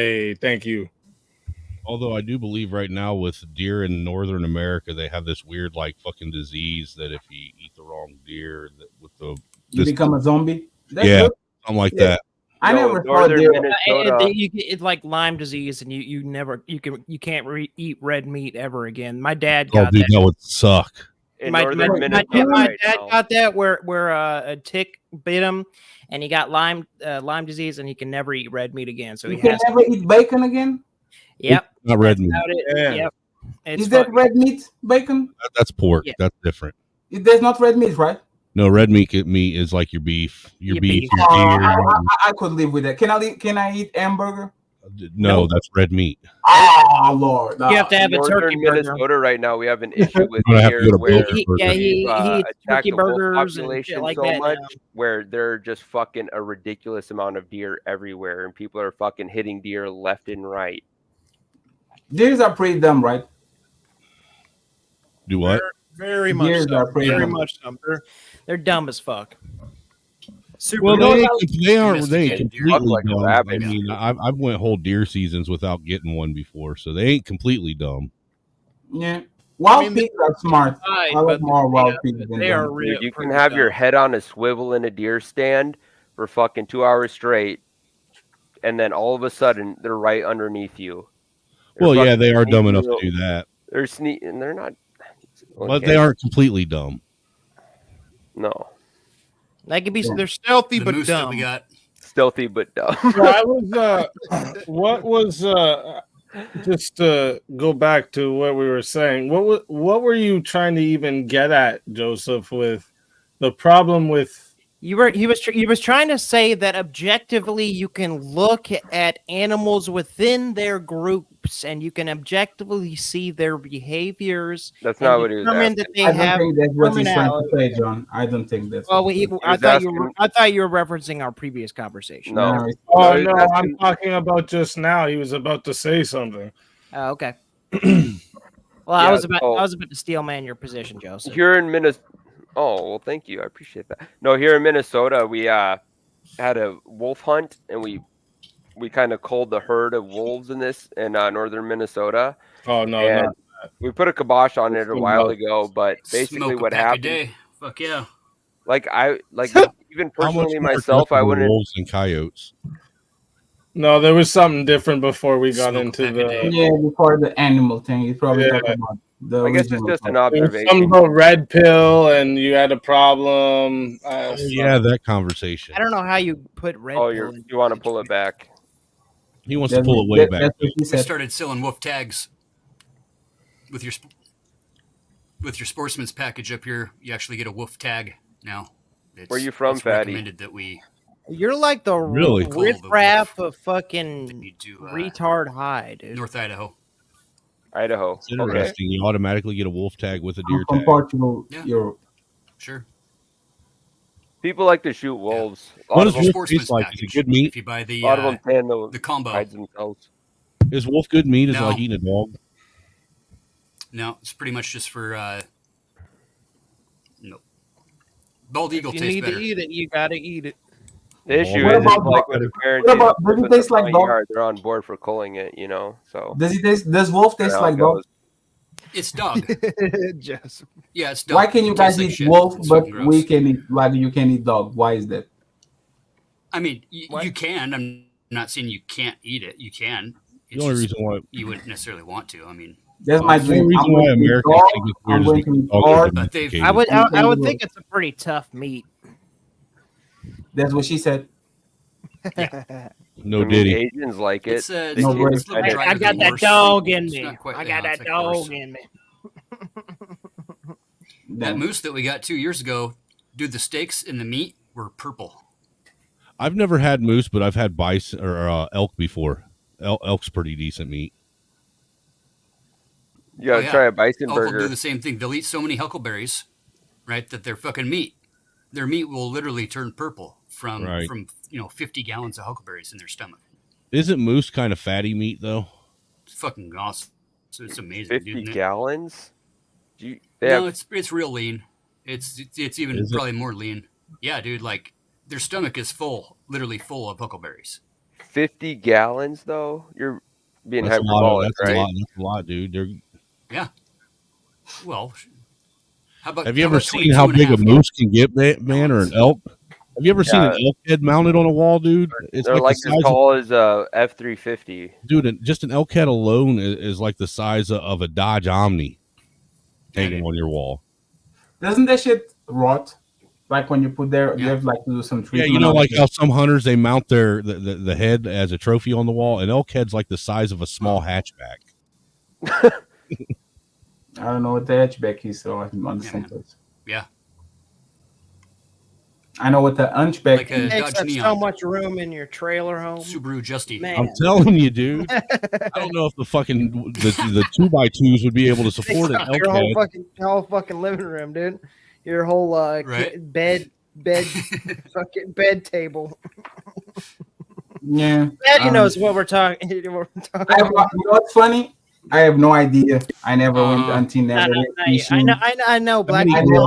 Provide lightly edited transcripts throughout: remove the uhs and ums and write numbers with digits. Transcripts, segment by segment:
Hey, thank you. Although I do believe right now with deer in northern America, they have this weird like fucking disease that if you eat the wrong deer, that with you become a zombie. That's good. Something like that. I never thought it's like Lyme disease, and you can't eat red meat ever again. My dad got that. That would suck. My dad got that where a tick bit him, and he got Lyme disease, and he can never eat red meat again. So he can never eat bacon again. Yep, it's not red meat. Yep. Is that red meat bacon? That's pork. Yeah. That's different. There's not red meat, right? No, red meat is like your beef. Your beef. Your deer. I could live with that. Can I eat hamburger? No, that's red meat. Oh Lord! You have to have a turkey burger. Minnesota right now, we have an issue with deer where he eats turkey the burgers population and like so that much now. where they're just fucking a ridiculous amount of deer everywhere, and people are fucking hitting deer left and right. Deers are pretty dumb, right? Do what? Very much Deers so. are pretty Very dumb. much so. They're dumb as fuck. Super well, they aren't completely like dumb. I mean, I've went whole deer seasons without getting one before, so they ain't completely dumb. Yeah, wild pigs are smart. I like more wild pigs than they are them. real. You can have your head on a swivel in a deer stand for fucking 2 hours straight, and then all of a sudden they're right underneath you. Well, yeah, they are dumb enough to do that. They're and they're not. But they aren't completely dumb. No. They could be. They're stealthy but dumb. We got stealthy but dumb. I was. What was? Just to go back to what we were saying. What were you trying to even get at, Joseph? With the problem with. He was trying to say that objectively you can look at animals within their groups and you can objectively see their behaviors. That's not what he was asking. That they I don't have think that's what he's trying to say, John. I don't think that's. Well, I thought you were referencing our previous conversation. No. Oh no, I'm talking about just now. He was about to say something. Oh, okay. Well, I was about to steel man your position, Joseph. You're in Minnesota. Oh, well, thank you. I appreciate that. No, here in Minnesota, we had a wolf hunt, and we kind of culled the herd of wolves in northern Minnesota. Oh, no, and not that. We put a kibosh on it a while ago, but basically what happened... a day. Fuck yeah. Even personally myself, I wouldn't... Wolves and coyotes. No, there was something different before we got into the... Yeah, before the animal thing. You probably talking about... I guess it's just an observation. Something about red pill, and you had a problem. Yeah, that conversation. I don't know how you put red. Oh, you want to pull it back? He wants to pull it way back. We started selling wolf tags with your sportsman's package up here. You actually get a wolf tag now. Where are you from, Fatty? Recommended that we. You're like the riff-raff of fucking retard high, dude. North Idaho. Idaho. It's interesting. Okay. You automatically get a wolf tag with a deer tag. Portugal, Europe. Sure. People like to shoot wolves. What does wolf taste like? Is it good meat? If you buy the a lot of them tan the combo. Hides themselves. Is wolf good meat? Is it like eating a dog? No, it's pretty much just for no. Bald eagle tastes better. You need to eat it. You gotta eat it. The issue is like with the parents. Does it taste like dog? They're on board for culling it, you know. So does wolf taste like dog? It's dog. Just yeah, it's dog. Why can you guys eat wolf, but we can eat you can eat dog? Why is that? I mean, you can. I'm not saying you can't eat it. You can. It's the only reason why you wouldn't necessarily want to. I mean, that's my dream. Reason why Americans I would think it's a pretty tough meat. That's what she said. No diddy. Asians like it. I got that dog in me. I got that dog in me. That moose that we got 2 years ago, dude, the steaks and the meat were purple. I've never had moose, but I've had bison or elk before. Elk's pretty decent meat. You gotta try a bison elk burger. Will do the same thing. They'll eat so many huckleberries, right, that their fucking meat, their meat will literally turn purple from 50 gallons of huckleberries in their stomach. Isn't moose kind of fatty meat though? It's fucking awesome. So it's amazing. 50 gallons? No, it's real lean. It's even probably more lean. Yeah, dude. Like their stomach is full, literally full of huckleberries. 50 gallons though. You're being That's hyperbolic, that's right? That's a lot, dude. Yeah. Well, how about? Have you how ever about seen how big a moose can get, man, or an elk? Have you ever seen an elk head mounted on a wall, dude? It's They're like the as tall as a F-350. Dude, just an elk head alone is like the size of a Dodge Omni hanging on your wall. Doesn't that shit rot? Like when you put there, you have like to do some treatment. Yeah, you know, like how some hunters they mount the head as a trophy on the wall. An elk head's like the size of a small hatchback. I don't know what the hatchback is, so I'm on the same place. Yeah. I know what the hunchback like it takes up so much room in your trailer home. Subaru Justy. I'm telling you, dude. I don't know if the 2x2s would be able to support an elk your head. whole fucking living room, dude. Your whole bed fucking bed table. Yeah. Daddy knows what we're talking. You know what's funny? I have no idea. I never went hunting. Never I know. Black He never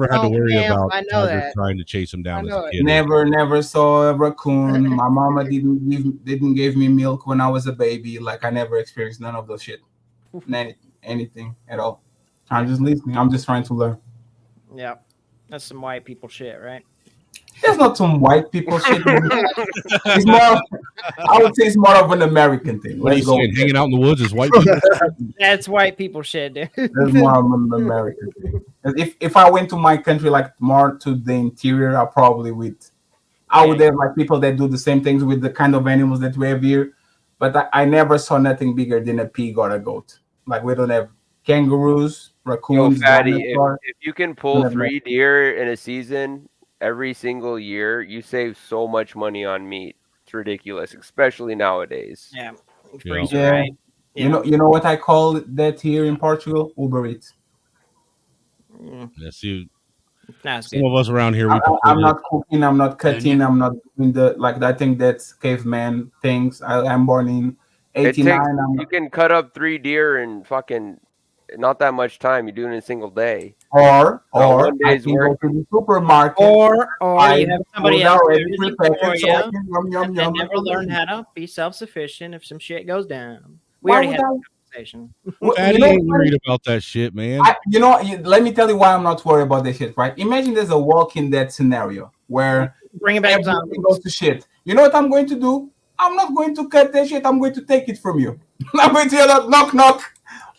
had to worry about trying to chase him down as a kid. Never saw a raccoon. My mama didn't give me milk when I was a baby. Like I never experienced none of those shit. Anything at all. I'm just listening. I'm just trying to learn. Yeah, that's some white people shit, right? It's not some white people shit. It's more. I would say it's more of an American thing. What are you saying? Hanging out in the woods is white people. That's white people shit, dude. That's more of an American thing. If I went to my country, like more to the interior, I would have like people that do the same things with the kind of animals that we have here. But I never saw nothing bigger than a pig or a goat. Like we don't have kangaroos, raccoons. Yo, Fatty, if you can pull 3 deer in a season every single year, you save so much money on meat. It's ridiculous, especially nowadays. Yeah. Right. You know what I call that here in Portugal? Uber Eats. Yeah, see, some good. Of us around here, I'm not cooking, I'm not cutting, I'm not doing I think that's caveman things. I'm born in 89. You can cut up 3 deer in fucking not that much time. You do it in a single day. Or I can go to the supermarket. Or you have somebody else never learn how to be self-sufficient if some shit goes down. We already had a conversation. I ain't worried about that shit, man. Let me tell you why I'm not worried about that shit, right? Imagine there's a Walking Dead scenario where bring it back everything goes to shit. You know what I'm going to do? I'm not going to cut that shit. I'm going to take it from you. I'm going to yell out, knock, knock.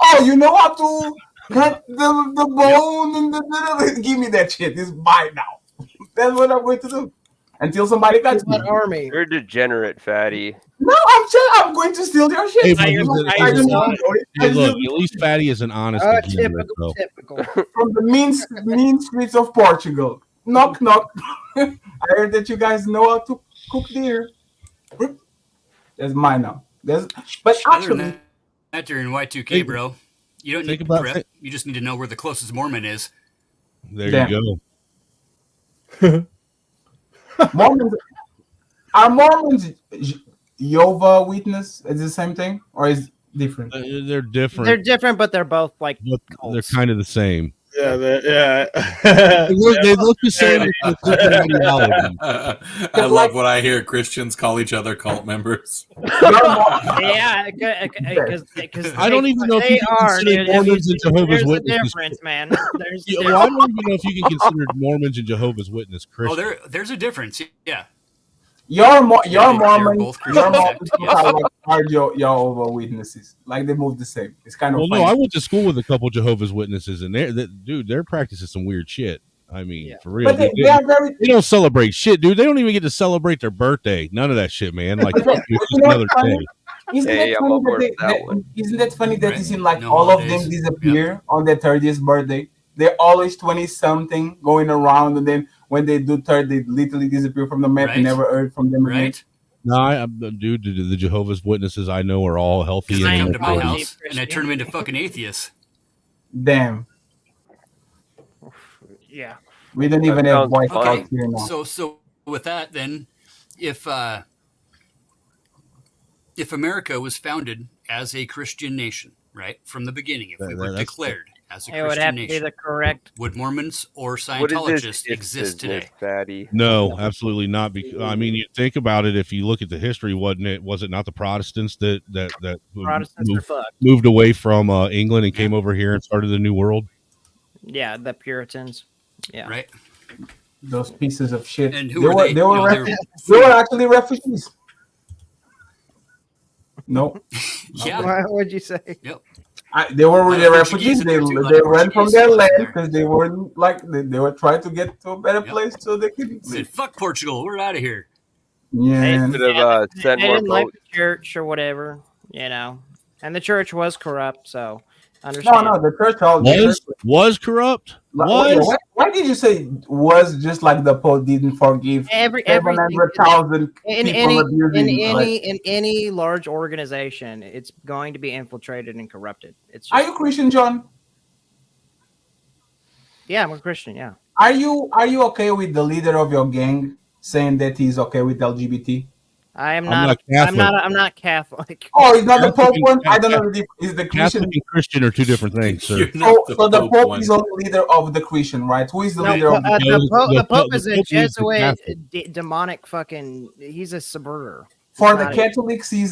Oh, you know how to cut the bone and the give me that shit. It's mine now. That's what I'm going to do. Until somebody cuts me. Army. You're a degenerate, Fatty. No, I'm going to steal your shit. Hey, look, at least Fatty is an honest typical. From the mean streets of Portugal. Knock, knock. I heard that you guys know how to cook deer. That's mine now. But actually, that you're in Y2K, bro. You don't need to prep. You just need to know where the closest Mormon is. There you go. Are Mormons Jehovah's Witness? Is it the same thing or is it different? They're different. They're different, but they're both like they're kind of the same. Yeah, they look the same. I love what I hear Christians call each other cult members. Yeah, because I don't even know if you can consider Mormons and Jehovah's Witnesses. Difference, man. I don't even know if you can consider Mormons and Jehovah's Witness Christians. Oh, there's a difference. Yeah. Your Mormons are Jehovah's Witnesses. Like they move the same. It's kind of funny. No, I went to school with a couple Jehovah's Witnesses, and they're practicing some weird shit. I mean, for real. But they don't celebrate shit, dude. They don't even get to celebrate their birthday. None of that shit, man. Like, it's just another day. Isn't that funny that it seems like all of them disappear on their 30th birthday? They're always 20-something going around, and then when they do third, they literally disappear from the map. Right. You never heard from them again. No, dude, the Jehovah's Witnesses I know are all healthy. I come to my house and I turn them into fucking atheists. Damn. Yeah. We don't even have white folks here now. So with that, then, if America was founded as a Christian nation, right, from the beginning, if we were declared as a It would Christian have to be nation. the correct. Would Mormons or What is Scientologists this exist business, today? Fatty? No, absolutely not. I mean, you think about it. If you look at the history, was it not the Protestants that Protestants are fucked. moved away from England and Yeah. came over here and started the New World? Yeah, the Puritans. Yeah. Right? Those pieces of shit. And who were they? They You were, know, refugees. They were actually refugees. No. Yeah. What would you say? Yep. They were really Portuguese refugees. in They there too, a lot they of ran from Portuguese their was land there. because they were like they were trying to get to a better Yep. place so they could Said, live. fuck Portugal. We're out of here. Yeah. Should have sent They more didn't like boats. the church or whatever, you know. And the church was corrupt, so No, understand. no, the church all Was corrupt? Why did you say was just like the Pope didn't forgive Everything 700,000 in people abusing? in any large organization, it's going to be infiltrated and corrupted. It's Are just, you Christian, John? yeah, I'm a Christian. Yeah, Are you okay with the leader of your gang saying that he's okay with LGBT? I am I'm not. not Catholic. I'm not Catholic. Oh, he's not the Catholic Pope one. I don't and- know. Is the Christian? Catholic and Christian are two different things, sir. You're not So the Pope one. is only leader of the Christian, right? Who is the No, leader of the? the Pope is a the Pope is the Jesuit, Catholic. demonic fucking. He's a subverter. For the not- Catholics, he's He's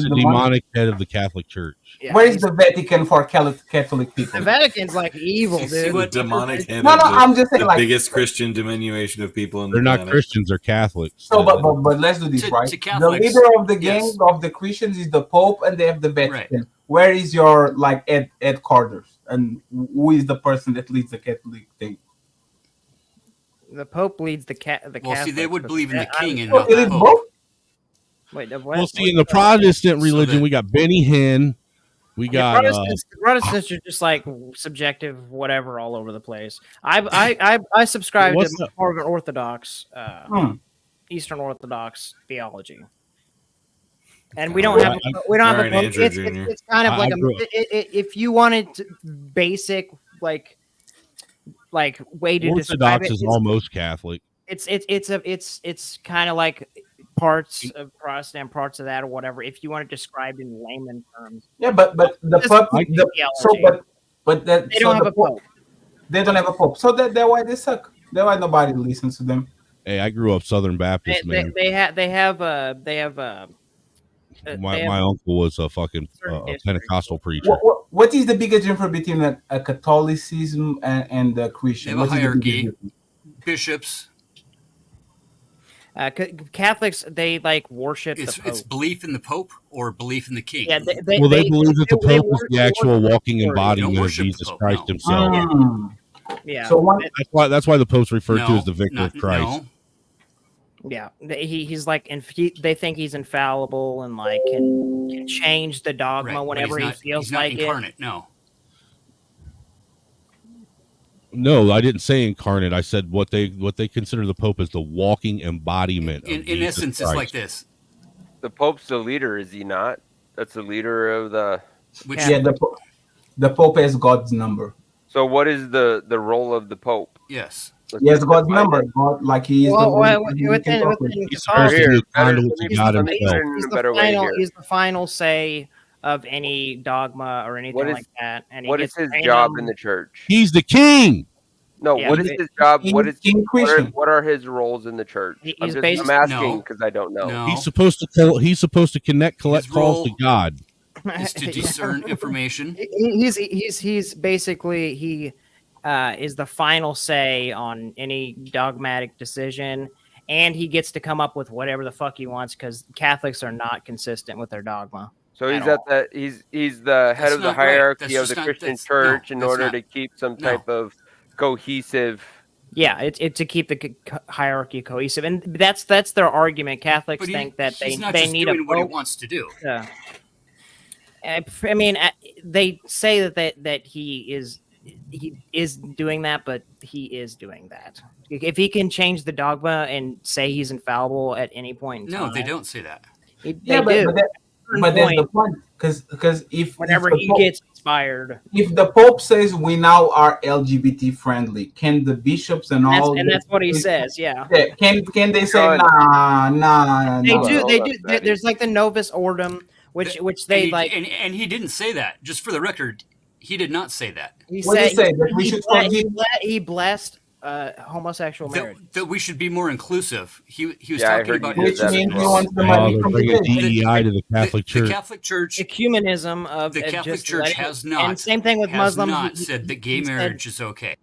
the a demonic head of the Catholic Church. Yeah, Where is he's- the Vatican for Catholic people? The Vatican's like evil, See dude. what- Demonic head No, of I'm just saying, the like, biggest Christian diminution of people in They're the not planet. Christians; they're Catholics. so, but let's do this To- right. to The Catholics, leader of the gang yes. of the Christians is the Pope, and they have the Vatican. Right. Where is your like headquarters, and who is the person that leads the Catholic thing? The Pope leads the Well, see, they Catholics, would but believe in the king and Oh, not it the is Pope. both. Wait, what? Well, see, in the Protestant religion, that- we got Benny Hinn, we got The Protestants are just like subjective, whatever, all over the place. I subscribe to What's the- more of an Orthodox, Hmm. Eastern Orthodox theology, and we don't have a Aaron Pope. Andrew It's, Jr. it's kind of I like grew up- if you wanted to basic like way to describe Orthodox it, is almost Catholic. it's kind of like parts of Protestant, parts of that, or whatever. If you want to describe in layman terms, Yeah, but the Just Pope. like But that they don't have the a Pope. They don't have a Pope, so that's why they suck. That's why nobody listens to them. Hey, I grew up Southern Baptist, man. They have My uncle was a fucking certain districts. Pentecostal preacher. What is the biggest difference between a Catholicism and a Christian? They have a What is the biggest hierarchy. difference? Bishops. Catholics, they like worship It's the Pope. belief in the Pope or belief in the king. Yeah, They believe that the they Pope is the worship- actual walking They don't embodiment of worship the Jesus Pope, Christ no. himself. Mm. Yeah, So one, That's why the Pope's referred to No, as the Vicar not- of Christ. no. yeah. He's like, they think he's infallible and like can change the dogma Right, but whenever he he's feels not like it. incarnate. No. No, I didn't say incarnate. I said what they consider the Pope as the walking embodiment. Of In Jesus essence, Christ. it's like this. The Pope's the leader, is he not? That's the leader of the. Which yeah, the Pope has God's number. So what is the role of the Pope? yes. Let's He has just God's define number. it. God, like he is Well, the one within who can talk with. He's Catholicism, supposed to Here, be a better- conduit let to me- God let me himself. put it in he's a the better way final. here. He's the final say of any dogma or anything What is- like that. And he What is gets his to job name in the church? He's the king. No, Yeah, what is he's his job? What is King Christian. what are his roles in the church? He's I'm based- asking No. because I don't know. No. He's supposed to collect His calls to role- God. Is to Yeah. discern information. He's basically he is the final say on any dogmatic decision, and he gets to come up with whatever the fuck he wants because Catholics are not consistent with their dogma. So he's At at the he's the head That's of the not right. hierarchy That's of just the not- Christian that's- church no, in that's order not. to keep some No. type of cohesive. Yeah, it's to keep the hierarchy cohesive, and that's their argument. Catholics But think that he's not they just need a doing what he pope. wants to do. I mean, they say that he is doing that, but he is doing that. If he can change the dogma and say he's infallible at any point in time, No, they don't say that. They Yeah, do. but that's the point. Because Whenever if he the Pope, gets inspired, if the Pope says we now are LGBT friendly, can the bishops and all and that's what he says. Yeah, Yeah, can they say John, nah? they no. do. Hold They up, do. Daddy. There's like the Novus Ordo, which they and he, like. and he didn't say that. Just for the record, He did not say that. What did he say? That we should forgive? He blessed homosexual marriage. That we should be more inclusive. He was Yeah, I talking heard you about did Which that as means he well. wants the money from bringing the church. DEI to the Catholic Church. The Catholic Church, Ecumenism of the Catholic just Church letting- has not. And same thing with has Muslims. not said that gay he said- marriage is okay.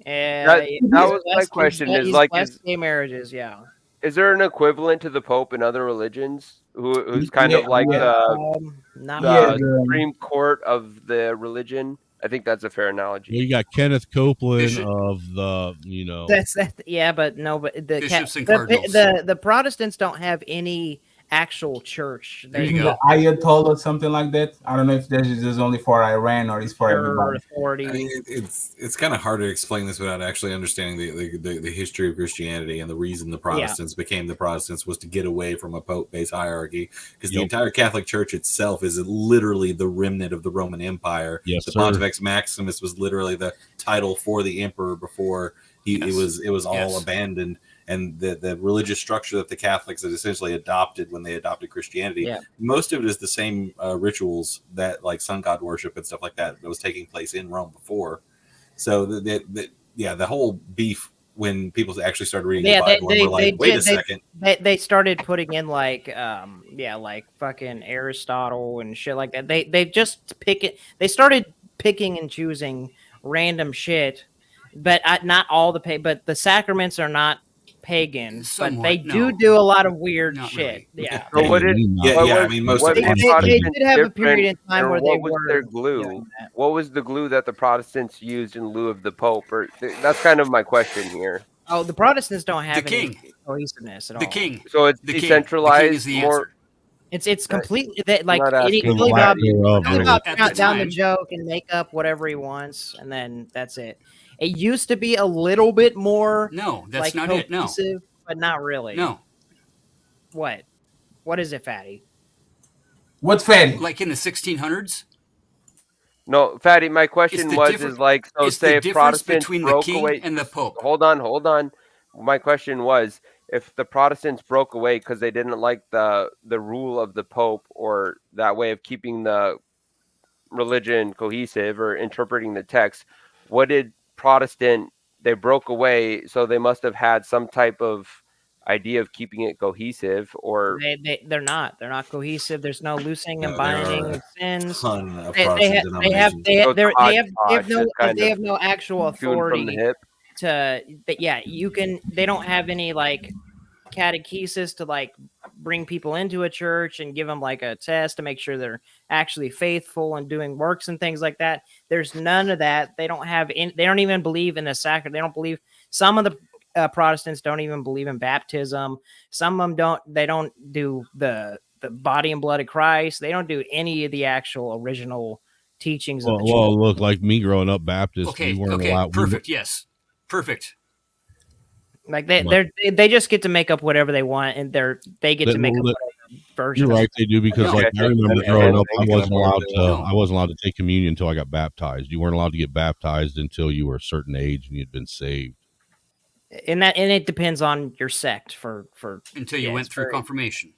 That was my question. Is like, gay marriages, yeah. is there an equivalent to the Pope in other religions who's kind of like Not the Yeah, Supreme Court of the religion? I think that's a fair analogy. Well, you got Kenneth Copeland Bishop- of the, you know. That's yeah, but no, but the Bishops and cardinals. the Protestants don't have any actual church. There you Isn't go. the Ayatollah something like that? I don't know if this is only for Iran or it's for Their everybody. authority. I mean, it's kind of hard to explain this without actually understanding the history of Christianity, and the reason the Protestants became the Protestants was to get away from a pope-based hierarchy, because the entire Catholic Church itself is literally the remnant of the Roman Empire. Yes, the sir. Pontifex Maximus was literally the title for the emperor before it was all abandoned. And the religious structure that the Catholics had essentially adopted when they adopted Christianity, most of it is the same rituals that like sun god worship and stuff like that was taking place in Rome before. So the whole beef when people actually started reading the Bible and were like, wait a second. They started putting in like fucking Aristotle and shit like that. They just pick it. They started picking and choosing random shit, but not all but the sacraments are not pagan, Somewhat, but they no. do a lot of weird Not shit. really. Yeah. So what did I mean, most of They it. did have a period in time and where what they was were their glue? doing that. What was the glue that the Protestants used in lieu of the Pope? Or that's kind of my question here. Oh, the Protestants don't have The any king. cohesiveness at all. The king. So it's The king. decentralized. The king is the more. answer. It's completely like not asking it's really for about, that. it's really about At the count down the time. joke and make up whatever he wants, and then that's it. It used to be a little bit more No, that's like not it. No, cohesive, but not really. no. What is it, Fatty? What's fatty? Like in the 1600s. No, Fatty. My question It's the was difference- is like so. it's Say the if difference Protestants between the broke king away and the Pope. Hold on. My question was if the Protestants broke away because they didn't like the rule of the Pope or that way of keeping the religion cohesive or interpreting the text. What did Protestant? They broke away, so they must have had some type of idea of keeping it cohesive, or They're not cohesive. There's no loosing and No, there binding are of sins. Ton of They Protestant have denominations. they So have, they're- it's they have hodgepodge, no it's kind they of have no actual tuned from the authority hip. but yeah, you can. They don't have any like catechesis to like bring people into a church and give them like a test to make sure they're actually faithful and doing works and things like that. There's none of that. They don't have. They don't even believe in the sacrament. They don't believe. Some of the Protestants don't even believe in baptism. Some of them don't. They don't do the body and blood of Christ. They don't do any of the actual original teachings of the church. Well, look, like me growing up Baptist, Okay. we weren't Okay. allowed. Perfect. Yes. Perfect. Like they just get to make up whatever they want, and they get to make up whatever version. You're right, they do, because No. like I remember Okay. growing up, I Okay. wasn't allowed to take communion until I got baptized. You weren't allowed to get baptized until you were a certain age and you'd been saved. And it depends on your sect for Until you yeah, went it's through very- confirmation.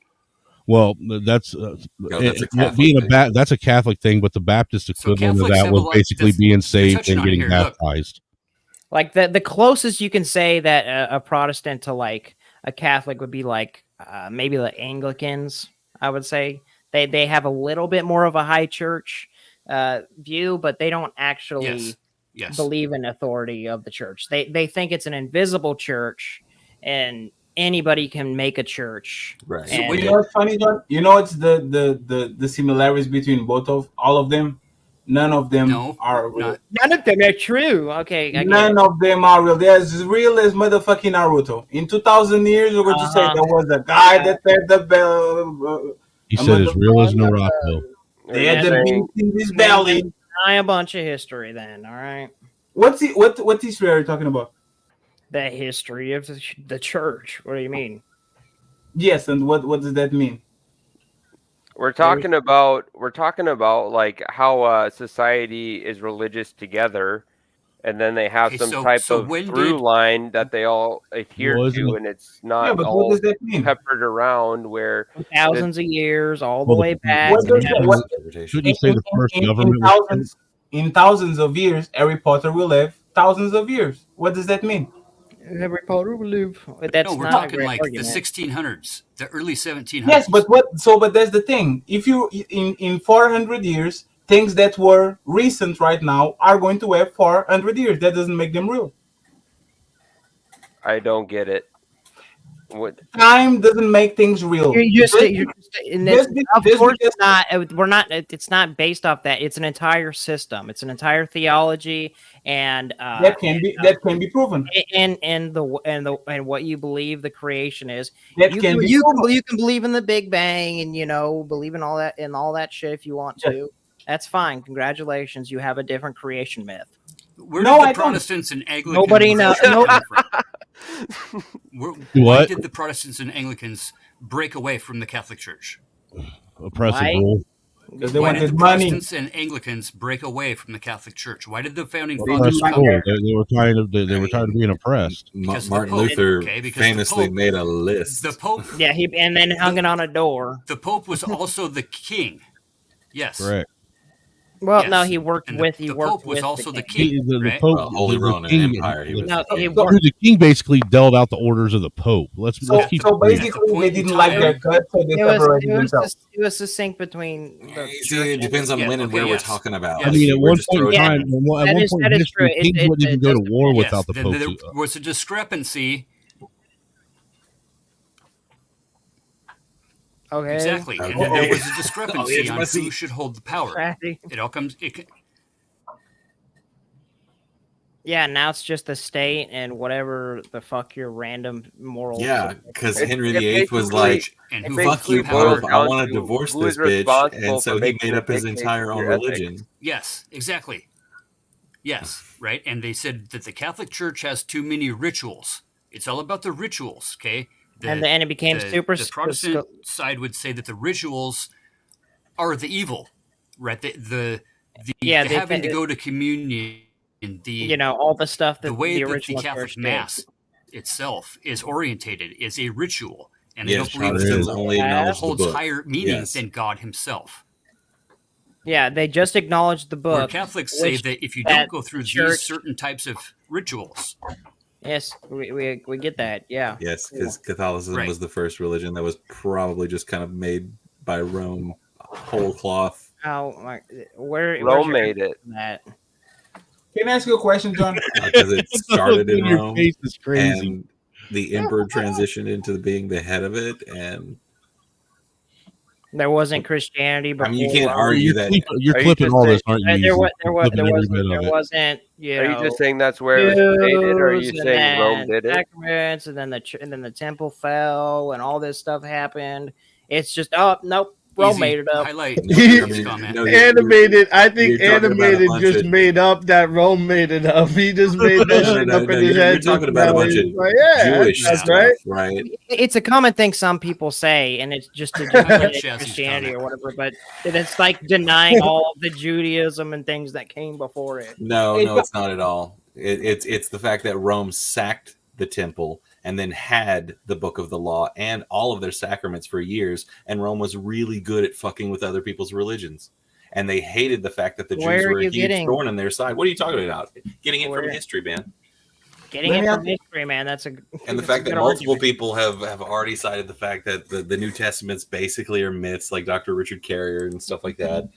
Well, that's that's a Catholic being thing. that's a Catholic thing, but the Baptist equivalent of Catholics that have was a lot- basically that's- being saved touching and on getting here, look. baptized. like the closest you can say that a Protestant to like a Catholic would be like maybe the Anglicans. I would say they have a little bit more of a high church view, but they don't actually Yes. believe in authority of the church. They think it's an invisible church and anybody can make a church. Right. And- You know what's funny, John? You know what's the similarities between all of them? None of them No, are real. not- None of them are true. Okay, I get None it. of them are real. They're as real as motherfucking Naruto. In 2,000 years, we're going to say Uh-huh. there was a guy that had the bell. He I'm said on as the real as phone, Naruto. They had the saying- beast in his belly. Deny a bunch of history then. All right. What history are you talking about? The history of the church. What do you mean? Yes, and what does that mean? We're talking about like how society is religious together, and then they have Okay, some so- type so of when through did- line that they all adhere Well, isn't to, it- and it's Yeah, not but what all does that mean? peppered around. Where Thousands of years, all the Well, way back. What does Yeah. that- what- Shouldn't you say the first in government was thousands, in thousands of years, Harry Potter will have thousands of years. What does that mean? Harry Potter will live. That's No, we're not a talking great like argument. the 1600s, the early 1700s. Yes, but that's the thing. If you in 400 years, things that were recent right now are going to have 400 years. That doesn't make them real. I don't get it. What? Time doesn't make things real. You're just and it's, of course because- not. We're not. It's not based off that. It's an entire system. It's an entire theology, and that can be proven. And what you believe the creation is. That You can be you proven. can believe in the Big Bang, and believe in all that shit if you want to. That's fine. Congratulations, you have a different creation myth. Where did the Protestants and Anglicans? Nobody knows. Why did the Protestants and Anglicans break away from the Catholic Church? Oppressive rule. Because they Why wanted did the money. Protestants and Anglicans break away from the Catholic Church? Why did the founding Oppressive fathers? rule. They were tired of being oppressed. Martin Luther famously made a list. The Pope. Yeah, and then hung it on a door. The Pope was also the king. Yes. Correct. Well, Yes. no, he worked And with. the He worked Pope was with also the the king. king. The right? Pope, Holy Roman Empire. He was the king basically dealt out the orders of the Pope. Let's keep. So basically, they didn't like their cut, so they separated themselves. It was succinct between. The See, it depends on when and where we're talking about. I mean, at We're one just point in throwing- time, that is true. kings wouldn't even go to war without the Then Pope. there was a discrepancy. Okay. Exactly. And then there was a discrepancy on who should hold the power. Ratty. It all comes. Yeah, now it's just the state and whatever the fuck your random morals. Yeah, because Henry VIII was like, and it who "Fuck you boils both! I down want to to divorce who this is bitch," responsible and so for he making made up his dictates entire own your ethics. religion. Yes, exactly. Yes, right. And they said that the Catholic Church has too many rituals. It's all about the rituals, okay? And it became super. The Protestant side would say that the rituals are the evil, right? The having to go to communion, all the stuff that the way that the original Catholic church Mass did. itself is orientated is a ritual, and Yes, they don't believe Protestants it only acknowledge the holds book. higher meaning Yes. than God Himself. Yeah, they just acknowledged the Where book. Catholics say that if you don't go through these certain types of rituals, yes, we get that. Yeah. Yes, because Catholicism Right. was the first religion that was probably just kind of made by Rome, whole cloth. Where Rome made it. That. Can I ask you a question, John? Because it started in Your Rome, face is crazy. and the emperor transitioned into being the head of it, and There wasn't Christianity before. I mean, you can't argue that. You're Are you clipping just all saying- this, aren't you? There Clipping every bit of it. wasn't. Are you just saying that's where it was created, or are you Jews, saying and Rome then did it? sacraments, and then the temple fell, and all this stuff happened. It's just nope. Rome easy made it up. highlight No, this comment. no, Animated. I think you're talking about a Animated bunch just of- made up that Rome made it up. He just made that shit up in his you're head. talking about a bunch of Jewish that's stuff, right. right? It's a common thing some people say, and it's just to Highlight discredit Chassis Christianity comment. or whatever. But it's like denying all of the Judaism and things that came before it. No, it's not at all. It's the fact that Rome sacked the temple and then had the book of the law and all of their sacraments for years, and Rome was really good at fucking with other people's religions. And they hated the fact that the Jews Where are were a you huge getting- thorn in their side. What are you talking about? Getting it Where- from history, man. Getting Let it me from ask- history, man. That's a And the that's a fact that good multiple argument. people have already cited the fact that the New Testaments basically are myths, like Dr. Richard Carrier and stuff like that.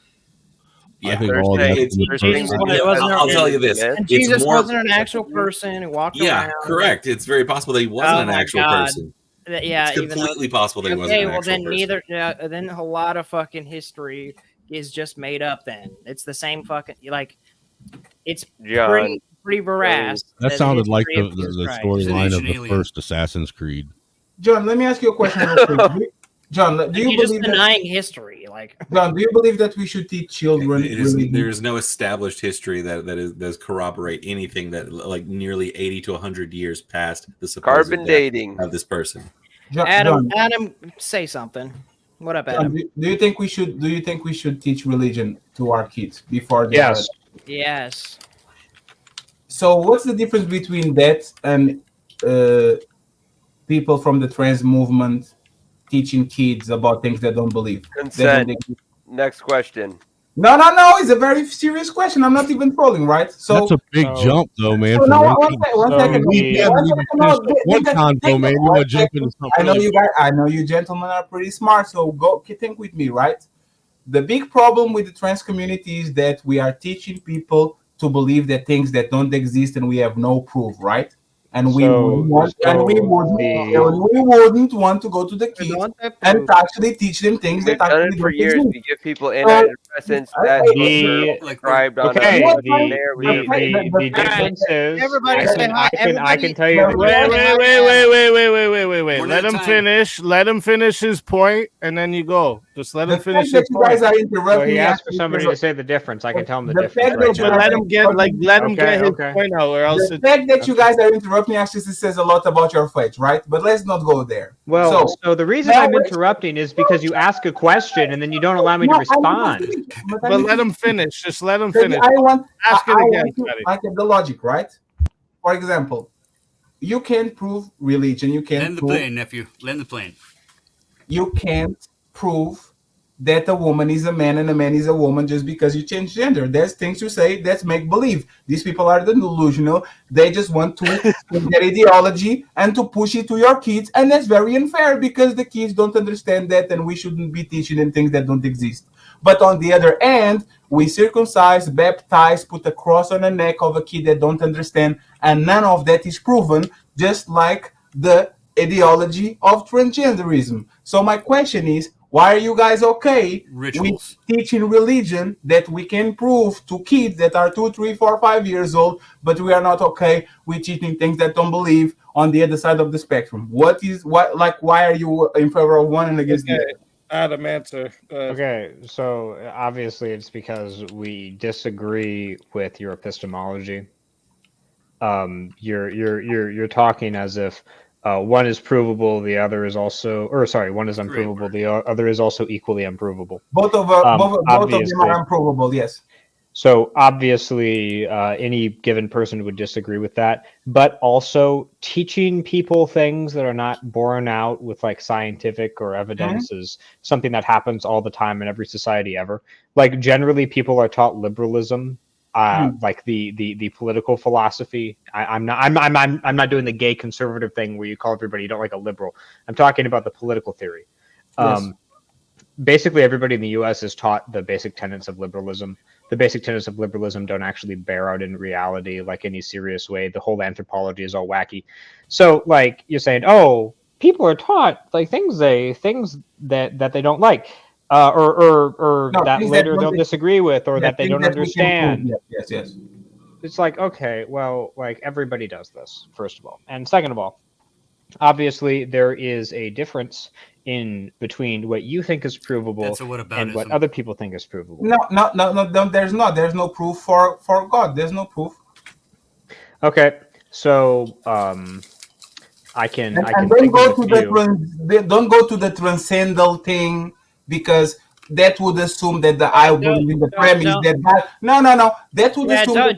I Yeah, think They're all saying that's it's- Jesus wasn't I'll tell you this. And It's Jesus more- wasn't an actual person who walked Yeah, around. correct. It's very possible that he wasn't Oh an my actual God. person. Yeah, It's even though- completely possible that he wasn't Okay, an well actual then person. then a lot of fucking history is just made up. Then it's the same fucking it's John, pretty veracast. That sounded like history the of Jesus Christ. storyline of Ancient the alien. first Assassin's Creed. John, let me ask you a question real quick. John, do you You're just believe that? denying history, John, do you believe that we should teach children? There is no established history that does corroborate anything that like nearly 80 to 100 years past the supposed carbon death dating. of this person. John, Adam, say something. What up, John, Adam? do you think we should? Do you think we should teach religion to our kids before they? Yes. Yes. So what's the difference between that and people from the trans movement teaching kids about things they don't believe? They Consent. don't- Next question. No. It's a very serious question. I'm not even trolling, right? So that's a big jump, though, man. So now, one second. One convo, man. You want to jump into something? I know you guys. I know you gentlemen are pretty smart. So go think with me, right? The big problem with the trans community is that we are teaching people to believe that things that don't exist and we have no proof, right? And we wouldn't want to go to the kids and actually teach them things We've that done actually it for don't years. exist. We give people antidepressants that are prescribed on the difference is Everybody I say can, hi. I can tell you Wait. One Let at a him time. finish. Let him finish his point, and then you go. Just let him The finish fact his that you guys point. are well, interrupting he me asked for actually somebody says- to say the difference. I can tell him the the difference fact right that you now. guys Let him get his Okay. point out, or else The fact that you guys are interrupting actually says a lot about your faith, right? But let's not go there. Well, so the reason now I'm let's- interrupting is because you ask a question and then you don't allow me to respond. But let him finish. Just let him Because finish. I want Ask it again, to Patty. like the logic, right? For example, you can't prove religion. You can't Land the prove. plane, nephew. Land the plane. You can't prove that a woman is a man and a man is a woman just because you change gender. There's things you say that's make believe. These people are delusional. They just want to take their ideology and to push it to your kids, and that's very unfair because the kids don't understand that, and we shouldn't be teaching them things that don't exist. But on the other end, we circumcise, baptize, put a cross on the neck of a kid that don't understand, and none of that is proven, just like the ideology of transgenderism. So my question is, why are you guys okay Rituals. with teaching religion that we can prove to kids that are 2, 3, 4, 5 years old, but we are not okay with teaching things that don't believe on the other side of the spectrum? Why are you in favor of one and against the other? Adam, answer. Okay, so obviously it's because we disagree with your epistemology. You're talking as if one is provable, the other is also, or sorry, one is unprovable, the other is also equally unprovable. Both of them are unprovable, yes. So obviously, any given person would disagree with that. But also, teaching people things that are not borne out with like scientific or evidence is something that happens all the time in every society ever. Like generally, people are taught liberalism, like the political philosophy. I'm not doing the gay conservative thing where you call everybody you don't like a liberal. I'm talking about the political theory. Yes. Basically, everybody in the U.S. is taught the basic tenets of liberalism. The basic tenets of liberalism don't actually bear out in reality like any serious way. The whole anthropology is all wacky. So, like you're saying, oh, people are taught like things that they don't like, or that later they'll disagree with, or that they don't understand. Yes. It's like, okay, well, like everybody does this, first of all, and second of all, obviously there is a difference in between what you think is provable and what other people think is provable. No, there's not. There's no proof for God. There's no proof. Okay, so I can don't go to the transcendental thing, because that would assume that I believe in the premise that God. No. That would assume.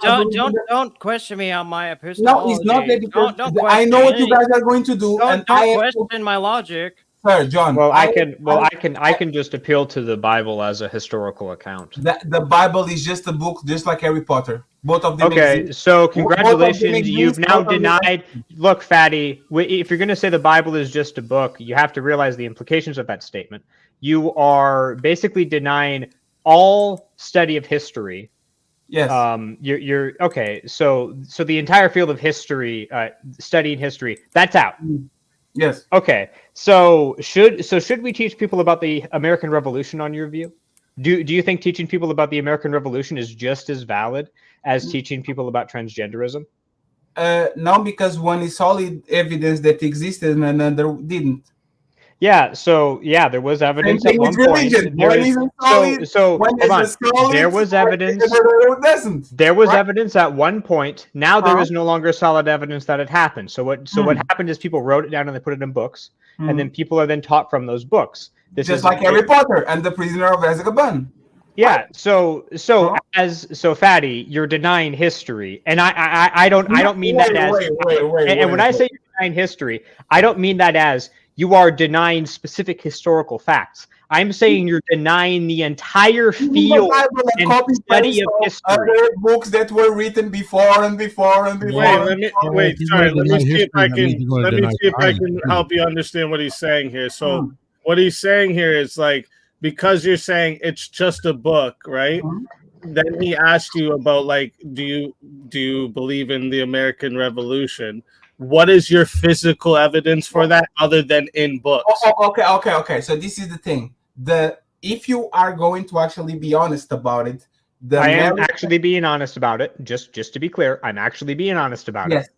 Don't question me on my epistemology. No, it's not that. Don't I know what you guys are going to do, don't question my logic. Sir, John. Well, I can just appeal to the Bible as a historical account. The Bible is just a book, just like Harry Potter. Both of them. Okay, exist. so congratulations, you've now denied. Look, Fatty, if you're going to say the Bible is just a book, you have to realize the implications of that statement. You are basically denying all study of history. Yes. You're okay. So the entire field of history, studying history, that's out. Yes. Okay. So should we teach people about the American Revolution on your view? Do you think teaching people about the American Revolution is just as valid as teaching people about transgenderism? No, because one is solid evidence that existed and another didn't. Yeah, so there was evidence at one point. There was evidence. There was evidence at one point. Now there is no longer solid evidence that it happened. So what happened is people wrote it down and they put it in books, and then people are then taught from those books. This just like Harry Potter and the Prisoner of Azkaban. Yeah, so Fatty, you're denying history, and I don't mean that as. And when I say you're denying history, I don't mean that as you are denying specific historical facts. I'm saying you're denying the entire field and study of history. Other books that were written before and before and before. Let me see if I can help you understand what he's saying here. So what he's saying here is like, because you're saying it's just a book, right? Then he asked you about like, do you believe in the American Revolution? What is your physical evidence for that other than in books? Okay. So this is the thing. If you are going to actually be honest about it, I am actually being honest about it. Just to be clear, I'm actually being honest about it.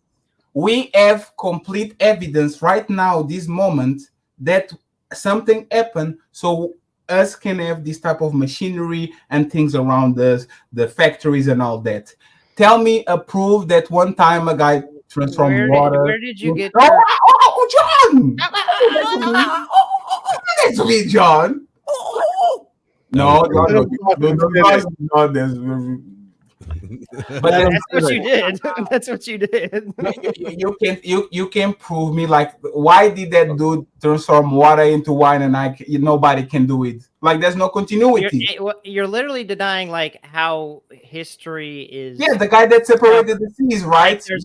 We have complete evidence right now, this moment, that something happened, so us can have this type of machinery and things around us, the factories and all that. Tell me a proof that one time a guy transformed water. Where did you get? John! That's me, John. No, but that's what you did. That's what you did. You can prove me, like, why did that dude transform water into wine and nobody can do it? Like, there's no continuity. You're literally denying like how history is. Yeah, the guy that separated the seas, right? There's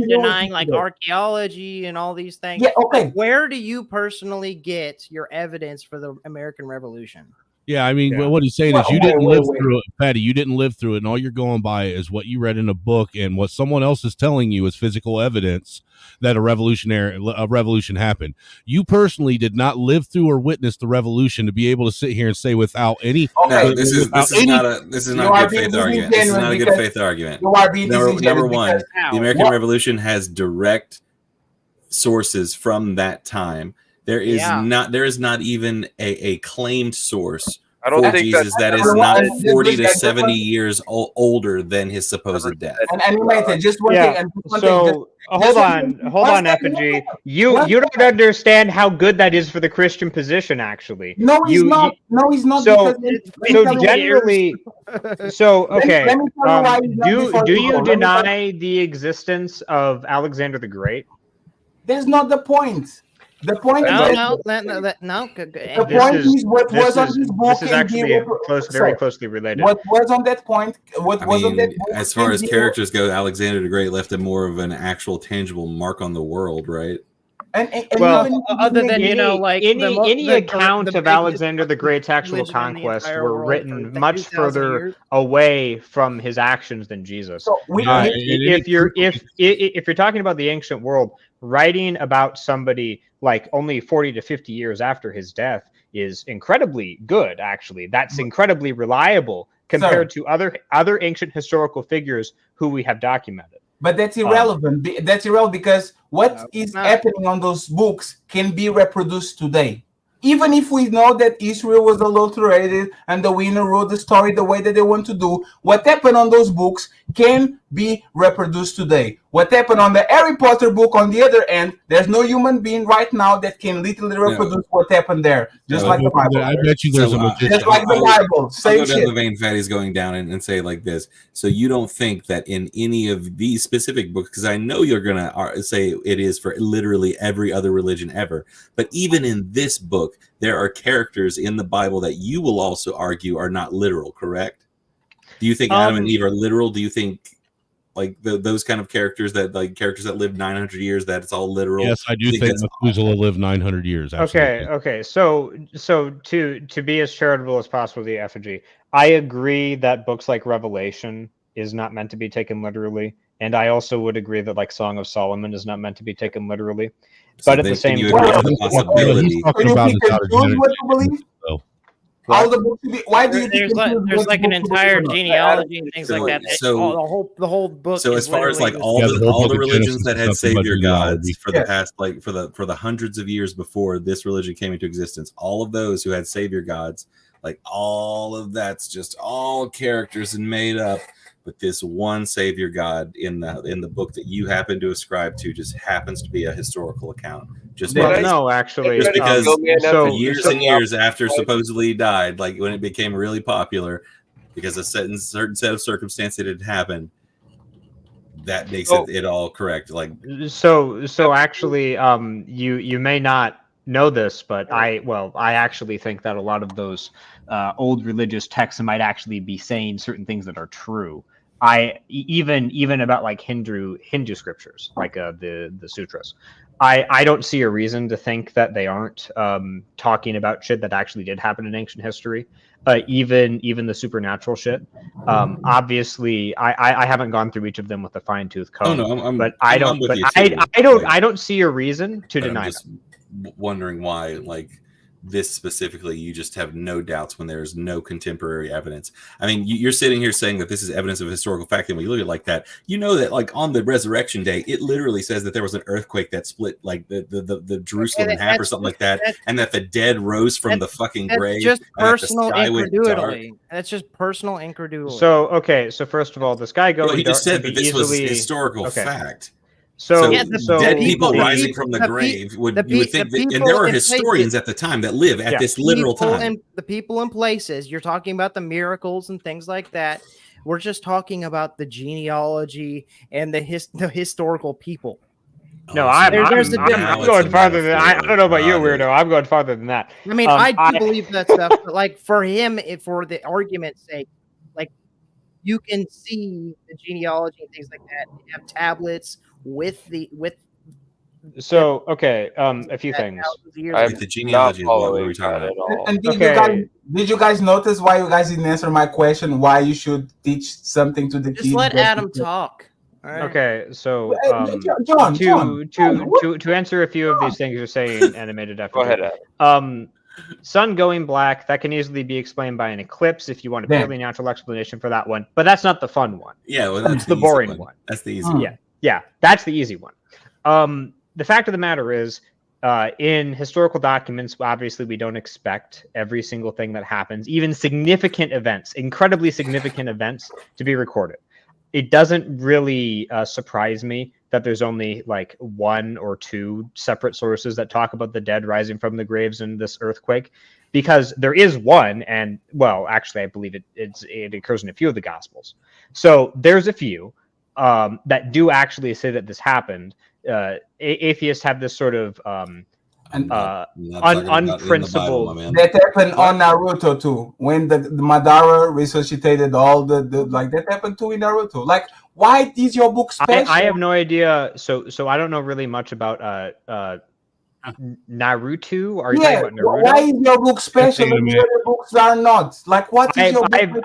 denying like archaeology and all these things. Yeah, okay. Like, where do you personally get your evidence for the American Revolution? Yeah, I mean, what he's saying is you didn't live through it, Patty. You didn't live through it, and all you're going by is what you read in a book and what someone else is telling you is physical evidence that a revolution happened. You personally did not live through or witness the revolution to be able to sit here and say without any. No, this is not a good faith argument. This is not a good faith argument. Number one, the American Revolution has direct sources from that time. There is not even a claimed source for Jesus that is not 40 to 70 years older than his supposed death. And just one thing. So hold on, F&G. You don't understand how good that is for the Christian position, actually. No, he's not. No, he's not. So generally, okay. Do you deny the existence of Alexander the Great? That's not the point. The point no. The point is what was on his book. This is actually very closely related. What was on that point? As far as characters go, Alexander the Great left more of an actual tangible mark on the world, right? Well, other than any account of Alexander the Great's actual conquest were written much further away from his actions than Jesus. So if you're talking about the ancient world, writing about somebody like only 40 to 50 years after his death is incredibly good. Actually, that's incredibly reliable compared to other ancient historical figures who we have documented. But that's irrelevant. That's irrelevant because what is happening on those books can be reproduced today. Even if we know that Israel was adulterated and the winner wrote the story the way that they want to do, what happened on those books can be reproduced today. What happened on the Harry Potter book, on the other end, there's no human being right now that can literally reproduce what happened there. Just like the Bible. I bet you there's a magician. Just like the Bible. Same shit. The vein Fatty's going down and say like this. So you don't think that in any of these specific books, because I know you're going to say it is for literally every other religion ever, but even in this book, there are characters in the Bible that you will also argue are not literal, correct? Do you think Adam and Eve are literal? Do you think like those kind of characters that lived 900 years, that it's all literal? Yes, I do think Methuselah lived 900 years. Absolutely. Okay. So to be as charitable as possible, the effigy, I agree that books like Revelation is not meant to be taken literally, and I also would agree that like Song of Solomon is not meant to be taken literally. So but at the same time, all the books. Why do you think there's like an entire genealogy and things like that? So the whole book. So as far as like all the religions that had savior gods for the past, like for the hundreds of years before this religion came into existence, all of those who had savior gods, like all of that's just all characters and made up. But this one savior god in the book that you happen to ascribe to just happens to be a historical account. Just because years and years after supposedly he died, like when it became really popular, because a certain set of circumstances had happened, that makes it all correct. Like so actually, you may not know this, but I actually think that a lot of those old religious texts might actually be saying certain things that are true. Even about like Hindu scriptures, like the sutras. I don't see a reason to think that they aren't talking about shit that actually did happen in ancient history. Even the supernatural shit. Obviously, I haven't gone through each of them with a fine tooth comb. Oh no, but I don't. with But you too. I don't see a reason to deny. I'm just wondering why, like this specifically, you just have no doubts when there's no contemporary evidence. I mean, you're sitting here saying that this is evidence of historical fact, and when you look at it like that, you know that like on the resurrection day, it literally says that there was an earthquake that split like the Jerusalem in half or something like that, and that the dead rose from the fucking grave. Just personal incredulity. That's just personal incredulity. So first of all, this guy going. Well, he just said that this was historical fact. So dead people rising from the grave you would think that, and there are historians at the time that live at this literal time. And the people and places, you're talking about the miracles and things like that. We're just talking about the genealogy and the historical people. No, I'm going farther than I don't know about you, weirdo. I'm going farther than that. I mean, I do believe that stuff, but like for him, for the argument's sake, like you can see the genealogy and things like that. You have tablets with so okay, a few things. The genealogy what we talking about. And did you guys notice why you guys didn't answer my question? Why you should teach something to the kids? Just let Adam talk. Right. Okay, so John, to answer a few of these things you're saying, animated after. Go ahead, Adam. Sun going black, that can easily be explained by an eclipse if you want a purely natural explanation for that one, but that's not the fun one. Yeah, well, that's the boring one. That's the easy one. Yeah, that's the easy one. The fact of the matter is, in historical documents, obviously we don't expect every single thing that happens, even significant events, incredibly significant events, to be recorded. It doesn't really surprise me that there's only like one or two separate sources that talk about the dead rising from the graves in this earthquake, because there is one, and well, actually, I believe it occurs in a few of the Gospels. So there's a few that do actually say that this happened. Atheists have this sort of unprincipled. That happened on Naruto too, when the Madara resuscitated all the like that happened too in Naruto. Like, why is your book special? I have no idea. So I don't know really much about Naruto. Are you talking about Naruto? Why is your book special and the other books are not? Like, what is your book?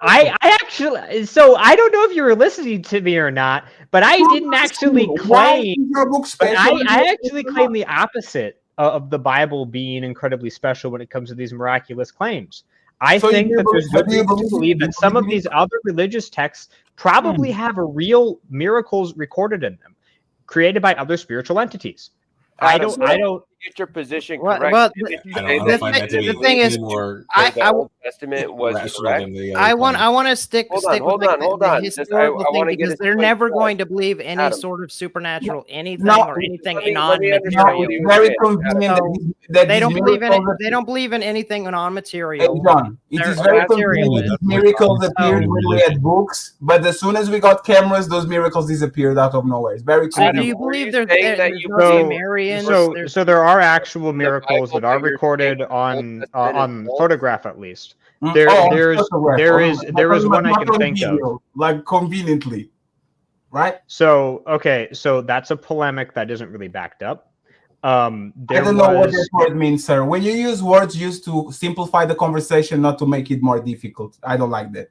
I actually, so I don't know if you were listening to me or not, but I didn't actually claim. Your book special? I actually claim the opposite of the Bible being incredibly special when it comes to these miraculous claims. I think that there's good reason to believe that some of these other religious texts probably have real miracles recorded in them, created by other spiritual entities. I don't get your position correct. Well, the thing is, the Old Testament was correct. I want to stick with the historical thing, because they're never going to believe any sort of supernatural anything or anything non-material. Very convenient that they don't believe in anything non-material. John, it is very convenient that miracles appeared when we had books, but as soon as we got cameras, those miracles disappeared out of nowhere. It's very convenient. Do you believe there's no Sumerians? So there are actual miracles that are recorded on photograph, at least. There is one I can think of, like conveniently, right? So that's a polemic that isn't really backed up. I don't know what that word means, sir. When you use words used to simplify the conversation, not to make it more difficult, I don't like that.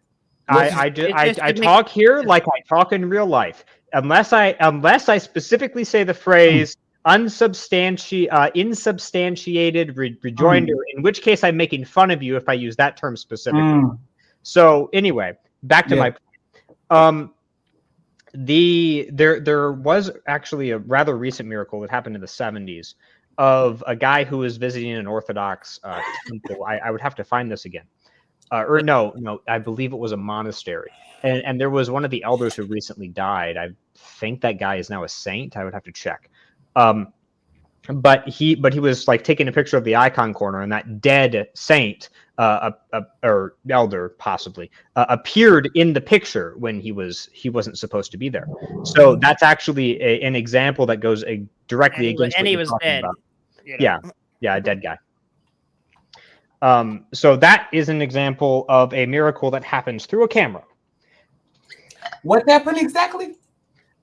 I talk here like I talk in real life, unless I specifically say the phrase insubstantiated rejoinder, in which case I'm making fun of you if I use that term specifically. So anyway, back to my point. There was actually a rather recent miracle that happened in the 70s of a guy who was visiting an Orthodox temple. I would have to find this again. No, I believe it was a monastery. And there was one of the elders who recently died. I think that guy is now a saint. I would have to check. But he was like taking a picture of the icon corner, and that dead saint or elder possibly appeared in the picture when he wasn't supposed to be there. So that's actually an example that goes directly against. And he was dead. Yeah. Yeah, a dead guy. So that is an example of a miracle that happens through a camera. What happened exactly?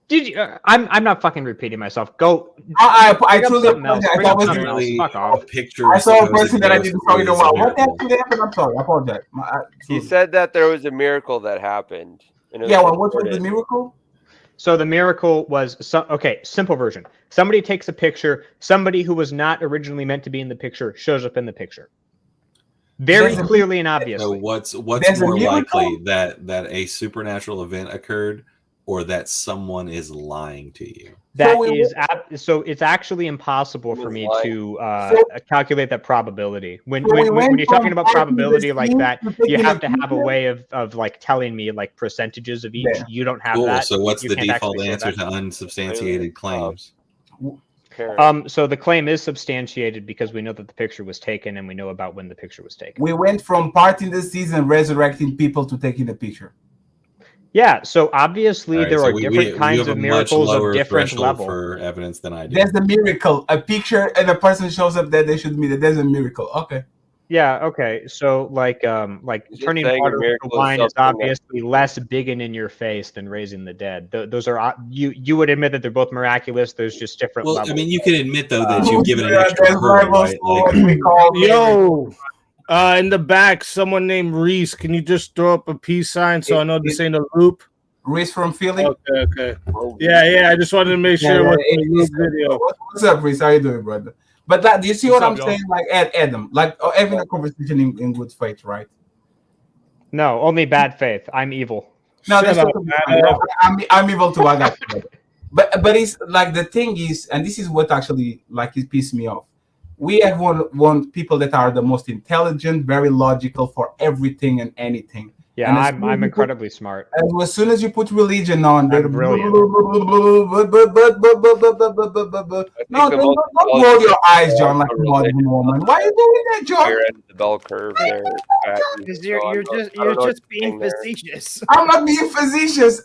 Did you? I'm not fucking repeating myself. Go. I truly something else. apologize. I was Literally Fuck off. a picture. I saw a supposed person that I didn't ghost know. was a What miracle. actually happened? I'm sorry. I apologize. He said that there was a miracle that happened. And it Yeah, was well, what was recorded. the miracle? So the miracle was okay. Simple version. Somebody takes a picture. Somebody who was not originally meant to be in the picture shows up in the picture. Very clearly and obviously. So what's more likely that a supernatural event occurred, or that someone is lying to you? So it's actually impossible for me to calculate that probability. When you're talking about probability like that, you have to have a way of like telling me like percentages of each. Yeah. You don't have that. So what's the default answer to unsubstantiated claims? So the claim is substantiated because we know that the picture was taken and we know about when the picture was taken. We went from parting the season, resurrecting people, to taking the picture. Yeah, so obviously there are different kinds of miracles of different level for evidence than I do. There's a miracle, a picture, and a person shows up that they should meet it. There's a miracle. Okay. Yeah. Okay. So like turning water into wine is obviously less bigging in your face than raising the dead. Those are you would admit that they're both miraculous. There's just different levels. I mean, you can admit though that you've given an extra hurdle, right? Yo. In the back, someone named Reese. Can you just throw up a peace sign so I know this ain't a loop? Reese from Philly? Okay. Yeah. I just wanted to make sure it was a loop video. What's up, Reese? How you doing, brother? But do you see what I'm saying? Like, Adam, like having a conversation in good faith, right? No, only bad faith. I'm evil. No, that's I'm evil too. I got you. But it's like the thing is, and this is what actually like it pissed me off. We have one people that are the most intelligent, very logical for everything and anything. Yeah, I'm incredibly smart. And as soon as you put religion on, they're brilliant. No, don't roll your eyes, John, like a modern woman. Why are you doing that, John? You're at the bell curve there. Because you're just being facetious. I'm not being facetious.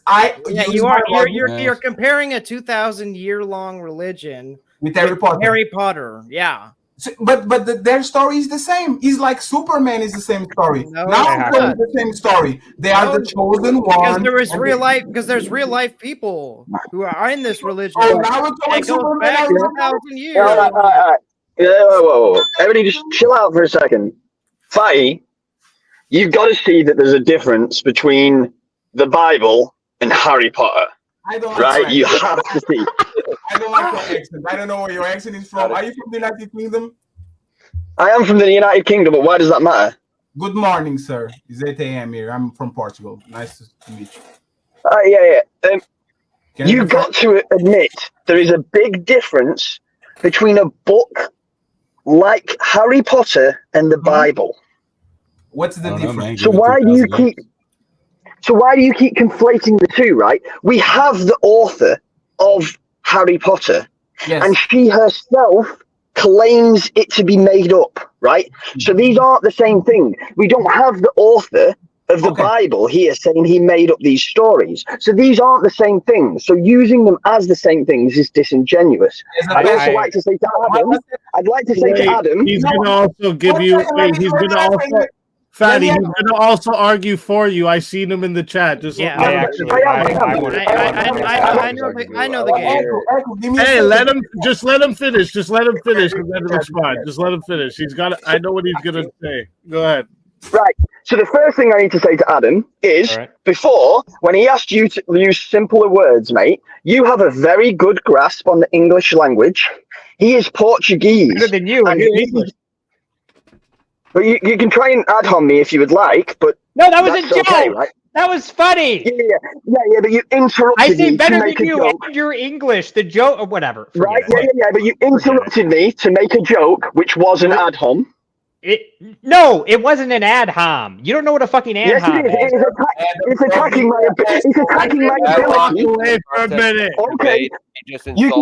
You are. You're comparing a 2,000-year-long religion with Harry Potter. Harry Potter, yeah. So, but their story is the same. It's like Superman is the same story. No, now it's the same story. They are the chosen one. Because there is real life. Because there's real life people who are in this religion. Oh, now we're talking Superman. Back 2,000 years. Whoa. Everybody, just chill out for a second. Fatty, you've got to see that there's a difference between the Bible and Harry Potter. I don't right? You have to see. I don't like your accent. I don't know where your accent is from. Are you from the United Kingdom? I am from the United Kingdom, but why does that matter? Good morning, sir. It's 8 a.m. here. I'm from Portugal. Nice to meet you. Yeah. You've got to admit there is a big difference between a book like Harry Potter and the Bible. What's the difference? So why do you keep conflating the two, right? We have the author of Harry Potter, and she herself claims it to be made up, right? So these aren't the same thing. We don't have the author of the Bible here saying he made up these stories. So these aren't the same things. So using them as the same things is disingenuous. I'd also like to say to Adam, he's going to also give you. He's going to also. Fatty, he's going to also argue for you. I seen him in the chat. Just I know the game. Hey, let him finish. Just let him finish and then respond. Just let him finish. I know what he's going to say. Go ahead. Right. So the first thing I need to say to Adam is, before, when he asked you to use simpler words, mate, you have a very good grasp on the English language. He is Portuguese. Better than you. But you can try and ad hom me if you would like, but no, that was a joke. Okay, right? That was funny. Yeah, but you interrupted me. I say better than you and your English, the joke or whatever. Right, yeah, but you interrupted me to make a joke, which was an ad hom. No, it wasn't an ad hom. You don't know what a fucking ad hom is. It's attacking my ability. Wait for a minute. Okay.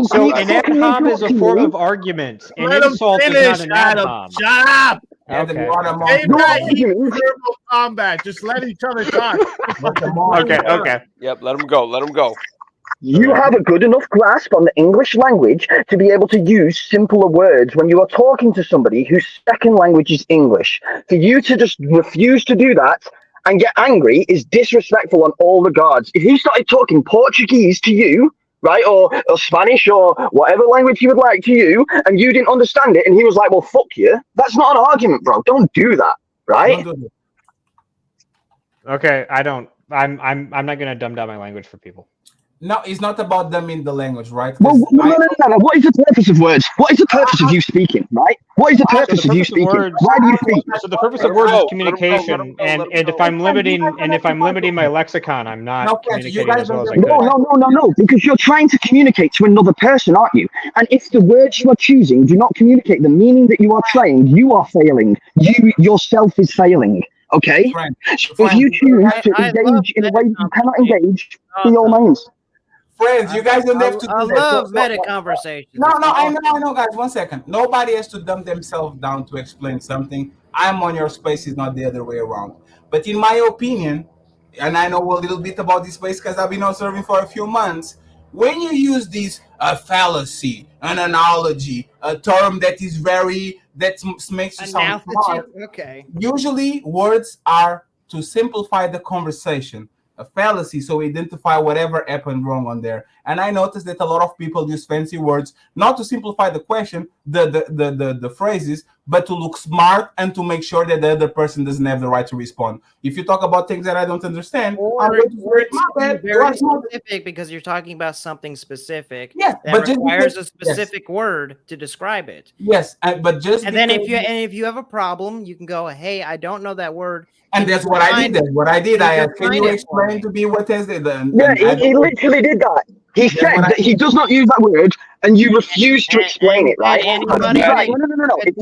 So an ad hom is a form of argument. An insult is not an ad hom. Shut up. Okay. Verbal combat. Just let each other talk. Okay. Yep, let him go. You have a good enough grasp on the English language to be able to use simpler words when you are talking to somebody whose second language is English. For you to just refuse to do that and get angry is disrespectful on all regards. If he started talking Portuguese to you, right, or Spanish or whatever language he would like to you, and you didn't understand it, and he was like, well, fuck you, that's not an argument, bro. Don't do that, right? Okay, I'm not gonna dumb down my language for people. No, it's not about them in the language, right? Well, no. What is the purpose of words? What is the purpose of you speaking, right? What is the purpose of you speaking? Why do you speak? So the purpose of words is communication, and if I'm limiting my lexicon, I'm not communicating as well as I could. No, because you're trying to communicate to another person, aren't you? And if the words you are choosing do not communicate the meaning that you are trying, you are failing. You yourself is failing. Okay? So if you choose to engage in a way you cannot engage, by all means. Friends, you guys don't have to do I that. love meta conversations. No, I know, guys. 1 second. Nobody has to dumb themselves down to explain something. I'm on your space, is not the other way around. But in my opinion, and I know a little bit about this space because I've been observing for a few months, when you use this fallacy, an analogy, a term that makes you sound smart, okay. Usually words are to simplify the conversation. A fallacy, so we identify whatever happened wrong on there. And I noticed that a lot of people use fancy words not to simplify the question, the phrases, but to look smart and to make sure that the other person doesn't have the right to respond. If you talk about things that I don't understand, very specific because you're talking about something specific. Yes, that requires a specific word to describe it. Yes, then if you have a problem, you can go, hey, I don't know that word. And that's what I did. I asked, can you explain to me what is it? Yeah, he literally did that. He said that he does not use that word, and you refuse to explain it, right? No. If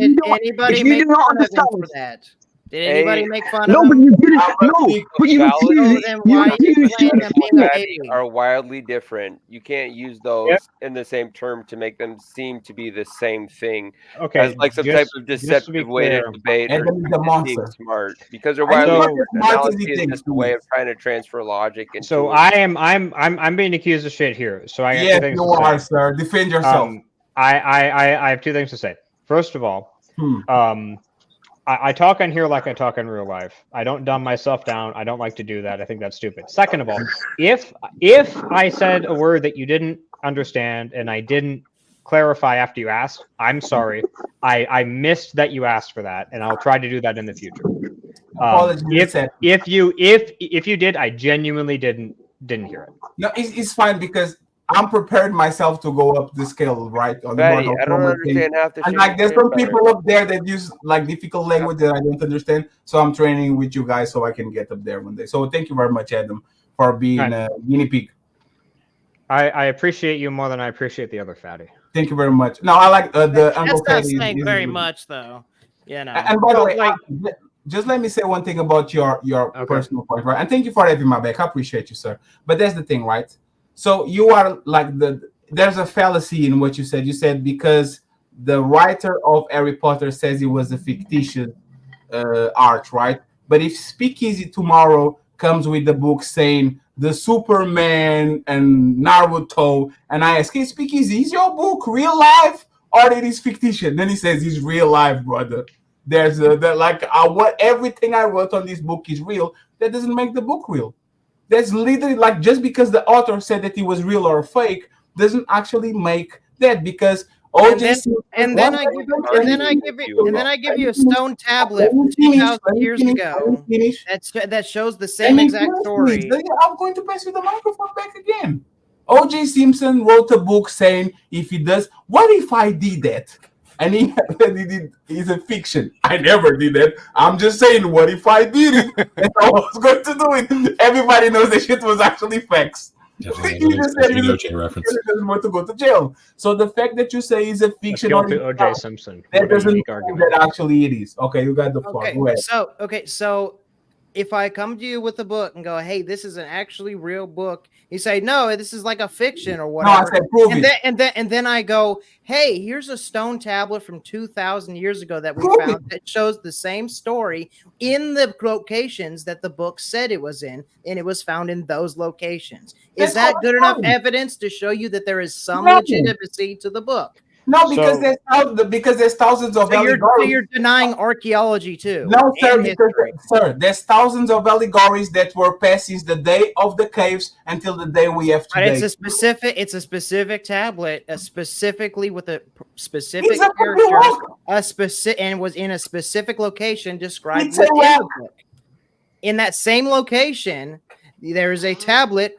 you do not understand that. Did anybody make fun of him? No, but you didn't. No, but you are wildly different. You can't use those in the same term to make them seem to be the same thing. Okay, as like some type of deceptive way to debate or being smart, because they're wildly different. Analogy is just a way of trying to transfer logic. So I'm being accused of shit here. So I have two things to say. Sir. Defend yourself. I have two things to say. First of all, I talk on here like I talk in real life. I don't dumb myself down. I don't like to do that. I think that's stupid. Second of all, if I said a word that you didn't understand and I didn't clarify after you asked, I'm sorry. I missed that you asked for that, and I'll try to do that in the future. If you did, I genuinely didn't hear it. No, it's fine because I'm prepared myself to go up the scale, right? On the I don't understand half the shit. And like, there's some people up there that use like difficult language that I don't understand. So I'm training with you guys so I can get up there one day. So thank you very much, Adam, for being a guinea pig. I appreciate you more than I appreciate the other fatty. Thank you very much. No, I like the That's not saying very much, though. You know. And by the way, just let me say one thing about your personal point, right? And thank you for having my back. I appreciate you, sir. But that's the thing, right? So you are like there's a fallacy in what you said. You said because the writer of Harry Potter says it was a fictitious art, right? But if Speakeasy tomorrow comes with the book saying the Superman and Naruto, and I ask, hey, Speakeasy, is your book real life or it is fictitious? Then he says it's real life, brother. There's what everything I wrote on this book is real. That doesn't make the book real. That's literally like just because the author said that it was real or fake doesn't actually make that, because and then I give you a stone tablet 2,000 years ago that shows the same exact story. I'm going to pass you the microphone back again. O.J. Simpson wrote a book saying if he does, what if I did that? And he did. It's a fiction. I never did that. I'm just saying, what if I did it? And I was going to do it. Everybody knows that shit was actually facts. You just said he doesn't want to go to jail. So the fact that you say he's a fiction or O.J. Simpson, that doesn't mean that actually it is. Okay, you got the floor. So if I come to you with a book and go, hey, this is an actually real book, you say, no, this is like a fiction or whatever. No, I said, prove it. And then I go, hey, here's a stone tablet from 2,000 years ago that we found that shows the same story in the locations that the book said it was in, and it was found in those locations. Is that good enough evidence to show you that there is some legitimacy to the book? No, because there's thousands of allegories. So you're denying archaeology too. No, sir, there's thousands of allegories that were passed since the day of the caves until the day we have today. But it's a specific tablet, specifically with a specific character, and was in a specific location described within the book. In that same location, there is a tablet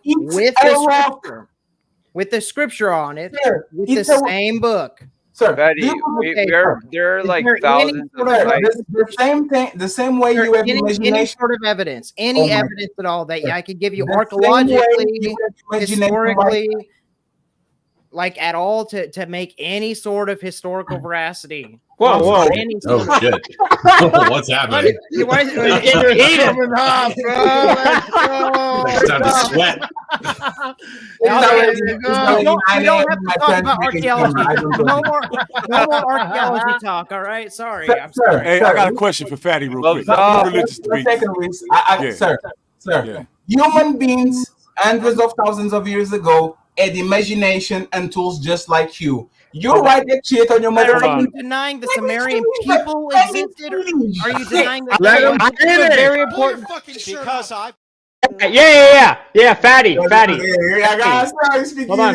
with the scripture on it, with the same book. Sir, there are like thousands of the same thing, the same way you have any sort of evidence, evidence at all that I could give you archaeologically, historically, like at all to make any sort of historical veracity. Whoa! Oh shit! What's happening? Why is it coming off, bro? It's time to sweat. We don't have to talk about archaeology. No more archaeology talk. All right, sorry. I'm sorry. Hey, I got a question for Fatty real quick. Religious debate. Sir. Human beings, hundreds of thousands of years ago, had imagination and tools just like you. You write that shit on your mother. Are you denying the Sumerian people existed? Are you denying that? Very important. Because I. Yeah, Fatty. Hold on,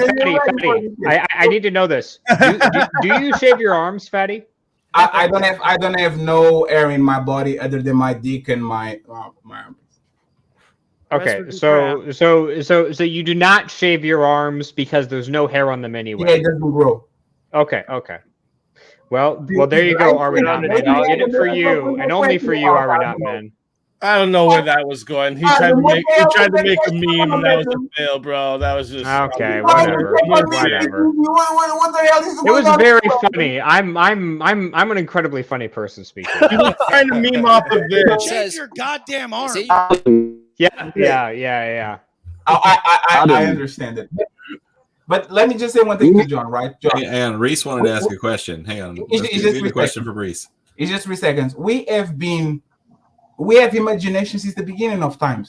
Fatty. I need to know this. Do you shave your arms, Fatty? I don't have no hair in my body other than my dick and my arms. Okay, so you do not shave your arms because there's no hair on them anyway. Yeah, it doesn't grow. Okay. Well, there you go. Are we not men? I did it for you, and only for you. Are we not men? I don't know where that was going. He tried to make a meme, and that was a fail, bro. That was just okay. Whatever. What the hell is it was very funny. I'm an incredibly funny person speaking. He was trying to meme off of this. Change your goddamn arm. Yeah. I understand it. But let me just say one thing to John, right? John. Hang on, Reese wanted to ask a question. Hang on. It's just a question for Reese. It's just 3 seconds. We have imagination since the beginning of times.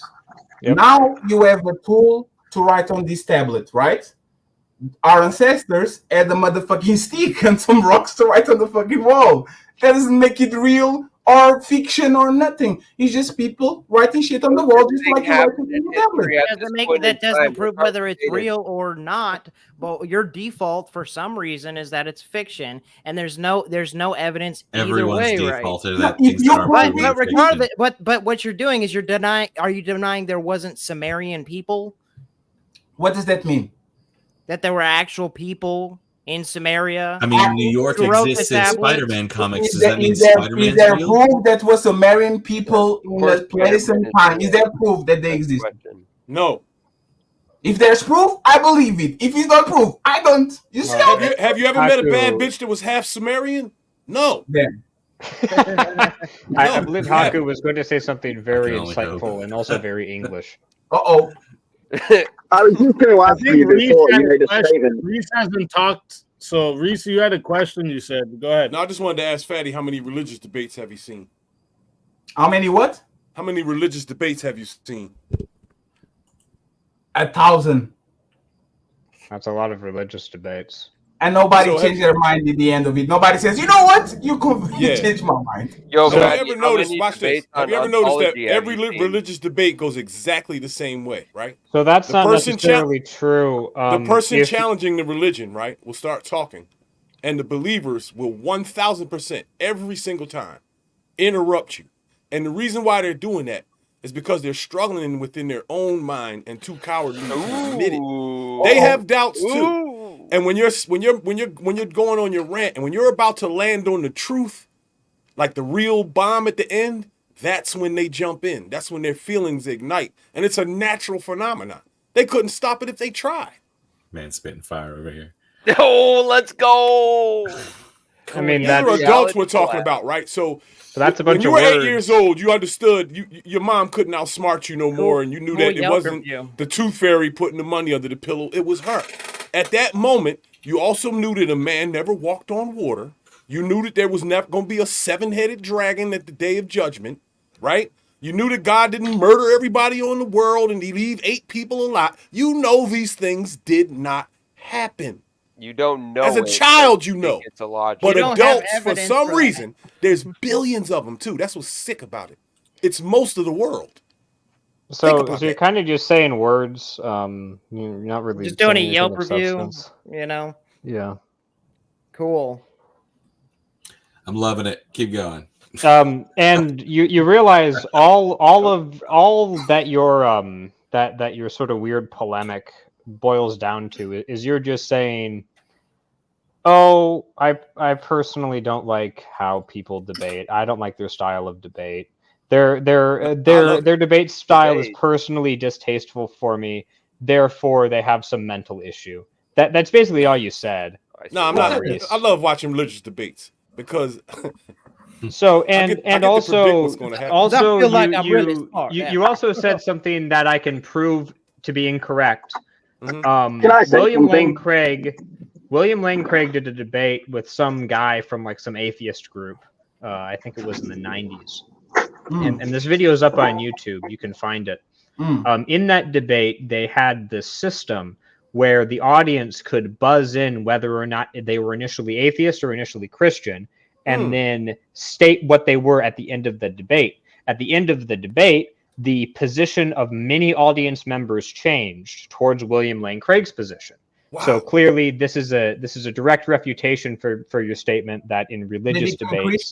Yep. Now you have a tool to write on this tablet, right? Our ancestors had a motherfucking stick and some rocks to write on the fucking wall. That doesn't make it real or fiction or nothing. It's just people writing shit on the wall, just like you write on the tablet. That doesn't prove whether it's real or not. But your default, for some reason, is that it's fiction, and there's no evidence Everyone's either way. Default Right? But what you're doing is you're denying. Are you denying there wasn't Sumerian people? What does that mean? That there were actual people in Samaria. I mean, New York exists in Spider-Man comics. Does that mean Spider-Man's real? Is there proof that was Sumerian people in the place and time? Is there proof that they exist? No. If there's proof, I believe it. If it's not proof, I don't. You see? Have you ever met a bad bitch that was half Sumerian? No. Yeah. I believe Haku was going to say something very insightful and also very English. Uh-oh. I was just going to ask you before you made a statement. Reese hasn't talked. So, Reese, you had a question, you said. Go ahead. No, I just wanted to ask Fatty, how many religious debates have you seen? How many what? How many religious debates have you seen? 1,000. That's a lot of religious debates. And nobody changed their mind at the end of it. Nobody says, you know what? You completely changed my mind. Yo, have you ever noticed, watch this. Have you ever noticed that every religious debate goes exactly the same way, right? So that's not necessarily true. The person challenging the religion, right, will start talking. And the believers will 1,000% every single time interrupt you. And the reason why they're doing that is because they're struggling within their own mind and too cowardly to admit it. They have doubts too. And when you're going on your rant and when you're about to land on the truth, like the real bomb at the end, that's when they jump in. That's when their feelings ignite. And it's a natural phenomenon. They couldn't stop it if they tried. Man spitting fire over here. Oh, let's go. I mean, these are adults we're talking about, right? So that's a bunch of when you were words. 8 years old, you understood your mom couldn't outsmart you no more, and you knew that it wasn't the tooth fairy putting the money under the pillow. It was her. At that moment, you also knew that a man never walked on water. You knew that there was never going to be a 7-headed dragon at the day of judgment, right? You knew that God didn't murder everybody on the world and he leave 8 people alive. You know these things did not happen. You don't know. As a child, you know. It's illogical. But adults, for some reason, there's billions of them too. That's what's sick about it. It's most of the world. So you're kind of just saying words. You're not really just doing a Yelp review. You know. Yeah. Cool. I'm loving it. Keep going. And you realize all that your that your sort of weird polemic boils down to is you're just saying, oh, I personally don't like how people debate. I don't like their style of debate. Their debate style is personally distasteful for me. Therefore, they have some mental issue. That's basically all you said. No, I'm not. I love watching religious debates because. So and also you also said something that I can prove to be incorrect. William Lane Craig did a debate with some guy from like some atheist group. I think it was in the 90s. And this video is up on YouTube. You can find it. In that debate, they had this system where the audience could buzz in whether or not they were initially atheist or initially Christian, and then state what they were at the end of the debate. At the end of the debate, the position of many audience members changed towards William Lane Craig's position. Wow. So clearly, this is a direct refutation for your statement that in religious debates,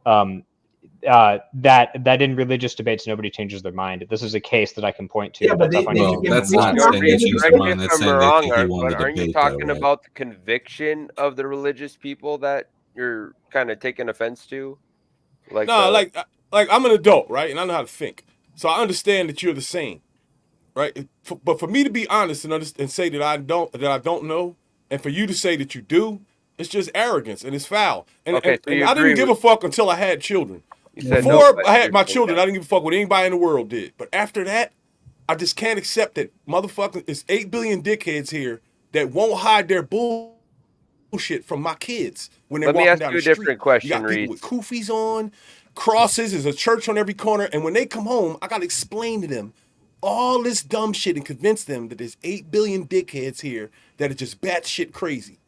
that in religious debates nobody changes their mind. This is a case that I can point to. Yeah, but that's not saying they change their mind. That's saying they think he won the debate. Aren't you talking about the conviction of the religious people that you're kind of taking offense to? Like I'm an adult, right? And I know how to think. So I understand that you're the same, right? But for me to be honest and say that I don't know, and for you to say that you do, it's just arrogance and it's foul. And, okay, and I didn't give a fuck until I had children. Before I had my children, I didn't give a fuck what anybody in the world did. But after that, I just can't accept that motherfuckers. It's 8 billion dickheads here that won't hide their bullshit from my kids when they're walking down the street. Let me ask you a different question, You got people with kufis on, crosses, there's a church on every corner, and when they come home, I got to explain to them all this dumb shit and convince them that there's 8 billion dickheads here that are just batshit crazy.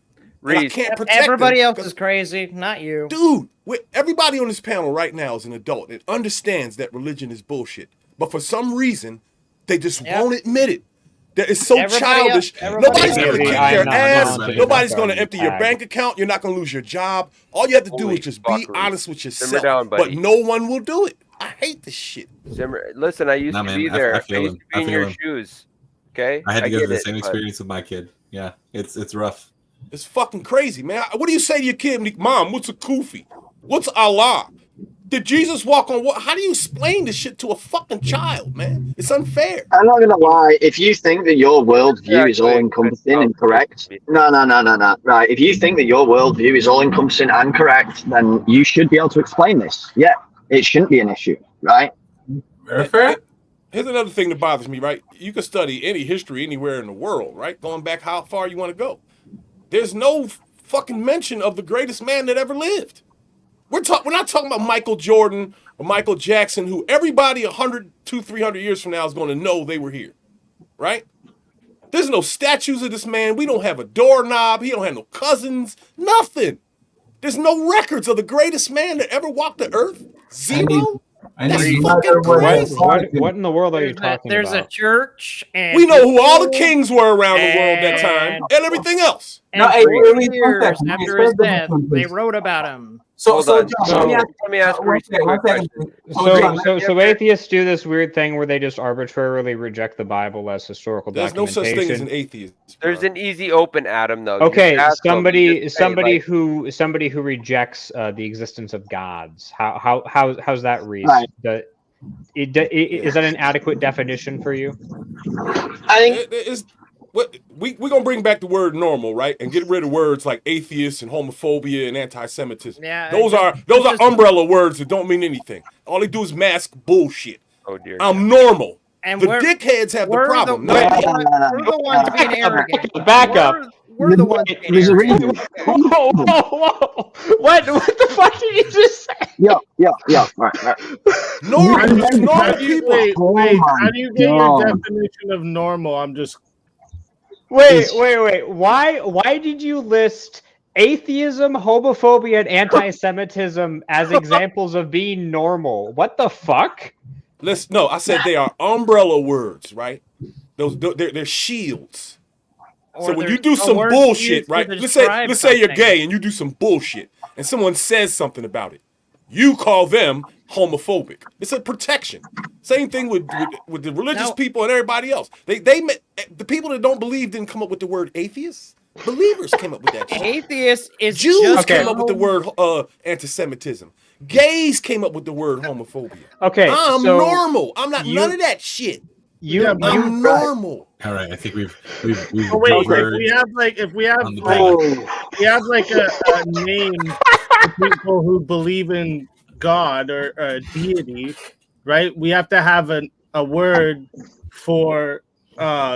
And I can't protect everybody else is crazy, not you. Dude, everybody on this panel right now is an adult and understands that religion is bullshit. But for some reason, they just won't admit it. That it's so childish. Nobody's going to kick your ass. Nobody's going to empty your bank account. You're not going to lose your job. All you have to do is just be honest with yourself. Down, but no one will do it. I hate this shit. Listen, I used to be there. I used to be in your shoes. Okay? I had to go through the same experience with my kid. Yeah, it's rough. It's fucking crazy, man. What do you say to your kid? Mom, what's a kufi? What's Allah? Did Jesus walk on what? How do you explain this shit to a fucking child, man? It's unfair. I'm not gonna lie. If you think that your worldview is all encompassing and correct, no. Right. If you think that your worldview is all encompassing and correct, then you should be able to explain this. Yeah, it shouldn't be an issue, right? Very fair. Here's another thing that bothers me, right? You can study any history anywhere in the world, right? Going back how far you want to go. There's no fucking mention of the greatest man that ever lived. We're not talking about Michael Jordan or Michael Jackson, who everybody 100, 200, 300 years from now is going to know they were here, right? There's no statues of this man. We don't have a doorknob. He don't have no cousins, nothing. There's no records of the greatest man that ever walked the earth. Zero? That's fucking crazy. What in the world are you talking about? There's a church, and we know who all the kings were around the world that time, and everything else. And no, 3 years after his death, they wrote about him. So let me ask one second. So atheists do this weird thing where they just arbitrarily reject the Bible as historical documentation. There's no such thing as an atheist. There's an easy open, Adam, though. Okay, somebody who rejects the existence of gods. How's that read? Right. Is that an adequate definition for you? I think we're gonna bring back the word normal, right? And get rid of words like atheist and homophobia and anti-Semitism. Yeah, those are umbrella words that don't mean anything. All they do is mask bullshit. Oh dear. I'm normal. And the dickheads have the problem. We're the ones being arrogant. Back up. We're the ones being arrogant. Whoa. What the fuck did you just say? Yeah. Right. Normal people. Wait, how do you get your definition of normal? I'm just... Wait. Why did you list atheism, homophobia, and anti-Semitism as examples of being normal? What the fuck? I said they are umbrella words, right? They're shields. So when you do some bullshit, right? Let's say you're gay and you do some bullshit, and someone says something about it, you call them homophobic. It's a protection. Same thing with the religious people and everybody else. The people that don't believe didn't come up with the word atheist. Believers came up with that shit. Atheist is Jews came up with the word anti-Semitism. Gays came up with the word homophobia. Okay, I'm normal. I'm not none of that shit. I'm normal. All right, I think we've oh, wait, if we have a name for people who believe in God or a deity, right? We have to have a word for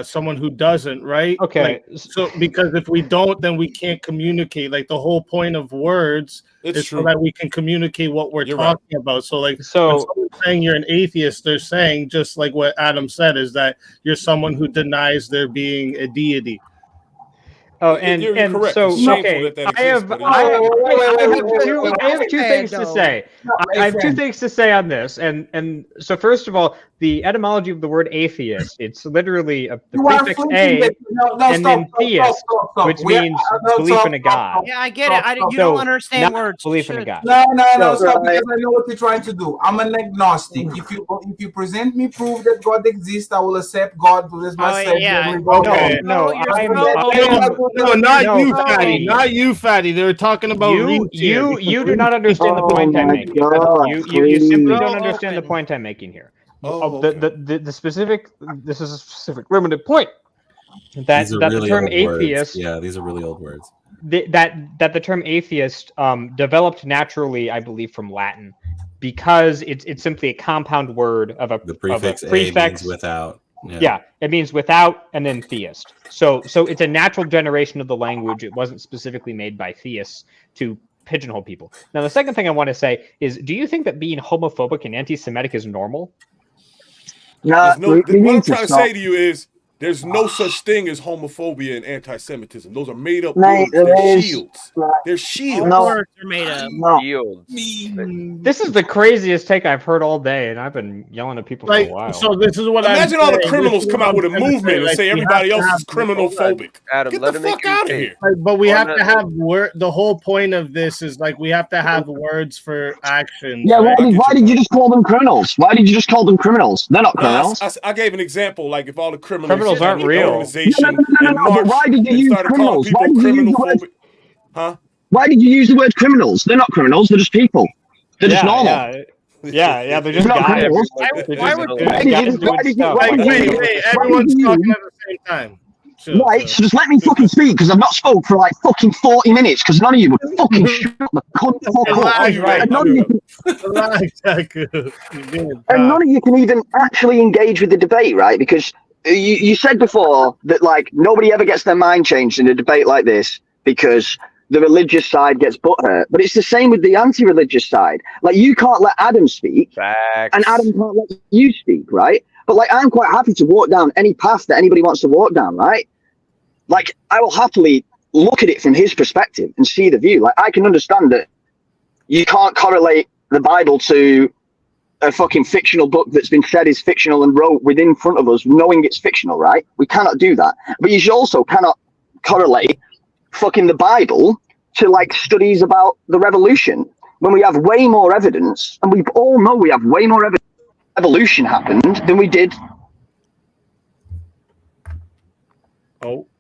someone who doesn't, right? Okay. So because if we don't, then we can't communicate. Like the whole point of words is so that we can communicate what we're talking about. So when someone's saying you're an atheist, they're saying, just like what Adam said, is that you're someone who denies there being a deity. Oh, and so okay, I have two things to say. I have two things to say on this, and so first of all, the etymology of the word atheist, it's literally the prefix a and then theist, which means belief in a god. Yeah, I get it. You don't understand words. Belief in a god. No, stop, because I know what you're trying to do. I'm an agnostic. If you present me proof that God exists, I will accept God as my savior. No, not you, Fatty. Not you, Fatty. They were talking about you do not understand the point I'm making. You simply don't understand the point I'm making here. The specific. This is a specific limited point. That the term atheist. Yeah, these are really old words. That the term atheist developed naturally, I believe, from Latin, because it's simply a compound word of the prefix. Means without. Yeah, it means without and then theist. So it's a natural generation of the language. It wasn't specifically made by theists to pigeonhole people. Now, the second thing I want to say is, do you think that being homophobic and anti-Semitic is normal? What I'm trying to say to you is, there's no such thing as homophobia and anti-Semitism. Those are made up words. They're shields. They're shields. Words are made up. Shields. This is the craziest take I've heard all day, and I've been yelling at people for a while. So this is what imagine all the criminals come out with a movement and say everybody else is criminal phobic. Adam, get the fuck out of here. But we have to have the whole point of this is we have to have words for action. Yeah, right? Why did you just call them criminals? Why did you just call them criminals? They're not criminals. I gave an example, if all the criminals aren't real. No, but why did you use criminals? Why did you use the word? Huh? Why did you use the word criminals? They're not criminals. They're just people. They're just normal. Yeah. They're just guys. Why would wait? Everyone's talking at the same time. Right, so just let me fucking speak, because I've not spoke for fucking 40 minutes, because none of you would fucking shut the cunt up. And none of you can even actually engage with the debate, right? Because you said before that nobody ever gets their mind changed in a debate like this because the religious side gets butthurt. But it's the same with the anti-religious side. You can't let Adam speak, and Adam can't let you speak, right? But I'm quite happy to walk down any path that anybody wants to walk down, right? I will happily look at it from his perspective and see the view. I can understand that you can't correlate the Bible to a fucking fictional book that's been said is fictional and wrote within front of us, knowing it's fictional, right? We cannot do that. But you also cannot correlate fucking the Bible to studies about the revolution when we have way more evidence, and we all know we have way more evidence evolution happened than we did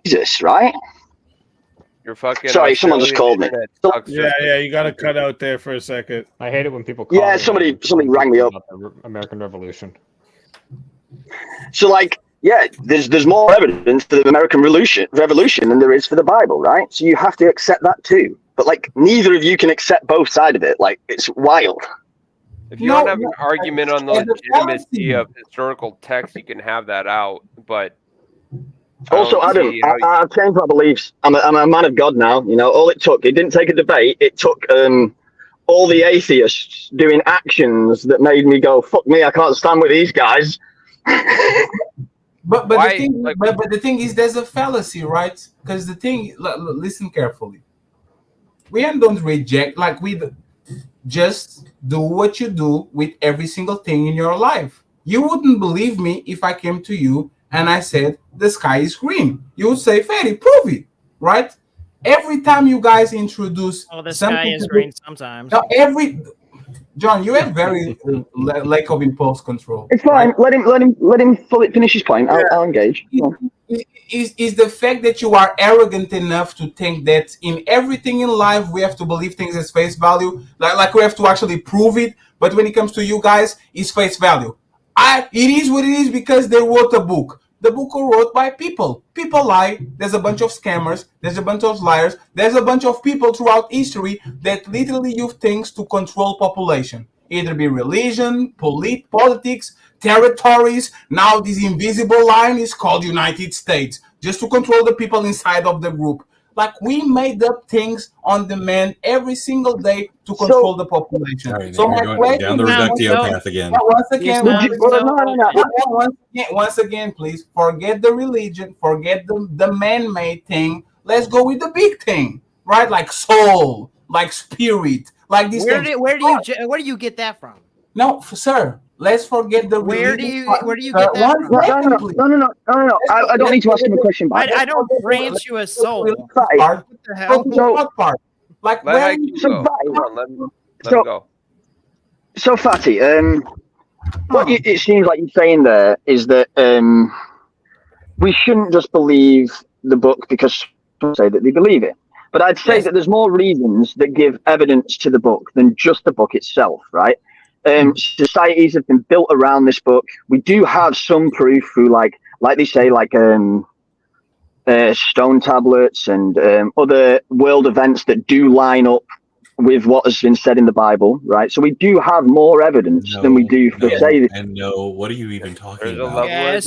Jesus, right? You're fucking. Sorry, someone just called me. Yeah, you got to cut out there for a second. I hate it when people call. Yeah, somebody rang me up. About the American Revolution. So yeah, there's more evidence for the American Revolution than there is for the Bible, right? So you have to accept that too. But like, neither of you can accept both sides of it. Like, it's wild. If you want to have an argument on the legitimacy of historical text, you can have that out. But also, Adam, I've changed my beliefs. I'm a man of God now. You know, all it didn't take a debate. It took all the atheists doing actions that made me go, fuck me, I can't stand with these guys. But the thing is, there's a fallacy, right? Because the thing, listen carefully. We don't reject, like we just do what you do with every single thing in your life. You wouldn't believe me if I came to you and I said the sky is green. You would say, Fatty, prove it, right? Every time you guys introduce, the sky is green sometimes. Now, John, you have very lack of impulse control. It's fine. Right? Let him fully finish his point. I'll engage. Is the fact that you are arrogant enough to think that in everything in life we have to believe things as face value, like we have to actually prove it. But when it comes to you guys, it's face value. It is what it is because they wrote a book. The book was wrote by people. People lie. There's a bunch of scammers. There's a bunch of liars. There's a bunch of people throughout history that literally use things to control population. Either be religion, politics, territories. Now this invisible line is called United States, just to control the people inside of the group. Like, we made up things on demand every single day to control the population. Sorry, so my question down the reductio path again. Once again, please forget the religion, forget the man-made thing. Let's go with the big thing, right? Like soul, like spirit, like this. Where do you get that from? No, sir. Let's forget the where do you get that from? No. I don't need to ask him a question back. I don't grant you a soul. What the hell? Like, let him go. So Fatty, what it seems like you're saying there is that we shouldn't just believe the book because some say that they believe it. But I'd say that there's more reasons that give evidence to the book than just the book itself, right? Societies have been built around this book. We do have some proof through, like they say, like stone tablets and other world events that do line up with what has been said in the Bible, right? So we do have more evidence than we do for say. And what are you even talking about? Let's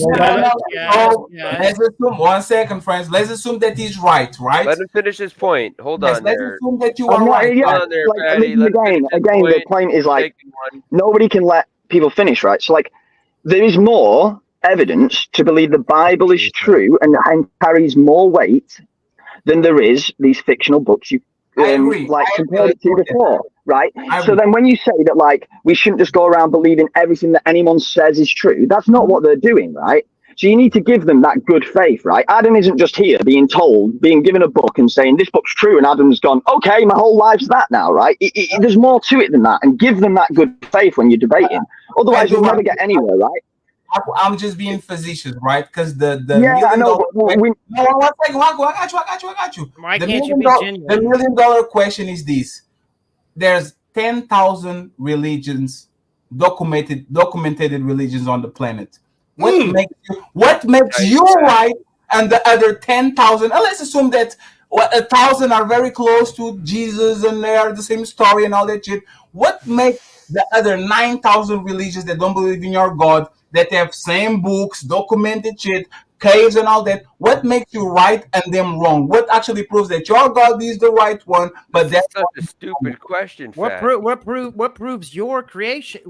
assume 1 second, friends. Let's assume that he's right? Let him finish his point. Hold on there. Let's assume that you are right. Again, the point is like nobody can let people finish, right? So like there is more evidence to believe the Bible is true and carries more weight than there is these fictional books you like compared it to before, right? So then when you say that like we shouldn't just go around believing everything that anyone says is true, that's not what they're doing, right? So you need to give them that good faith, right? Adam isn't just here being given a book and saying this book's true, and Adam's gone, okay, my whole life's that now, right? There's more to it than that, and give them that good faith when you're debating. Otherwise, you'll never get anywhere, right? I'm just being facetious, right? Because the I know. No, 1 second, I got you. Why can't you be genuine? The $1 million question is this: there's 10,000 religions, documented religions on the planet. What makes you right, and the other 10,000? Let's assume that 1,000 are very close to Jesus and they are the same story and all that shit. What makes the other 9,000 religions that don't believe in your God, that have same books, documented shit, caves and all that, what makes you right and them wrong? What actually proves that your God is the right one, but that's such a stupid question? What proves your creation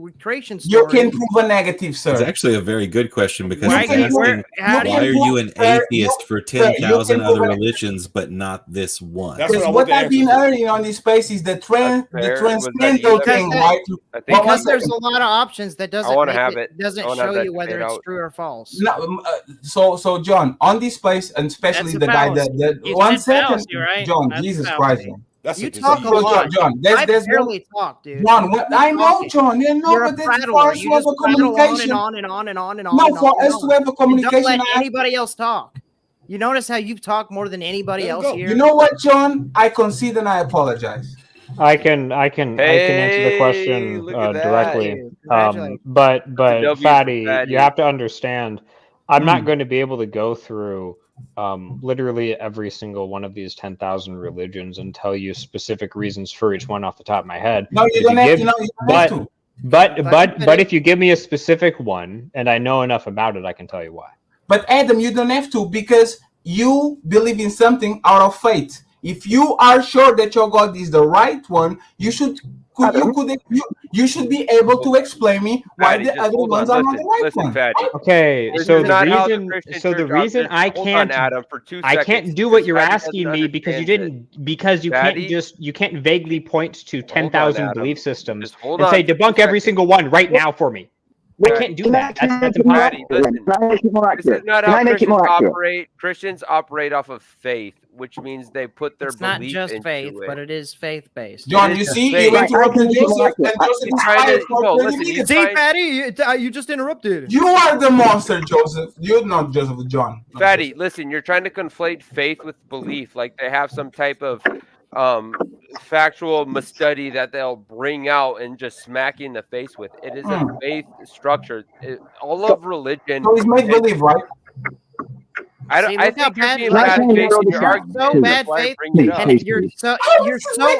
story? You can prove a negative, sir. It's actually a very good question because why are you an atheist for 10,000 other religions but not this one? Because what I've been earning on this space is the transcendental thing, right? Because there's a lot of options that doesn't show you whether it's true or false. No, so John, on this place, and especially the guy that 1 second, right? John, Jesus Christ, you talk a lot. John, I barely talk, dude. John, I know, John. You're but a that's for us to have a communication. On and on. No, for us to have a communication. Don't let anybody else talk. You notice how you've talked more than anybody else here. You know what, John? I concede and I apologize. I can answer the question directly. But Fatty, you have to understand. I'm not going to be able to go through literally every single one of these 10,000 religions and tell you specific reasons for each one off the top of my head. No, you don't have to. But if you give me a specific one and I know enough about it, I can tell you why. But Adam, you don't have to, because you believe in something out of faith. If you are sure that your God is the right one, you should be able to explain me why the other ones are not the right one. Okay, so the reason I can't do what you're asking me because you can't vaguely point to 10,000 belief systems and say debunk every single one right now for me. I can't do that. That's impossible. This is not how Christians operate. Christians operate off of faith, which means they put their belief into it. It's not just faith, but it is faith-based. John, you see, you interrupted Joseph, and Joseph See, Fatty, you just interrupted. You are the monster, Joseph. You're not Joseph, John. Fatty, listen, you're trying to conflate faith with belief, like they have some type of factual study that they'll bring out and just smack you in the face with. It is a faith structure. All of religion. So it's make believe, right? I think you're being bad faith in your argument. So bad faith, and you're so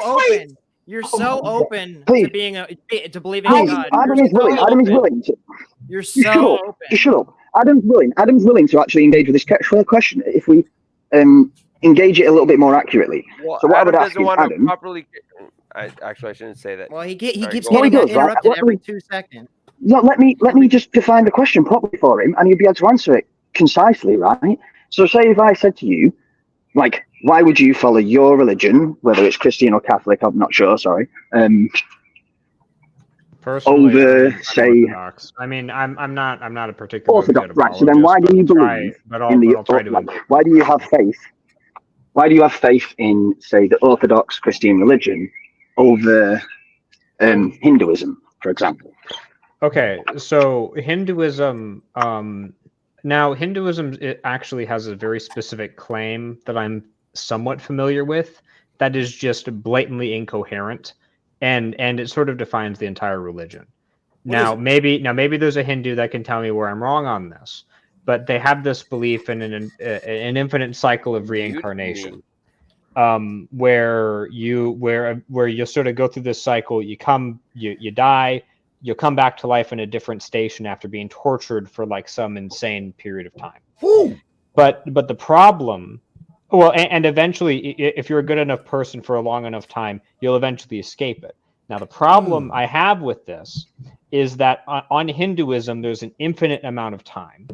open. You're so open to being to believing in God. Adam is willing. You're so open. Just shut up. Adam's willing to actually engage with this question if we engage it a little bit more accurately. Well, so what Adam I would ask is, Adam, properly. I shouldn't say that. Well, he keeps getting interrupted every 2 seconds. No, let me just define the question properly for him, and he'll be able to answer it concisely, right? So, say if I said to you, like, why would you follow your religion, whether it's Christian or Catholic? I'm not sure. Sorry. Personally, over, say, Orthodox. I mean, I'm not a particular Orthodox, right? So then, why do you believe why do you have faith? Why do you have faith in, say, the Orthodox Christian religion over Hinduism, for example? Okay, so Hinduism. Now, Hinduism it actually has a very specific claim that I'm somewhat familiar with. That is just blatantly incoherent, and it sort of defines the entire religion. Now, maybe there's a Hindu that can tell me where I'm wrong on this. But they have this belief in an infinite cycle of reincarnation, where you sort of go through this cycle. You die, you'll come back to life in a different station after being tortured for like some insane period of time. Woo! But the problem, and eventually, if you're a good enough person for a long enough time, you'll eventually escape it. Now, the problem I have with this is that on Hinduism, there's an infinite amount of time.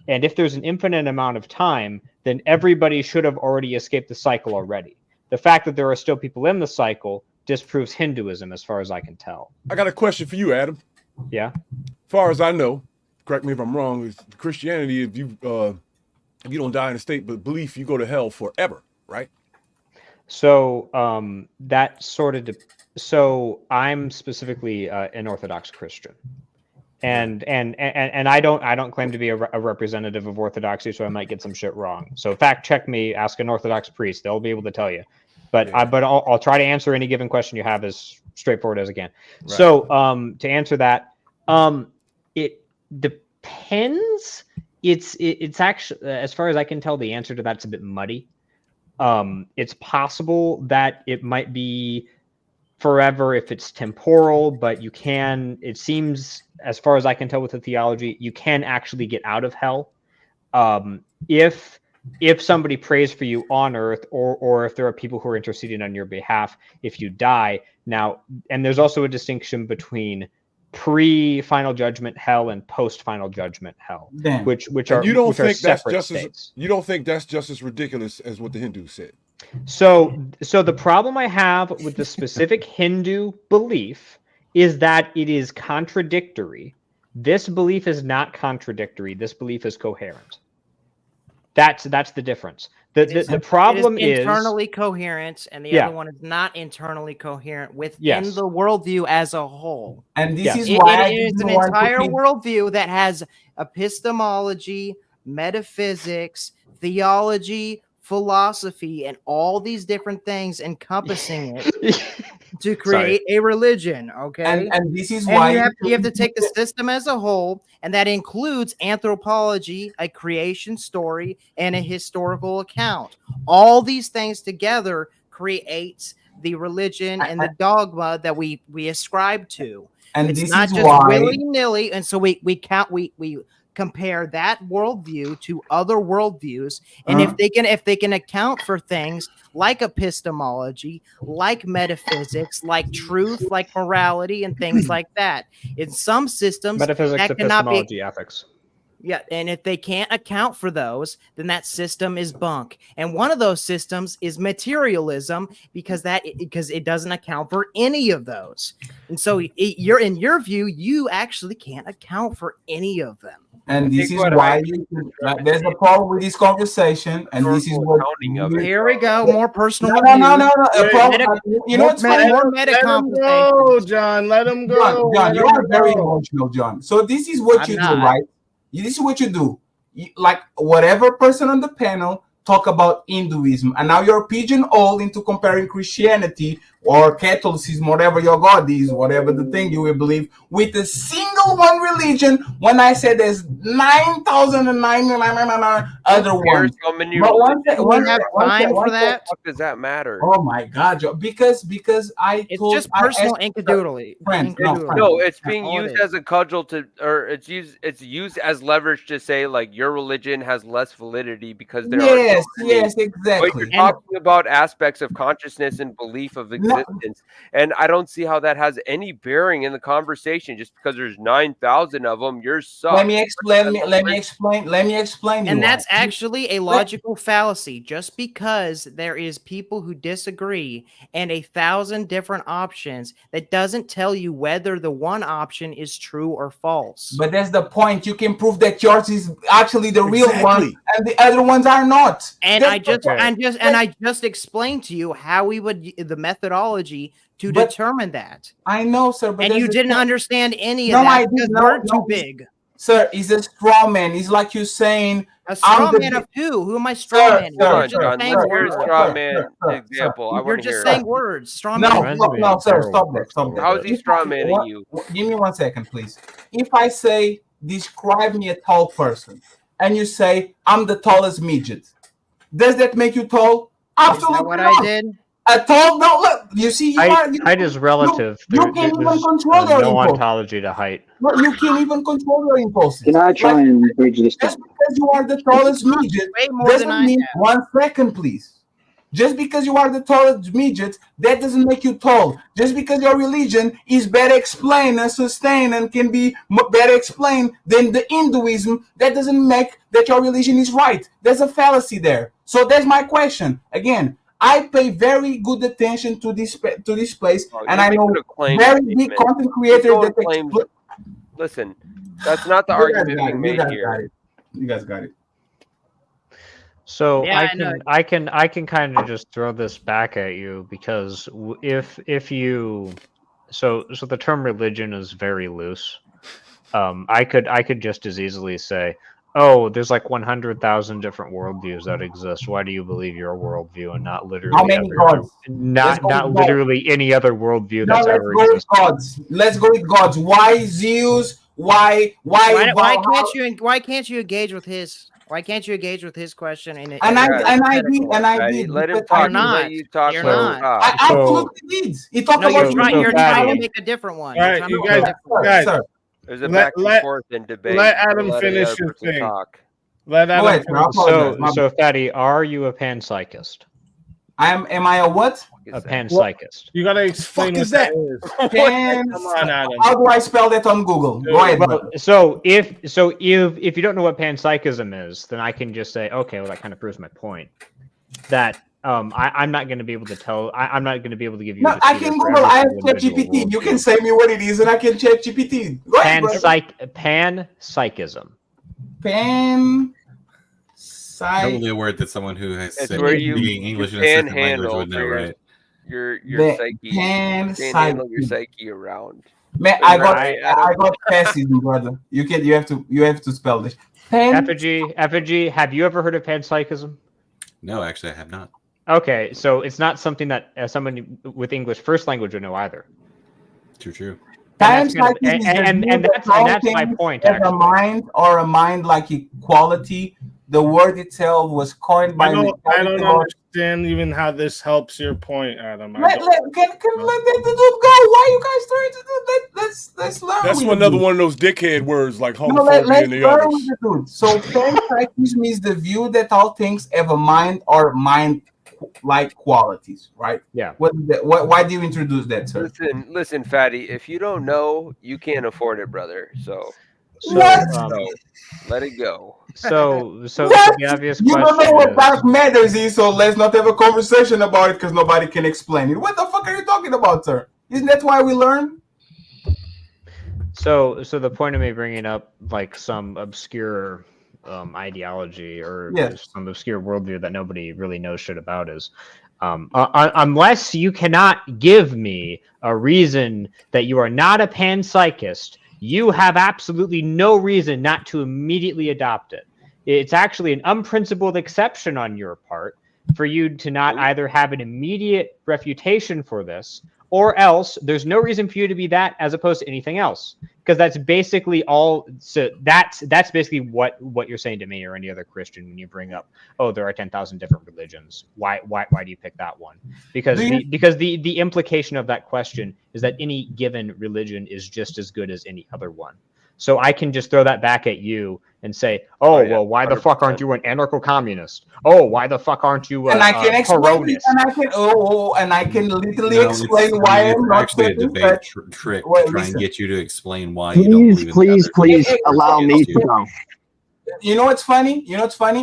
And if there's an infinite amount of time, then everybody should have already escaped the cycle already. The fact that there are still people in the cycle disproves Hinduism, as far as I can tell. I got a question for you, Adam. Yeah. As far as I know, correct me if I'm wrong, is Christianity, if you don't die in a state but belief, you go to hell forever, right? So so I'm specifically an Orthodox Christian. And I don't claim to be a representative of Orthodoxy, so I might get some shit wrong. So fact check me, ask an Orthodox priest; they'll be able to tell you. But I'll try to answer any given question you have as straightforward as I can. Right. So to answer that, it depends. It's actually, as far as I can tell, the answer to that's a bit muddy. It's possible that it might be forever if it's temporal, but it seems, as far as I can tell with the theology, you can actually get out of hell if somebody prays for you on earth, or if there are people who are interceding on your behalf if you die. Now, and there's also a distinction between pre-final judgment hell and post-final judgment hell, which are separate states. You don't think that's just as ridiculous as what the Hindus said? So the problem I have with the specific Hindu belief is that it is contradictory. This belief is not contradictory. This belief is coherent. That's the difference. The problem is internally coherent, and the other one is not internally coherent within the worldview as a whole. And this is why it is an entire worldview that has epistemology, metaphysics, theology, philosophy, and all these different things encompassing it. to create a religion. Okay, and this is and why you have to take the system as a whole, and that includes anthropology, a creation story, and a historical account. All these things together creates the religion and the dogma that we ascribe to. And it's this not is just why willy-nilly, and so we compare that worldview to other worldviews, and if they can account for things like epistemology, like metaphysics, like truth, like morality, and things like that, in some systems, metaphysics, that cannot epistemology, be ethics. Yeah, and if they can't account for those, then that system is bunk. And one of those systems is materialism, because it doesn't account for any of those. And so you're in your view, you actually can't account for any of them. And this is why there's a problem with this conversation, and this is what here we go. More personal. No. You know what's funny? More meta conversation. Go, John. Let him go. John, you are very emotional, John. So this is what you do, right? This is what you do. Like whatever person on the panel talk about Hinduism, and now you're pigeonholed into comparing Christianity or Catholicism, whatever your God is, whatever the thing you will believe, with a single one religion. When I said there's 9,999 other ones, but have time for that. What does that matter? Oh my God, Joe. Because it's just personal incadoodly. No, it's being used as a cudgel or it's used as leverage to say like your religion has less validity because there are yes, exactly. But you're talking about aspects of consciousness and belief of existence, and I don't see how that has any bearing in the conversation. Just because there's 9,000 of them, you're suck. Let me explain. And that's actually a logical fallacy. Just because there is people who disagree and 1,000 different options, that doesn't tell you whether the one option is true or false. But that's the point. You can prove that yours is actually the real one, and the other ones are not. And I just explained to you how we would the methodology to determine that. I know, sir, but you didn't understand any of that. I did not. Too big. Sir, it's a straw man. It's like you saying a straw man of who? Who am I straw man? Here's a straw man example. You're just saying words. Straw man. No, sir, stop that. How is he straw manning you? Give me 1 second, please. If I say describe me a tall person, and you say I'm the tallest midget, does that make you tall? Absolutely. Is that what I did? A tall? No, look. You see, height is relative. You can't even control your no impulse. Ontology to height. Well, you can't even control your impulses. Can I try and bridge this? Just because you are the tallest midget doesn't mean 1 second, please. Just because you are the tallest midget, that doesn't make you tall. Just because your religion is better explained and sustained and can be better explained than the Hinduism, that doesn't make that your religion is right. There's a fallacy there. So that's my question. Again, I pay very good attention to this place, and I know very big content creators that listen, that's not the argument being made here. You guys got it. So yeah, I can kind of just throw this back at you, because if you so the term religion is very loose. I could just as easily say, oh, there's like 100,000 different worldviews that exist. Why do you believe your worldview and not literally how many gods? Not literally any other worldview that's ever existed? Let's go with gods. Why Zeus? Why can't you engage with his? Why can't you engage with his question? And I did. Let him talk. You're not. You're not. I absolutely did. He talked about you're trying to make a different one. All right, you guys. There's a back and forth in debate. Let Adam finish his thing. Let Adam finish. So, Fatty, are you a panpsychist? Am I a what? A panpsychist. You gotta explain what that is. Come on, Adam. How do I spell that on Google? Go ahead. So if you don't know what panpsychism is, then I can just say, okay, well, that kind of proves my point. That I'm not going to be able to tell. I'm not going to be able to give you. No, I can Google. I have ChatGPT. You can say me what it is, and I can ChatGPT. Panpsychism. Probably a word that someone who has said being English in a second language would know, right? Your psyche. Handle your psyche around. Man, I got fascism, brother. You have to spell this. Effigy, have you ever heard of panpsychism? No, actually, I have not. Okay, so it's not something that someone with English first language would know either. True. Times like this is and that's my point. As a mind or a mind like equality, the word itself was coined by. I don't understand even how this helps your point, Adam. Can let the dude go? Why you guys trying to do that? Let's learn. That's another one of those dickhead words like homophobia let's and the learn others. with the dude. So panpsychism is the view that all things have a mind or mind-like qualities, right? Yeah. Why do you introduce that, sir? Listen, Fatty. If you don't know, you can't afford it, brother. So let it go. So the obvious question. You don't know what dark matters is, so let's not have a conversation about it because nobody can explain it. What the fuck are you talking about, sir? Isn't that why we learn? So the point of me bringing up like some obscure ideology or some obscure worldview that nobody really knows shit about is unless you cannot give me a reason that you are not a panpsychist, you have absolutely no reason not to immediately adopt it. It's actually an unprincipled exception on your part for you to not either have an immediate refutation for this, or else there's no reason for you to be that as opposed to anything else. Because that's basically all. So that's basically what you're saying to me or any other Christian when you bring up, oh, there are 10,000 different religions. Why do you pick that one? Because the implication of that question is that any given religion is just as good as any other one. So I can just throw that back at you and say, well, why the fuck aren't you an anarcho-communist? Oh, why the fuck aren't you a Peronist? And I can literally explain why I'm not actually a debate trick to try and get you to explain why you don't believe in Please allow me to go. You know what's funny?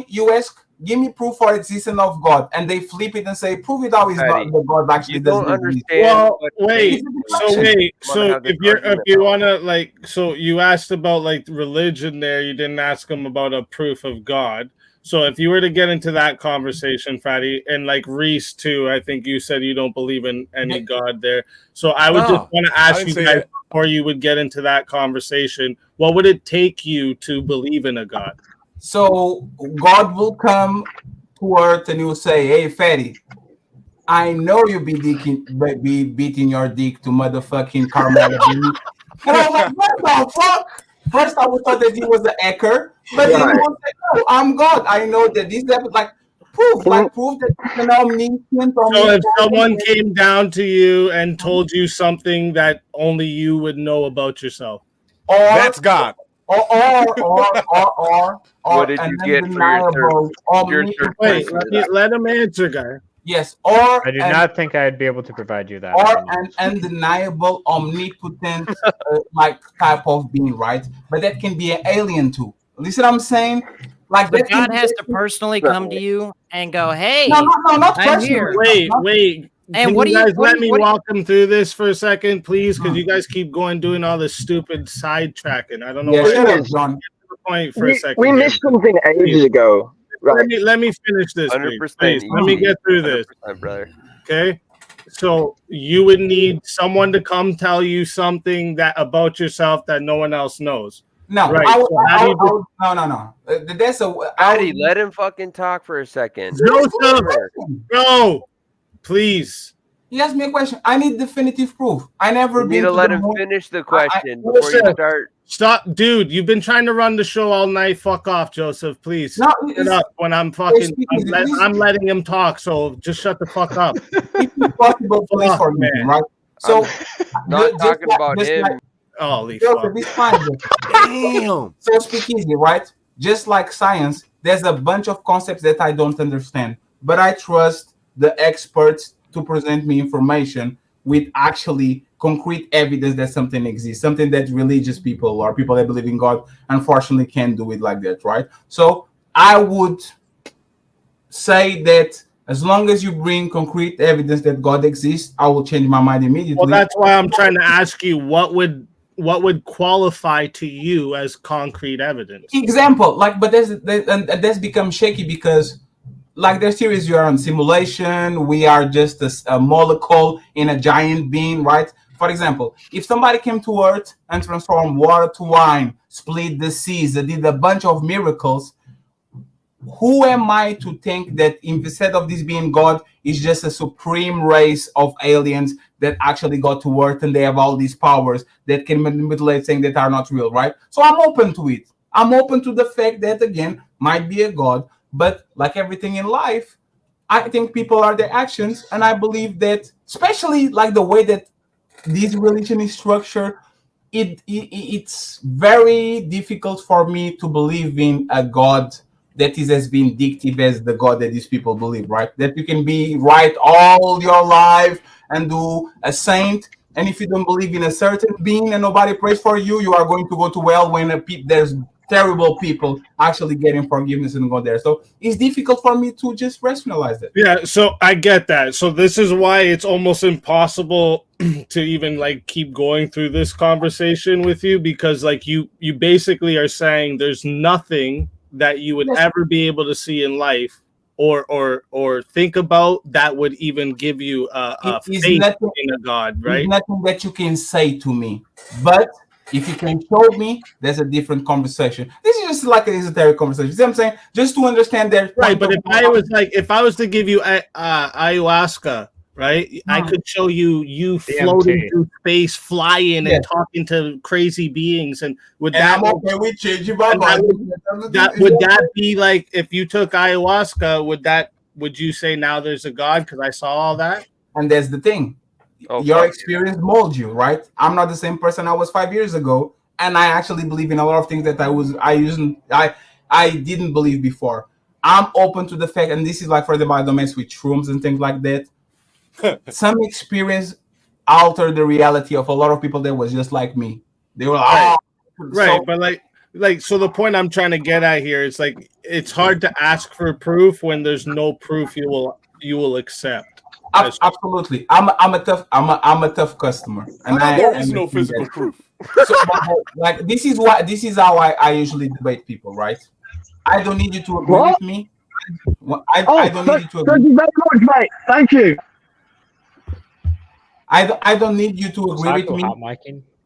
You ask, give me proof for existence of God, and they flip it and say, prove it how is not the God actually doesn't understand. Well, wait. So if you wanna so you asked about like religion there, you didn't ask them about a proof of God. So if you were to get into that conversation, Fatty, and like Reese too, I think you said you don't believe in any God there. So I would just want to ask you guys before you would get into that conversation, what would it take you to believe in a God? So God will come to earth and he will say, hey, Fatty, I know you be beating your dick to motherfucking Carmela. And I was like, what the fuck? First I thought that he was the hacker, but then he was like, no, I'm God. I know that this proof that you can omniscient. So if someone came down to you and told you something that only you would know about yourself, that's God. Or what did you get for your third? Wait, let him answer, guy. Yes, or I do not think I'd be able to provide you that. Or an undeniable, omnipotent type of being, right? But that can be an alien too. Listen, I'm saying, like, but God has to personally come to you and go, "Hey, no, not I'm personally. here." Wait. And what do you let me walk him through this for a second, please? Because you guys keep doing all this stupid sidetracking. I don't know why. John. Point for a second. We missed something ages ago. Right. Let me finish this, please. Let me get through this, brother. Okay. So you would need someone to come tell you something about yourself that no one else knows. No, right. No. That's Addy, let him fucking talk for a second. No, please. He asked me a question. I need definitive proof. I never need to let him finish the question before you start. Stop, dude. You've been trying to run the show all night. Fuck off, Joseph. Please. No, shut up when I'm fucking. I'm letting him talk. So just shut the fuck up. It's possible, please, for me, right? So, not talking about him. Holy fuck. Damn. So SpeakeaZy, right? Just like science, there's a bunch of concepts that I don't understand, but I trust the experts to present me information with actually concrete evidence that something exists, something that religious people or people that believe in God unfortunately can't do it like that, right? So I would say that as long as you bring concrete evidence that God exists, I will change my mind immediately. Well, that's why I'm trying to ask you what would qualify to you as concrete evidence. Example, but that's become shaky because there's theories you are on simulation, we are just a molecule in a giant being, right? For example, if somebody came to Earth and transformed water to wine, split the seas, did a bunch of miracles, who am I to think that instead of this being God, is just a supreme race of aliens that actually got to Earth and they have all these powers that can manipulate things that are not real, right? So I'm open to it. I'm open to the fact that, again, might be a God, but like everything in life, I think people are their actions, and I believe that, especially like the way that this religion is structured, it's very difficult for me to believe in a God that is as vindictive as the God that these people believe, right? That you can be right all your life and do a saint, and if you don't believe in a certain being and nobody prays for you, you are going to go to hell when there's terrible people actually getting forgiveness and go there. So it's difficult for me to just rationalize that. Yeah, so I get that. So this is why it's almost impossible to even like keep going through this conversation with you, because like you basically are saying there's nothing that you would ever be able to see in life or think about that would even give you a faith in a God, right? It's nothing that you can say to me, but if you can show me, there's a different conversation. This is just like an esoteric conversation. See what I'm saying? Just to understand their right. But if I was to give you ayahuasca, right? I could show you floating through space, flying and talking to crazy beings, and would that? I'm okay with changing my mind. Would that be like if you took ayahuasca? Would you say now there's a God because I saw all that? And that's the thing. Your experience molds you, right? I'm not the same person I was 5 years ago, and I actually believe in a lot of things that I didn't believe before. I'm open to the fact, and this is like for the biodomains with shrooms and things like that. Some experience altered the reality of a lot of people that was just like me. They were like, right, but like so the point I'm trying to get at here is like it's hard to ask for proof when there's no proof you will accept. Absolutely, I'm a tough customer, and there is no physical proof. So, like this is how I usually debate people, right? I don't need you to agree with me. I don't need you to agree. Thank you very much, mate. Thank you. I don't need you to agree with me.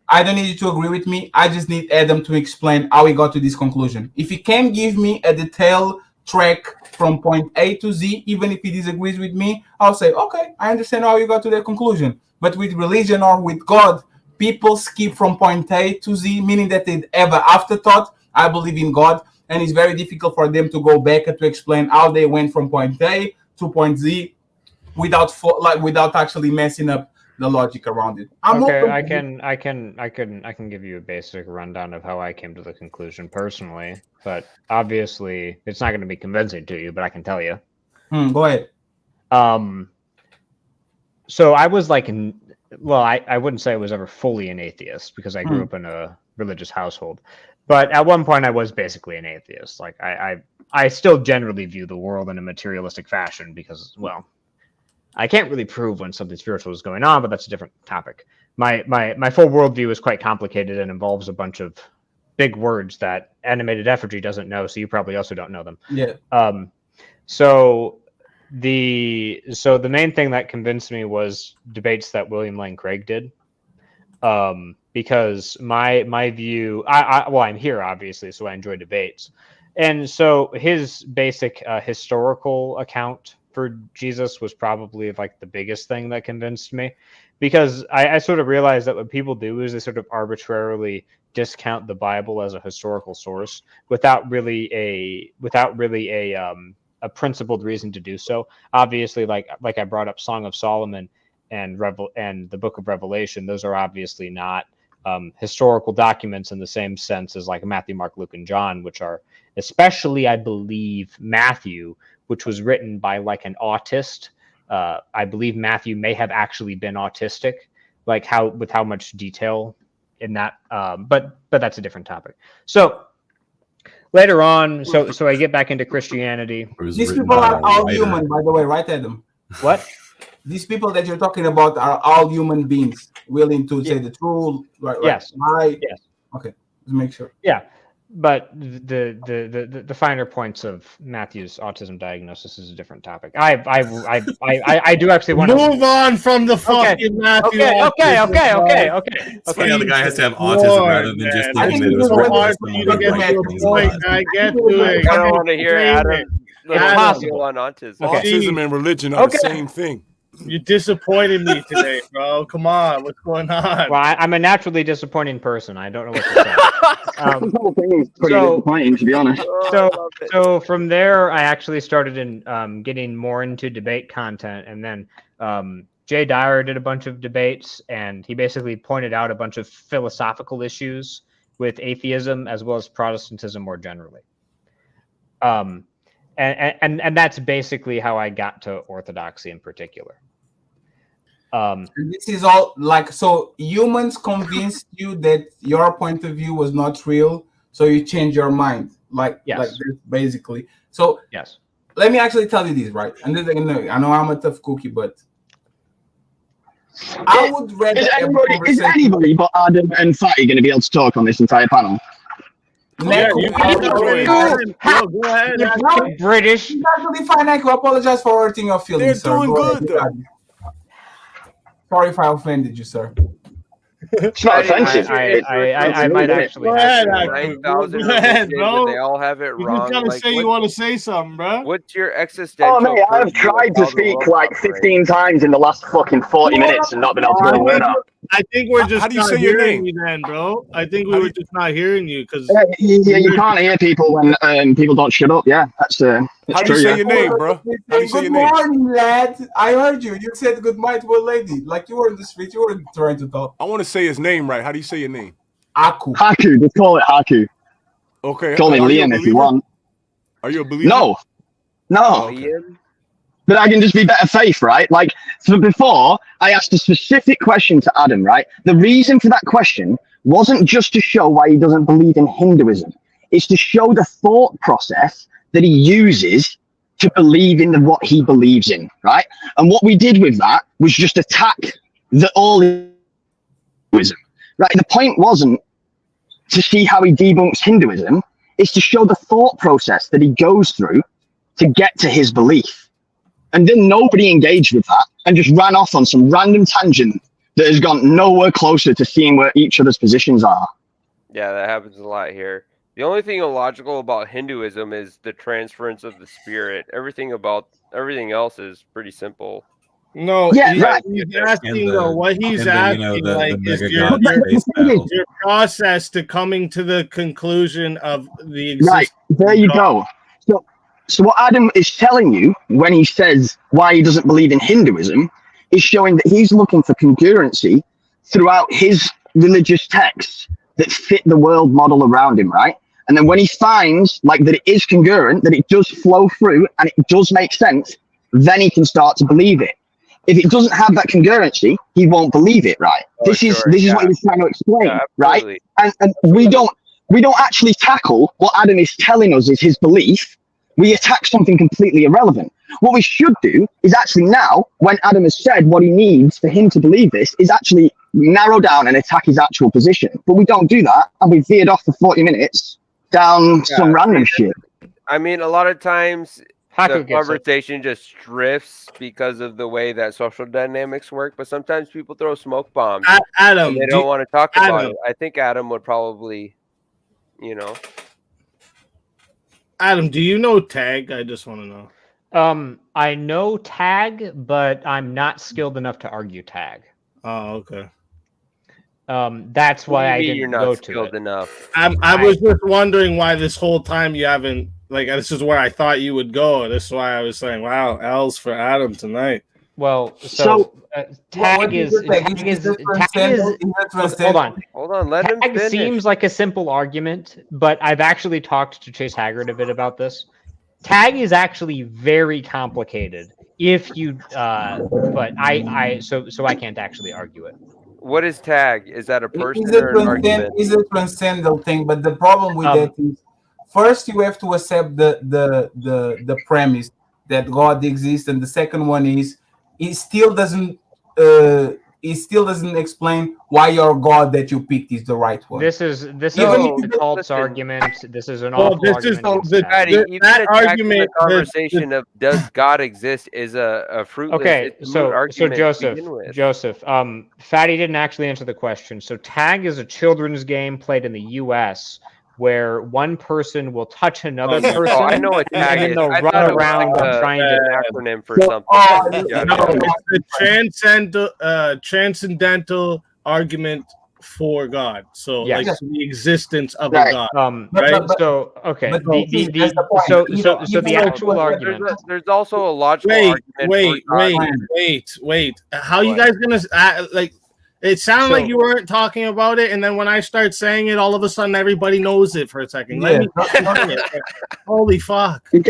I don't need you to agree with me. I just need Adam to explain how he got to this conclusion. If he can give me a detailed track from point A to Z, even if he disagrees with me, I'll say, okay, I understand how you got to that conclusion. But with religion or with God, people skip from point A to Z, meaning that they have an afterthought. I believe in God, and it's very difficult for them to go back and to explain how they went from point A to point Z without actually messing up the logic around it. I can give you a basic rundown of how I came to the conclusion personally, but obviously it's not going to be convincing to you, but I can tell you. Go ahead. So I was like, I wouldn't say I was ever fully an atheist because I grew up in a religious household, but at one point I was basically an atheist. Like I still generally view the world in a materialistic fashion because, well, I can't really prove when something spiritual is going on, but that's a different topic. My full worldview is quite complicated and involves a bunch of big words that animated effigy doesn't know, so you probably also don't know them. Yeah. So the main thing that convinced me was debates that William Lane Craig did. Because my view, I'm here obviously, so I enjoy debates, and so his basic historical account for Jesus was probably like the biggest thing that convinced me, because I sort of realized that what people do is they sort of arbitrarily discount the Bible as a historical source without really a principled reason to do so. Obviously, like I brought up Song of Solomon and the Book of Revelation, those are obviously not historical documents in the same sense as like Matthew, Mark, Luke, and John, which are, especially I believe Matthew, which was written by like an autist. I believe Matthew may have actually been autistic, like how much detail in that. But that's a different topic. So later on, so I get back into Christianity. These people are all human, by the way, right, Adam? What? These people that you're talking about are all human beings willing to say the truth, right? Yes. Right? Yes. Okay. Let's make sure. Yeah. But the finer points of Matthew's autism diagnosis is a different topic. I do actually want to move on from the fucking Matthew. Okay. The guy has to have autism rather than just thinking that it was written by someone who liked things a lot. I get to it. I don't want to hear Adam. possible. On autism. Autism and religion are the same thing. You disappointed me today, bro. Come on, what's going on? Well, I'm a naturally disappointing person. I don't know what to say. The whole thing is pretty disappointing, to be honest. So from there, I actually started in getting more into debate content, and then Jay Dyer did a bunch of debates, and he basically pointed out a bunch of philosophical issues with atheism as well as Protestantism more generally. And that's basically how I got to orthodoxy in particular. This is all like, so humans convinced you that your point of view was not real, so you change your mind, like this, basically. So yes, let me actually tell you this, right? And this, I know I'm a tough cookie, but I would rather. Is anybody but Adam and Fatty going to be able to talk on this entire panel? Yeah, you can go ahead. British. It's actually fine. I apologize for hurting your feelings. They're doing good, though. Sorry if I offended you, sir. It's not offensive. I might actually. Go ahead, 9,000 bro. They all have it wrong. You gotta say you want to say something, bro. What's your existential? Oh, mate, I've tried to speak like 15 times in the last fucking 40 minutes and not been able to get a word out. I think we're just How do you not say your hearing name? you then, bro. I think we were just not hearing you because Yeah, you can't hear people when people don't shut up. Yeah, that's How do true. you say Yeah. your name, bro? How do you say your Good name? morning, lad. I heard you. You said good morning to a lady. Like you were in the street. You were trying to talk. I want to say his name right. How do you say your name? Aku. Haku, just call it Haku. Okay. Call me Are you a Liam if you believer? want. Are you a believer? No. Liam? But I can just be better faith, right? Like, so before, I asked a specific question to Adam, right? The reason for that question wasn't just to show why he doesn't believe in Hinduism. It's to show the thought process that he uses to believe in what he believes in, right? And what we did with that was just attack all Hinduism, right? The point wasn't to see how he debunks Hinduism. It's to show the thought process that he goes through to get to his belief. And then nobody engaged with that and just ran off on some random tangent that has gone nowhere closer to seeing where each other's positions are. Yeah, that happens a lot here. The only thing illogical about Hinduism is the transference of the spirit. Everything else is pretty simple. no, Yeah, right. he's asking though. What he's asking, like, is your your process to coming to the conclusion of the existence. Right, there you go. So what Adam is telling you when he says why he doesn't believe in Hinduism is showing that he's looking for congruency throughout his religious texts that fit the world model around him, right? And then when he finds like that it is congruent, that it does flow through and it does make sense, then he can start to believe it. If it doesn't have that congruency, he won't believe it, right? This is what he's trying to explain, right? And we don't actually tackle what Adam is telling us is his belief. We attack something completely irrelevant. What we should do is actually now, when Adam has said what he needs for him to believe this, is actually narrow down and attack his actual position. But we don't do that, and we veered off for 40 minutes down some random shit. I mean, a lot of times the conversation just drifts because of the way that social dynamics work, but sometimes people throw smoke bombs. Adam, they don't want to talk about it. I think Adam would probably, Adam, do you know tag? I just want to know. I know tag, but I'm not skilled enough to argue tag. Oh, okay. That's why I didn't go to it. Enough. I was just wondering why this whole time you haven't, like, this is where I thought you would go. This is why I was saying, wow, L's for Adam tonight. Well, tag is hold on. Let him finish. Tag seems like a simple argument, but I've actually talked to Chase Haggard a bit about this. Tag is actually very complicated. If you, but so I can't actually argue it. What is tag? Is that a person or an argument? It's a transcendental thing, but the problem with that is, first you have to accept the premise that God exists, and the second one is it still doesn't it still doesn't explain why your God that you picked is the right one. This is No, the cult's argument. This is an Well, awful this is argument. Fatty, even that attacking argument. the conversation of does God exist is a fruitless. Okay, it's a moot argument to begin with. Joseph, Fatty didn't actually answer the question. So tag is a children's game played in the U.S. where one person will touch another person. Oh, I know what tag and is. they'll I run thought it was around like trying to. an acronym for something. It's the transcendental argument for God. So like the existence of a God. Right? So okay. So the actual argument. There's also a logical argument. Wait. How you guys gonna like? It sounded like you weren't talking about it, and then when I start saying it, all of a sudden everybody knows it for a second. Let me say it. Holy fuck! Let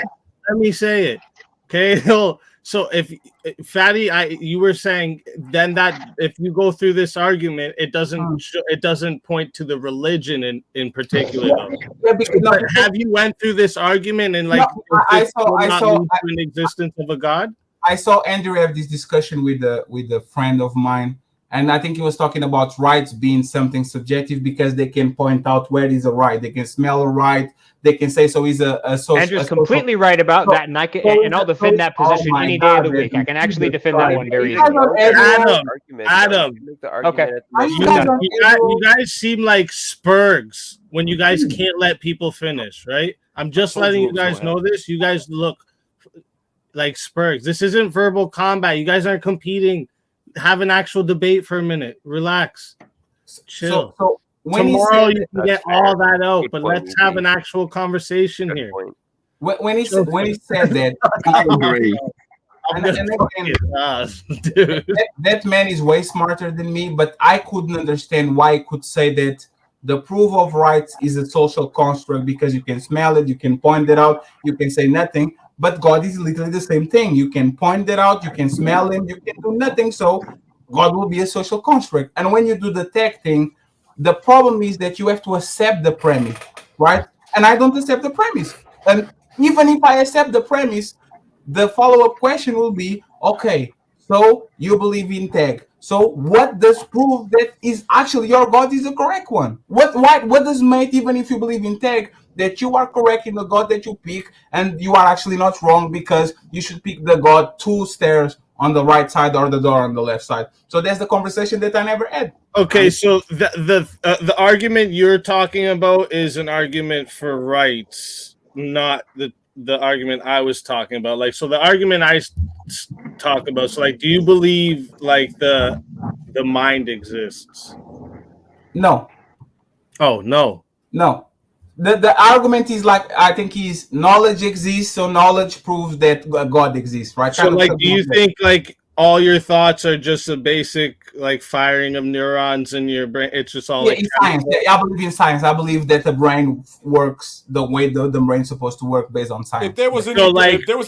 me say it. Okay. So if Fatty, you were saying then that if you go through this argument, it doesn't point to the religion in particular. But have you went through this argument and like I saw an existence of a God? I saw Andrew have this discussion with a friend of mine. And I think he was talking about rights being something subjective because they can point out where is a right. They can smell a right. They can say so. He's a social. Andrew's completely right about that, and I'll defend that position any day of the week. I can actually defend that one very easily. Adam. Okay. You guys seem like Spurgs when you guys can't let people finish, right? I'm just letting you guys know this. You guys look like Spurgs. This isn't verbal combat. You guys aren't competing. Have an actual debate for a minute. Relax. Chill. So when tomorrow you can get all that out, but let's have an actual conversation here. When he said that, I agree. That man is way smarter than me, but I couldn't understand why he could say that the proof of rights is a social construct because you can smell it, you can point it out, you can say nothing. But God is literally the same thing. You can point it out, you can smell him, you can do nothing. So God will be a social construct. And when you do the tech thing, the problem is that you have to accept the premise, right? And I don't accept the premise. And even if I accept the premise, the follow-up question will be, okay, so you believe in tech. So what does prove that is actually your God is the correct one? What does make, even if you believe in tech, that you are correct in the God that you pick, and you are actually not wrong because you should pick the God 2 stairs on the right side or the door on the left side. So that's the conversation that I never had. Okay, so the argument you're talking about is an argument for rights, not the argument I was talking about. Like, so the argument I talk about. So, like, do you believe like the mind exists? No. Oh no. No. The argument is like, I think is knowledge exists, so knowledge proves that God exists, right? So like, do you think like all your thoughts are just a basic like firing of neurons in your brain? It's just all in science. I believe in science. I believe that the brain works the way the brain's supposed to work based on science. If there was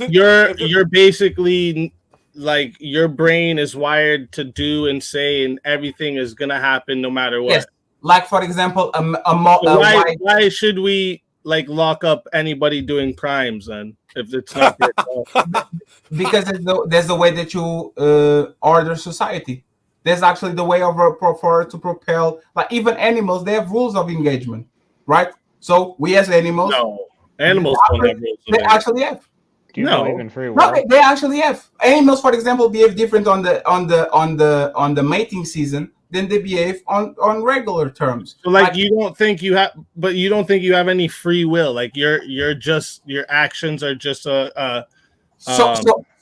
you're basically like your brain is wired to do and say, and everything is gonna happen no matter what. Yes. Like, for example, why should we like lock up anybody doing crimes then if it's not their fault? Because there's the way that you order society. There's actually the way to propel, like even animals, they have rules of engagement, right? So we as animals, animals don't have rules. They actually have. Do you believe in free will? No, they actually have. Animals, for example, behave different on the mating season than they behave on regular terms. So like you don't think you have any free will. Like your actions are just a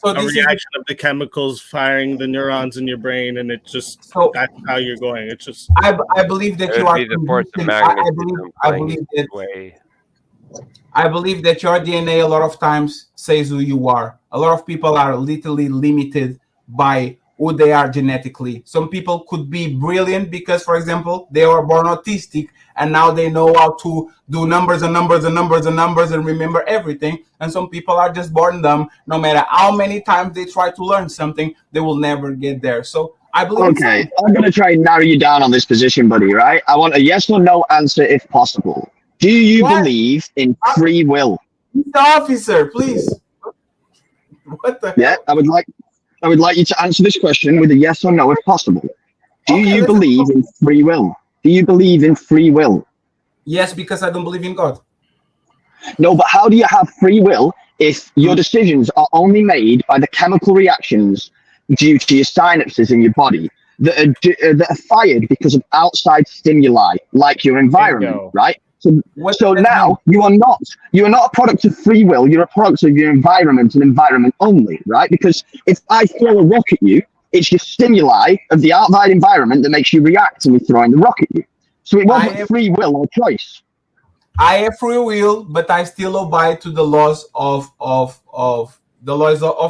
reaction of the chemicals firing the neurons in your brain, and it's just that's how you're going. It's just I believe that you are the force of magnetism. I believe that your DNA a lot of times says who you are. A lot of people are literally limited by who they are genetically. Some people could be brilliant because, for example, they were born autistic and now they know how to do numbers and numbers and numbers and numbers and remember everything. And some people are just born dumb. No matter how many times they try to learn something, they will never get there. So I believe. Okay, I'm going to try and narrow you down on this position, buddy, right? I want a yes or no answer if possible. Do you believe in free will? Mr. Officer, please. What the hell? I would like you to answer this question with a yes or no if possible. Do Okay, you believe in free will? Do you believe in free will? Yes, because I don't believe in God. No, but how do you have free will if your decisions are only made by the chemical reactions due to your synapses in your body that are fired because of outside stimuli, like your environment, right? So now you are not a product of free will. You're a product of your environment and environment only, right? Because if I throw a rock at you, it's your stimuli of the outside environment that makes you react to me throwing the rock at you. So it wasn't free will or choice. I have free will, but I still abide to the laws of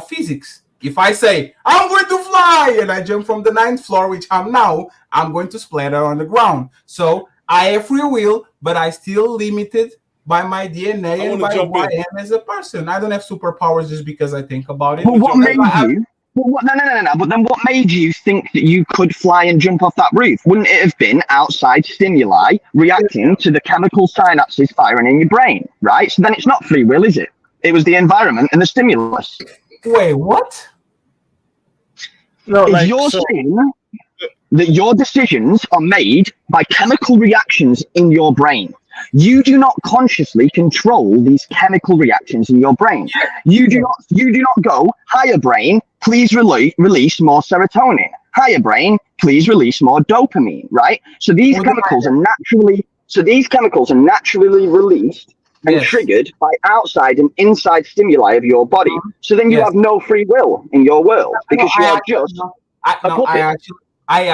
physics. If I say I'm going to fly and I jump from the 9th floor, which I'm now, I'm going to splatter on the ground. So I have free will, but I still limited by my DNA and by who I am as a person. I don't have superpowers just because I think about it. But what made you? No. But then what made you think that you could fly and jump off that roof? Wouldn't it have been outside stimuli reacting to the chemical synapses firing in your brain, right? So then it's not free will, is it? It was the environment and the stimulus. Wait, what? No, if you're saying that your decisions are made by chemical reactions in your brain, you do not consciously control these chemical reactions in your brain. You do not go, higher brain, please release more serotonin. Higher brain, please release more dopamine, right? So these chemicals are naturally released and triggered by outside and inside stimuli of your body. So then you have no free will in your world because you are just I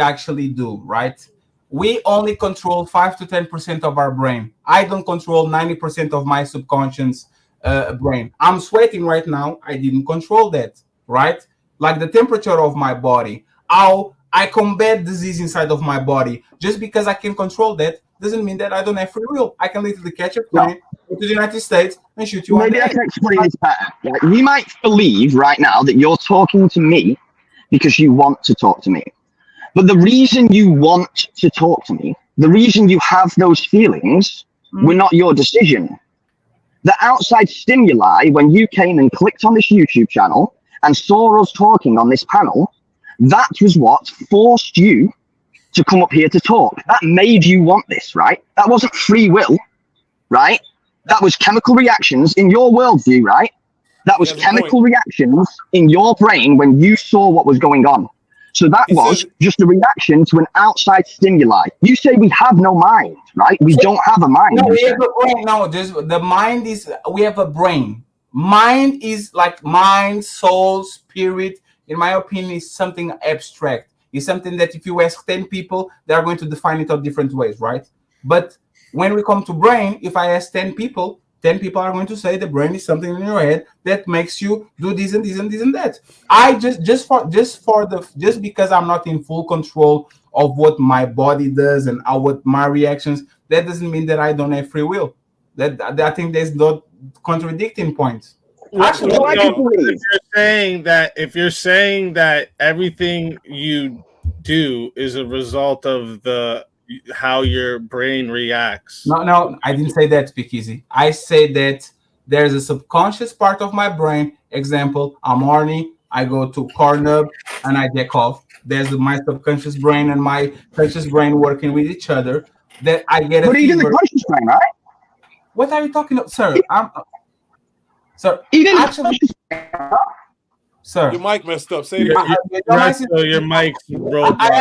actually do, right? We only control 5 to 10% of our brain. I don't control 90% of my subconscious brain. I'm sweating right now. I didn't control that, right? Like the temperature of my body, how I combat disease inside of my body. Just because I can control that doesn't mean that I don't have free will. I can literally catch a plane, go to the United States, and shoot you. Maybe I can explain this better. Like, you might believe right now that you're talking to me because you want to talk to me. But the reason you want to talk to me, the reason you have those feelings, were not your decision. The outside stimuli, when you came and clicked on this YouTube channel and saw us talking on this panel, that was what forced you to come up here to talk. That made you want this, right? That wasn't free will, right? That was chemical reactions in your worldview, right? That was chemical reactions in your brain when you saw what was going on. So that was just a reaction to an outside stimuli. You say we have no mind, right? We don't have a mind. No, we have a brain. No, the mind is, we have a brain. Mind is like mind, soul, spirit. In my opinion, is something abstract. It's something that if you ask 10 people, they are going to define it in different ways, right? But when we come to brain, if I ask 10 people, 10 people are going to say the brain is something in your head that makes you do this and this and this and that. I just because I'm not in full control of what my body does and what my reactions, that doesn't mean that I don't have free will. That I think there's no contradicting points. Actually, if you're saying that everything you do is a result of how your brain reacts. No, I didn't say that, Speakeasy. I say that there's a subconscious part of my brain. Example, I'm horny, I go to Pornhub and I jack off. There's my subconscious brain and my conscious brain working with each other. That I get a fever. Even the conscious brain, right? What are you talking about, sir? Sir, actually, sir, your mic messed up. Say it again. Your mic's broke. I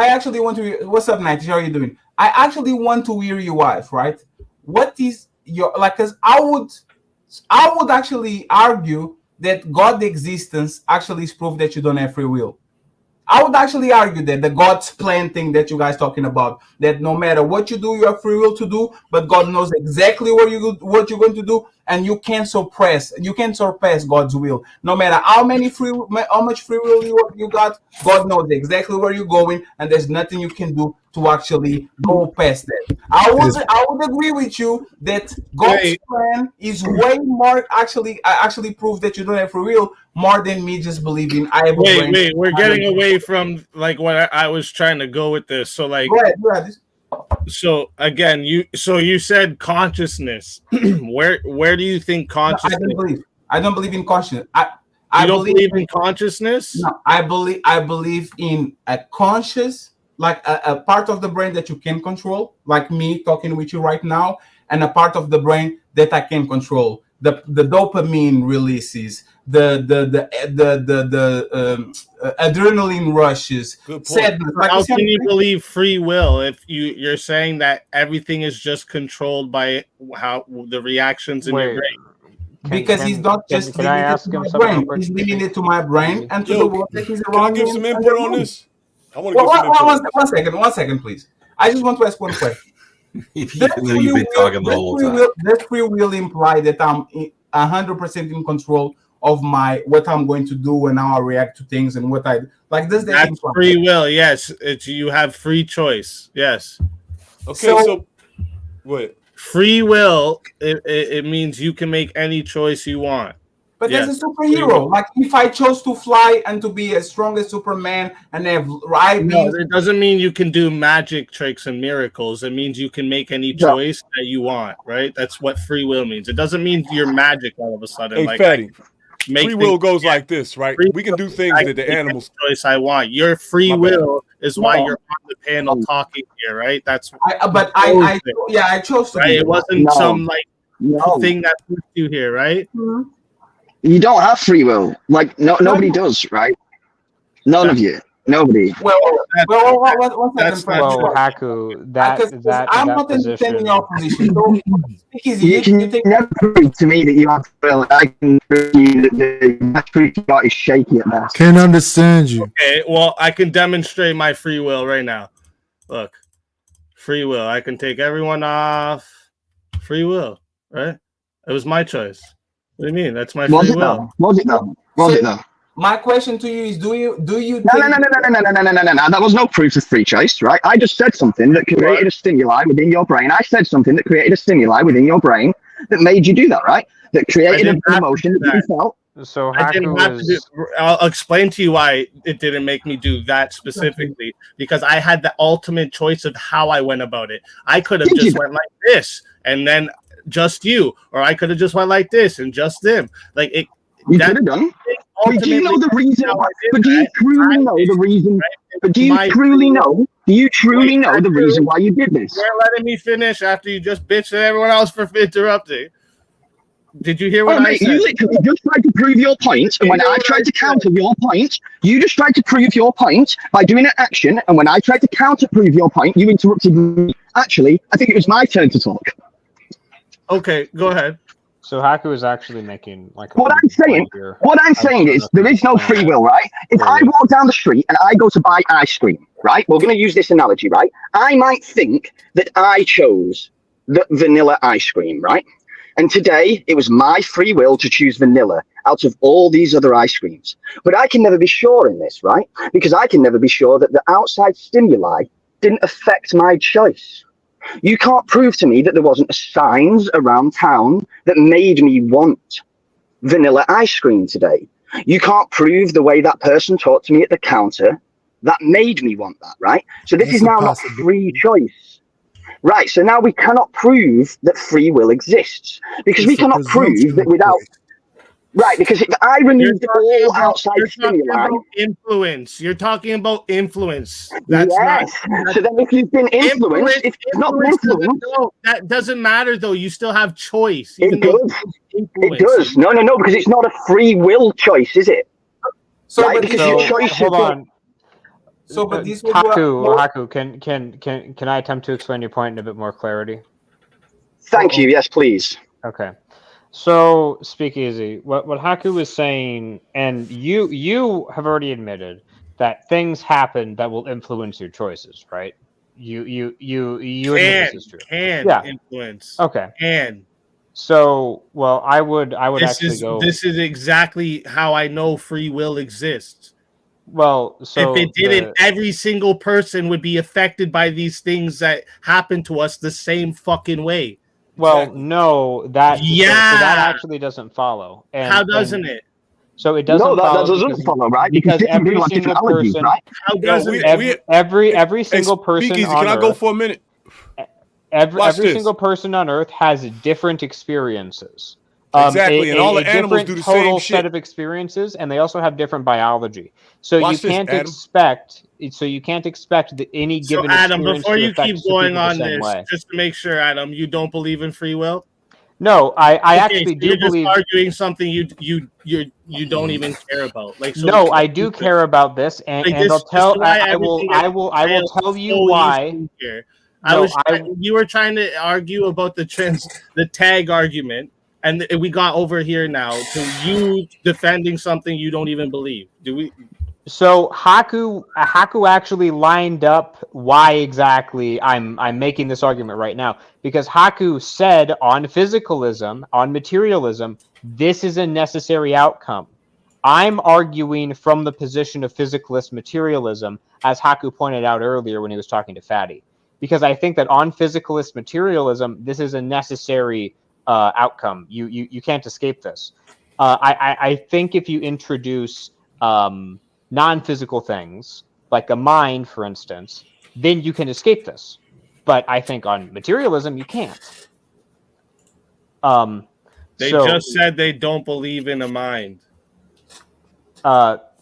actually want to. What's up, Night? How are you doing? I actually want to hear you out, right? What is your like? Because I would actually argue that God's existence actually is proof that you don't have free will. I would actually argue that the God's plan thing that you guys talking about, that no matter what you do, you have free will to do, but God knows exactly what you're going to do, and you can't surpass God's will. No matter how much free will you got, God knows exactly where you're going, and there's nothing you can do to actually go past that. I would agree with you that God's plan is way more actually proof that you don't have free will more than me just believing I have a brain. Wait, we're getting away from like what I was trying to go with this. So like so again, you said consciousness. Where do you think consciousness? I don't believe in consciousness. I don't believe in consciousness? No, I believe in a conscious, like a part of the brain that you can control, like me talking with you right now, and a part of the brain that I can control. The dopamine releases, the adrenaline rushes. Sadness, like how can you believe free will if you're saying that everything is just controlled by how the reactions in your brain? Because he's not just can I ask him something real quick? He's limited to my brain and to the world that he's around. Can I give some input on this? I want to give some input. One second, please. I just want to ask one question. Even though you've been talking the whole time. Does free will imply that I'm 100% in control of what I'm going to do and how I react to things and what I like? Does that That's imply free will? Yes, you have free choice. Yes. Okay, so what? Free will, it means you can make any choice you want. But as a superhero, like if I chose to fly and to be as strong as Superman and have no, it doesn't mean you can do magic tricks and miracles. It means you can make any choice that you want, right? That's what free will means. It doesn't mean you're magic all of a sudden. Hey, like, Fatty, free will goes like this, right? We can do things that the animals choice I want. Your free will is why you're on the panel talking here, right? That's I chose to. Right? It wasn't some thing that pushed you here, right? You don't have free will. Like nobody does, right? None of you. Nobody. Well, Haku, that I'm not understanding your position. So, you can never prove to me that you have free will. I can prove you that the truth you got is shaky at best. Can't understand you. Okay, well, I can demonstrate my free will right now. Look, free will. I can take everyone off. Free will, right? It was my choice. What do you mean? That's my free will. Was it though? My question to you is: Do you? No. That was no proof of free choice, right? I just said something that created a stimuli within your brain. I said something that created a stimuli within your brain that made you do that, right? That created an emotion that you felt. So I didn't have to do, I'll explain to you why it didn't make me do that specifically, because I had the ultimate choice of how I went about it. I could have just went like this and then just you, or I could have just went like this and just them. Like it. You could have done. But do you know the reason? But do you truly know the reason? But do you truly know? Do you truly know the reason why you did this? You're letting me finish after you just bitched at everyone else for interrupting. Did you hear what I said? You literally just tried to prove your point, and when I tried to counter your point, you just tried to prove your point by doing an action, and when I tried to counter-prove your point, you interrupted me. Actually, I think it was my turn to talk. Okay, go ahead. So Haku is actually making like what I'm saying is there is no free will, right? If I walk down the street and I go to buy ice cream, right? We're going to use this analogy, right? I might think that I chose the vanilla ice cream, right? And today it was my free will to choose vanilla out of all these other ice creams. But I can never be sure in this, right? Because I can never be sure that the outside stimuli didn't affect my choice. You can't prove to me that there wasn't signs around town that made me want vanilla ice cream today. You can't prove the way that person talked to me at the counter that made me want that, right? So this is now not free choice. Right, so now we cannot prove that free will exists because we cannot prove that without... Right, because if I removed all outside stimuli... Influence. You're talking about influence. That's yes. So then if you've been influenced, if it's not influence... That doesn't matter, though. You still have choice. It does. It does. No, because it's not a free will choice, is it? So, right? Because your choice hold on. So, but this Haku, can I attempt to explain your point in a bit more clarity? Thank you. Yes, please. Okay. So, SpeakeaZy, what Haku is saying, and you have already admitted that things happen that will influence your choices, right? You admit this is true. Influence. Okay. Can. So, well, I would actually go. This is exactly how I know free will exists. Well, so if it didn't, every single person would be affected by these things that happen to us the same fucking way. Well, no, that that actually doesn't follow. And, how doesn't it? So it doesn't. No, follow that doesn't follow, right? Because every single person, right? How doesn't it? Every single person on Can I Earth, go for a minute? Every single person on Earth has different experiences. Exactly, and all the animals do the same total shit. set of experiences, and they also have different biology. So Watch you this, can't Adam. expect. So you can't expect that any So given Adam, experience before to you affect keep two going people the on same this, way. just to make sure, Adam, you don't believe in free will. No, I Okay, actually so do you're just believe. arguing something you don't even care about. Like, so No, I do care about this, and, like and this, I'll tell. this is why I will. everything I gets will. I will derailed tell you so why. easily here. No, You were trying to argue about the tag argument, and we got over here now to you defending something you don't even believe. Do we? So Haku actually lined up why exactly I'm making this argument right now, because Haku said on physicalism, on materialism, this is a necessary outcome. I'm arguing from the position of physicalist materialism, as Haku pointed out earlier when he was talking to Fatty, because I think that on physicalist materialism, this is a necessary outcome. You can't escape this. I think if you introduce non-physical things, like a mind, for instance, then you can escape this. But I think on materialism, you can't. They just said they don't believe in a mind.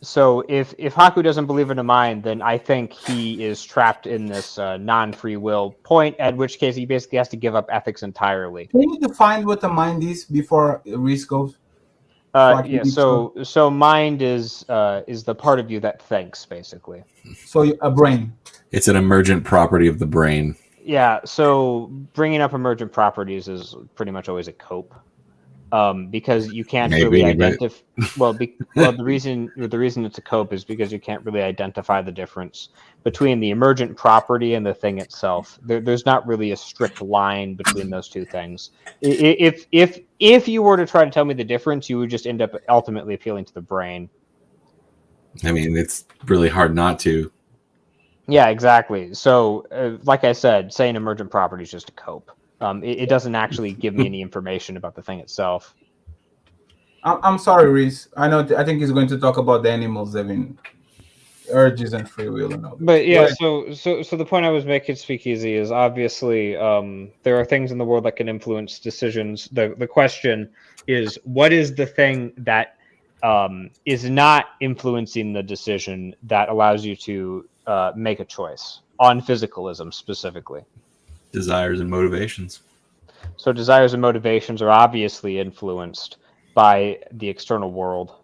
So if Haku doesn't believe in a mind, then I think he is trapped in this non-free will point, at which case he basically has to give up ethics entirely. Can you define what a mind is before Reese goes? Yeah. So mind is the part of you that thinks, basically. So a brain. It's an emergent property of the brain. Yeah. So bringing up emergent properties is pretty much always a cope. Because you can't really identify. The reason it's a cope is because you can't really identify the difference between the emergent property and the thing itself. There's not really a strict line between those two things. If you were to try to tell me the difference, you would just end up ultimately appealing to the brain. I mean, it's really hard not to. Yeah, exactly. So, like I said, saying emergent property is just a cope. It doesn't actually give me any information about the thing itself. I'm sorry, Reese. I think he's going to talk about the animals having urges and free will and all that. But yeah, so the point I was making, Speakeasy, is obviously there are things in the world that can influence decisions. The question is, what is the thing that is not influencing the decision that allows you to make a choice on physicalism specifically? Desires and motivations. So desires and motivations are obviously influenced by the external world.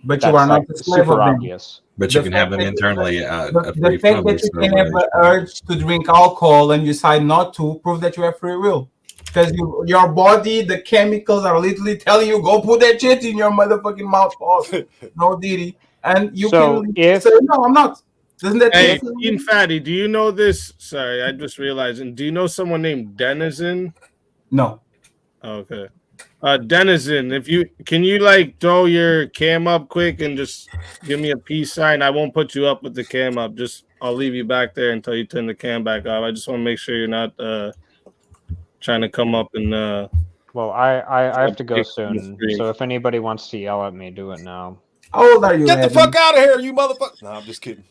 But you are not super obvious. But you can have them internally. The fact that you can have an urge to drink alcohol and you decide not to prove that you have free will. Because your body, the chemicals are literally telling you, go put that shit in your motherfucking mouth. No Diddy. And you can say, no, I'm not. Doesn't that Hey, Team Fatty, do you know this? Sorry, I just realized. Do you know someone named Denizen? No. Okay. Denizen, can you like throw your cam up quick and just give me a peace sign? I won't put you up with the cam up. I'll leave you back there until you turn the cam back off. I just want to make sure you're not trying to come up and well, I have to go soon. So if anybody wants to yell at me, do it now. How old are you? Get the fuck out of here, you motherfucker! No, I'm just kidding.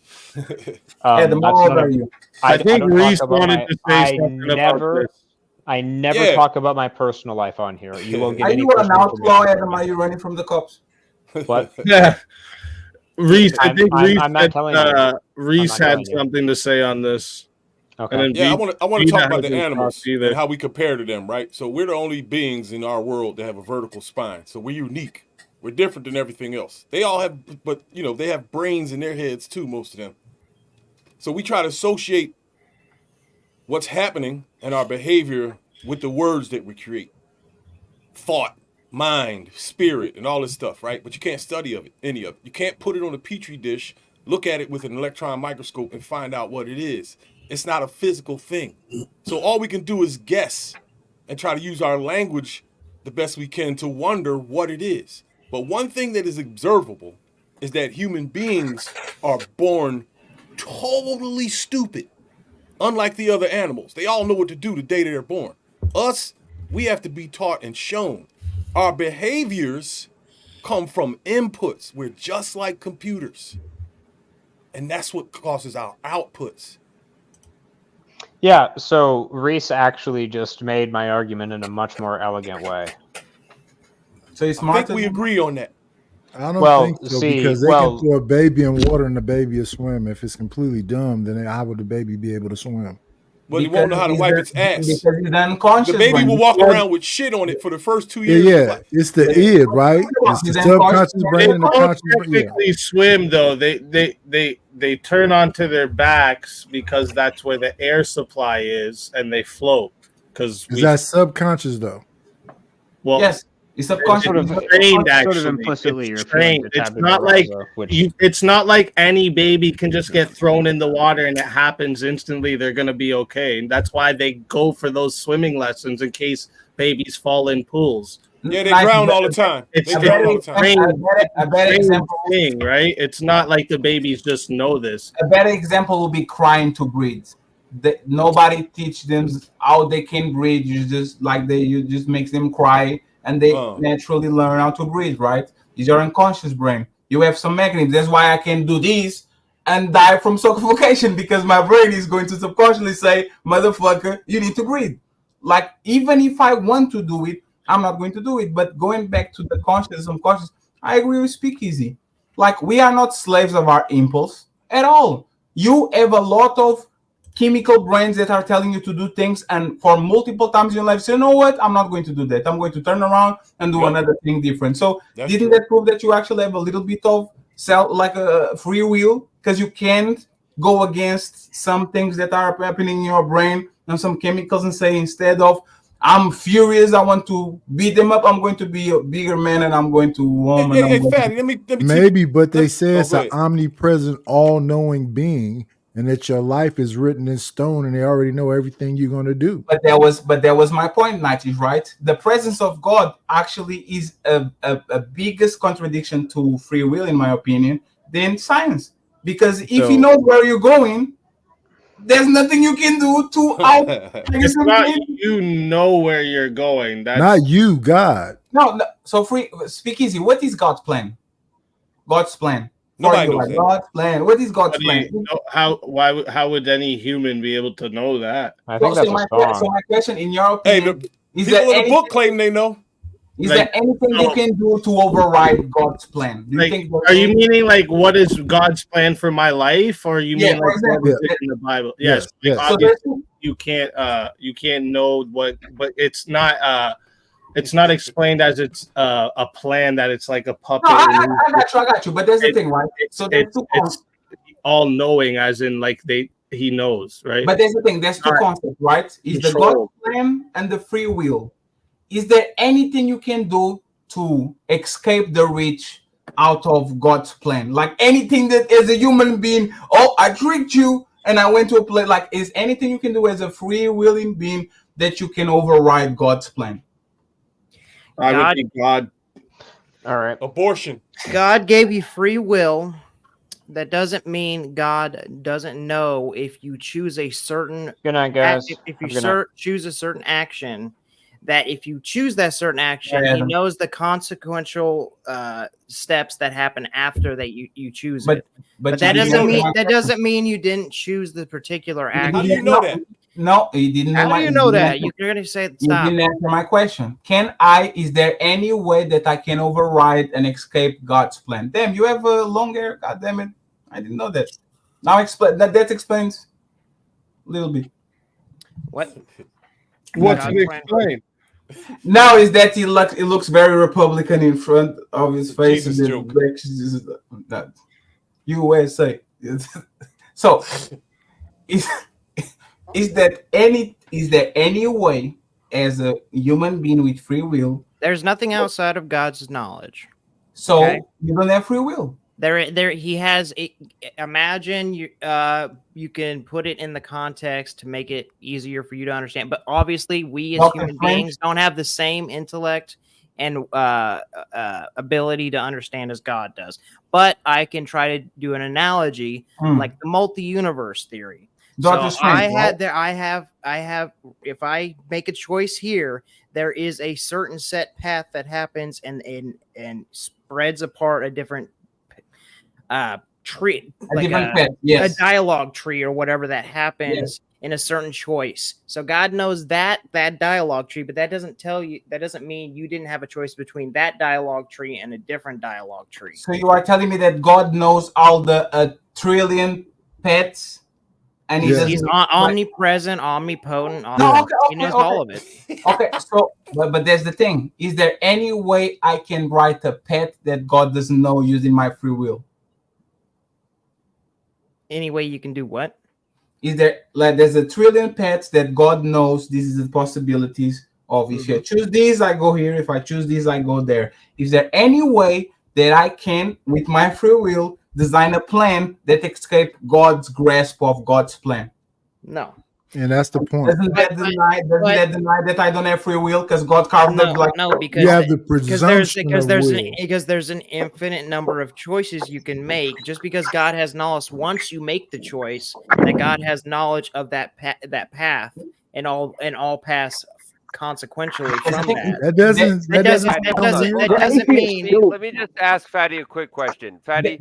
Adam, how old are you? I think Reese wanted to say something about this. I never talk about my personal life on here. You won't get any any. Are you an outlaw, Adam? Are you running from the cops? What? Yeah. Reese, I think I'm not telling you. Reese had something to say on this. Okay. Yeah, I want to talk about the animals and how we compare to them, right? So we're the only beings in our world that have a vertical spine. So we're unique. We're different than everything else. They all have, but they have brains in their heads too, most of them. So we try to associate what's happening and our behavior with the words that we create. Thought, mind, spirit, and all this stuff, right? But you can't study any of it. You can't put it on a petri dish, look at it with an electron microscope, and find out what it is. It's not a physical thing. So all we can do is guess and try to use our language the best we can to wonder what it is. But one thing that is observable is that human beings are born totally stupid. Unlike the other animals, they all know what to do the day they're born. Us, we have to be taught and shown. Our behaviors come from inputs. We're just like computers. And that's what causes our outputs. Yeah, so Reese actually just made my argument in a much more elegant way. So it's I think we agree on that. I don't think so, because they can throw a baby in water and the baby will swim. If it's completely dumb, then how would the baby be able to swim? Well, he won't know how to wipe its ass. Because he's unconscious. The baby will walk around with shit on it for the first 2 years. Yeah, it's the id, right? It's the subconscious brain and the conscious brain. They technically swim though. They turn onto their backs because that's where the air supply is, and they float. Because is that subconscious though? Well, yes. It's subconscious. Trained, actually. Sort of implicitly, it's trained. It's not like which... it's not like any baby can just get thrown in the water and it happens instantly. They're gonna be okay, and that's why they go for those swimming lessons in case babies fall in pools. Yeah, they drown all the time. It's they drown all the time. A better example thing, right? It's not like the babies just know this. A better example would be crying to breathe. Nobody teach them how they can breathe. You just make them cry. And they naturally learn how to breathe, right? It's your unconscious brain. You have some mechanisms. That's why I can do this and die from suffocation, because my brain is going to subconsciously say, motherfucker, you need to breathe. Like, even if I want to do it, I'm not going to do it. But going back to the conscious, unconscious, I agree with Speakeasy. Like, we are not slaves of our impulse at all. You have a lot of chemical brains that are telling you to do things, and for multiple times in your life, say, you know what, I'm not going to do that. I'm going to turn around and do another thing different. So didn't that prove that you actually have a little bit of free will? Because you can't go against some things that are happening in your brain and some chemicals and say, instead of I'm furious, I want to beat them up, I'm going to be a bigger man and I'm going to maybe, but they say it's an omnipresent, all-knowing being, and that your life is written in stone, and they already know everything you're going to do. But that was my point, Nati, right? The presence of God actually is a biggest contradiction to free will, in my opinion, than science. Because if you know where you're going, there's nothing you can do to out. It's not you know where you're going. That's not you, God. No. So Speakeasy, what is God's plan? God's plan. Nobody knows that. God's plan. What is God's plan? How would any human be able to know that? I think that's my question, in your opinion, is there any book claim they know? Is there anything you can do to override God's plan? Do you think? Are you meaning like what is God's plan for my life, or you mean like what is it in the Bible? Yes. Obviously, you can't know what, but it's not. It's not explained as it's a plan that it's like a puppet. No, I got you. But there's the thing, right? So it's all knowing, as in like he knows, right? But there's the thing. There's two concepts, right? Is the God's plan and the free will. Is there anything you can do to escape the reach out of God's plan? Like anything that as a human being, I tricked you and I went to a place. Like, is anything you can do as a free willing being that you can override God's plan? I would think God. All right. Abortion. God gave you free will. That doesn't mean God doesn't know if you choose a certain. Good night, guys. If you choose a certain action, that if you choose that certain action, He knows the consequential steps that happen after that you choose it. But that doesn't mean you didn't choose the particular action. How do you know that? No, he didn't. How do you know that? You're going to say stop. You didn't answer my question. Is there any way that I can override and escape God's plan? Damn, you have a long hair. God damn it. I didn't know that. Now explain that explains a little bit. What? What's to explain? Now is that it looks very Republican in front of his face. That USA. So is there any way as a human being with free will? There's nothing outside of God's knowledge. So you don't have free will. There he has imagine you can put it in the context to make it easier for you to understand, but obviously we as human beings don't have the same intellect and ability to understand as God does. But I can try to do an analogy like the multi-universe theory. So I have if I make a choice here, there is a certain set path that happens and spreads apart a different tree, like a dialogue tree or whatever that happens in a certain choice. So God knows that dialogue tree, but that doesn't mean you didn't have a choice between that dialogue tree and a different dialogue tree. So you are telling me that God knows all the trillion pets, and he's omnipresent, omnipotent. He knows all of it. Okay, so but there's the thing: is there any way I can write a pet that God doesn't know using my free will? Any way you can do what? Is there there's a trillion pets that God knows this is the possibilities of. If I choose these, I go here. If I choose these, I go there. Is there any way that I can, with my free will, design a plan that escape God's grasp of God's plan? No. And that's the point. Doesn't that deny that I don't have free will because God carved up like because you have the presumption because there's an infinite number of choices you can make. Just because God has knowledge, once you make the choice, that God has knowledge of that path and all paths consequentially from that. That doesn't mean. Let me just ask Fatty a quick question. Fatty.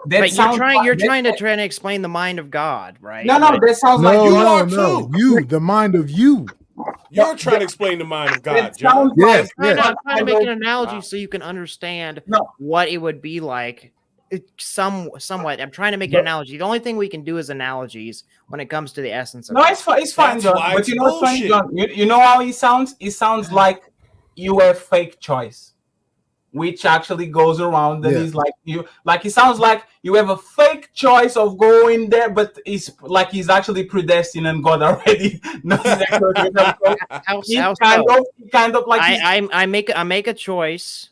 But you're trying to explain the mind of God, right? No, that sounds like you are too. You, the mind of you. You're trying to explain the mind of God, John. Yes, I'm trying to make an analogy so you can understand what it would be like. Somewhat. I'm trying to make an analogy. The only thing we can do is analogies when it comes to the essence of it. It's fine, John. But you know what's funny, John? You know how he sounds? It sounds like you have fake choice, which actually goes around and is like you, like it sounds like you have a fake choice of going there, but it's like he's actually predestined and God already knows exactly kind of like I make a choice,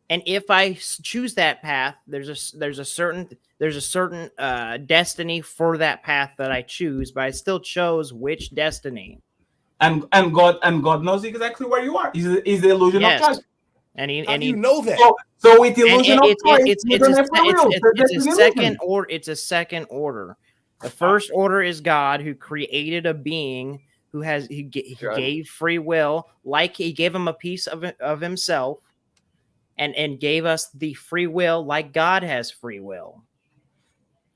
and if I choose that path, there's a certain destiny for that path that I choose, but I still chose which destiny. And God knows exactly where you are. Is the illusion of choice. How do you know that? So with illusion of choice, it's a second order. The first order is God, who created a being he gave free will, like he gave him a piece of himself, and gave us the free will like God has free will.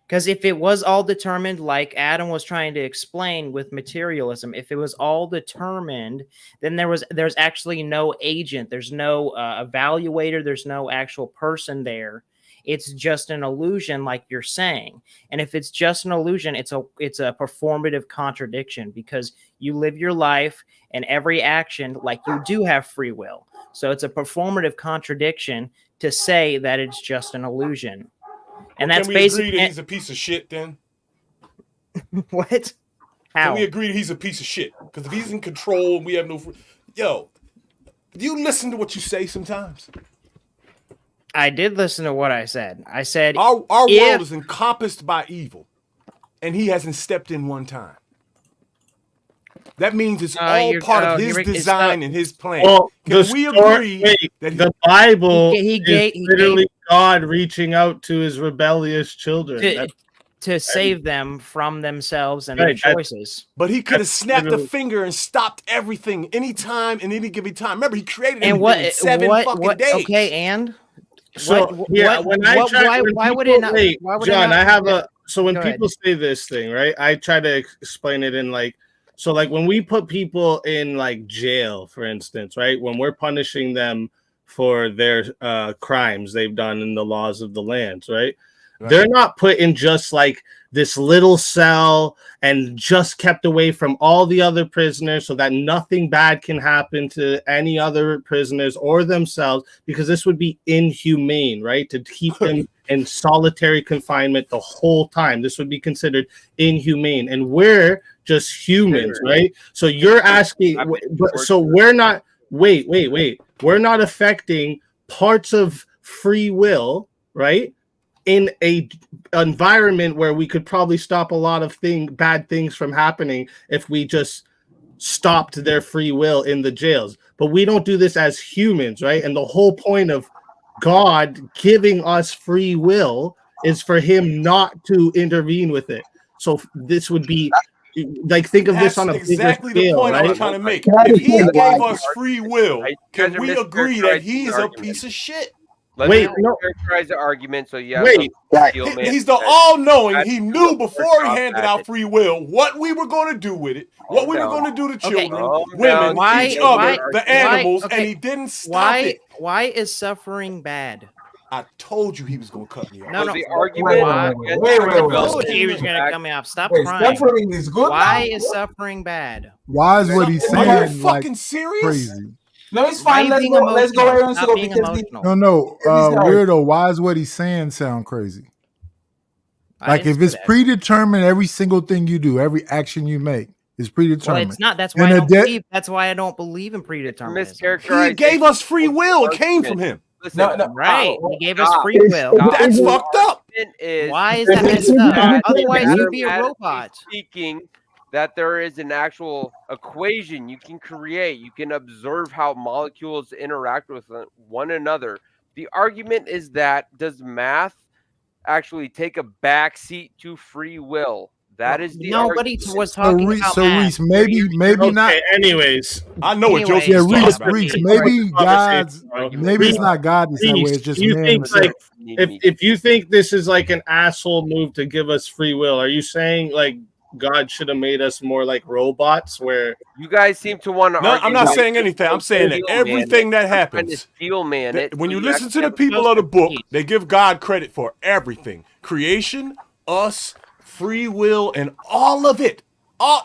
Because if it was all determined, like Adam was trying to explain with materialism, if it was all determined, then there's actually no agent, there's no evaluator, there's no actual person there. It's just an illusion, like you're saying. And if it's just an illusion, it's a performative contradiction, because you live your life and every action like you do have free will. So it's a performative contradiction to say that it's just an illusion. And that's basically. Can we agree that he's a piece of shit then? What? How? Can we agree that he's a piece of shit? Because if he's in control and we have no. Yo, do you listen to what you say sometimes? I did listen to what I said. I said our world is encompassed by evil, and he hasn't stepped in one time. That means it's all part of his design and his plan. Well, can we agree that the Bible is literally God reaching out to his rebellious children to save them from themselves and their choices? But he could have snapped a finger and stopped everything anytime in any given time. Remember, he created it in 7 fucking days. Okay, and so why would it not? Wait, John, I have a. So when people say this thing, right? I try to explain it in like. So like when we put people in like jail, for instance, right? When we're punishing them for their crimes they've done in the laws of the lands, right? They're not put in just like this little cell and just kept away from all the other prisoners so that nothing bad can happen to any other prisoners or themselves, because this would be inhumane, right? To keep them in solitary confinement the whole time. This would be considered inhumane. And we're just humans, right? So you're asking, so we're not, wait. We're not affecting parts of free will, right? In a environment where we could probably stop a lot of bad things from happening if we just stopped their free will in the jails. But we don't do this as humans, right? And the whole point of God giving us free will is for him not to intervene with it. So this would be like, think of this on a bigger scale, the point right? I was trying to make. If he gave us free will, can we agree that he is a piece of shit? Let's characterize the argument. So yeah, he's the all-knowing. He knew before he handed out free will what we were going to do with it, what we were going to do to children, women, each other, the animals, and he didn't stop it. Why is suffering bad? I told you he was going to cut me off. No, the argument. Wait. He was going to cut me off. Stop crying. Suffering is good. Why is suffering bad? Why is what he's saying Are you fucking like serious? crazy? No, it's fine. Let's go ahead and go because no, weirdo. Why is what he's saying sound crazy? Like if it's predetermined, every single thing you do, every action you make is predetermined. Well, it's not. That's why I don't believe. That's why I don't believe in predeterminism. He gave us free will. It came from him. Listen, right. He gave us free will. That's fucked up. Why is that messed up? Otherwise, you'd be a robot. Speaking that there is an actual equation you can create. You can observe how molecules interact with one another. The argument is that does math actually take a backseat to free will? That is the nobody was talking about Reese, maybe not. Anyways, I know what Joseph. Yeah, Reese, maybe God's. Maybe it's not God that's that way. It's just you man. Think like if you think this is like an asshole move to give us free will, are you saying like God should have made us more like robots? Where you guys seem to want to. No, I'm not saying anything. I'm saying that everything that happens. When you listen to the people of the book, they give God credit for everything: creation, us. Free will and all of it.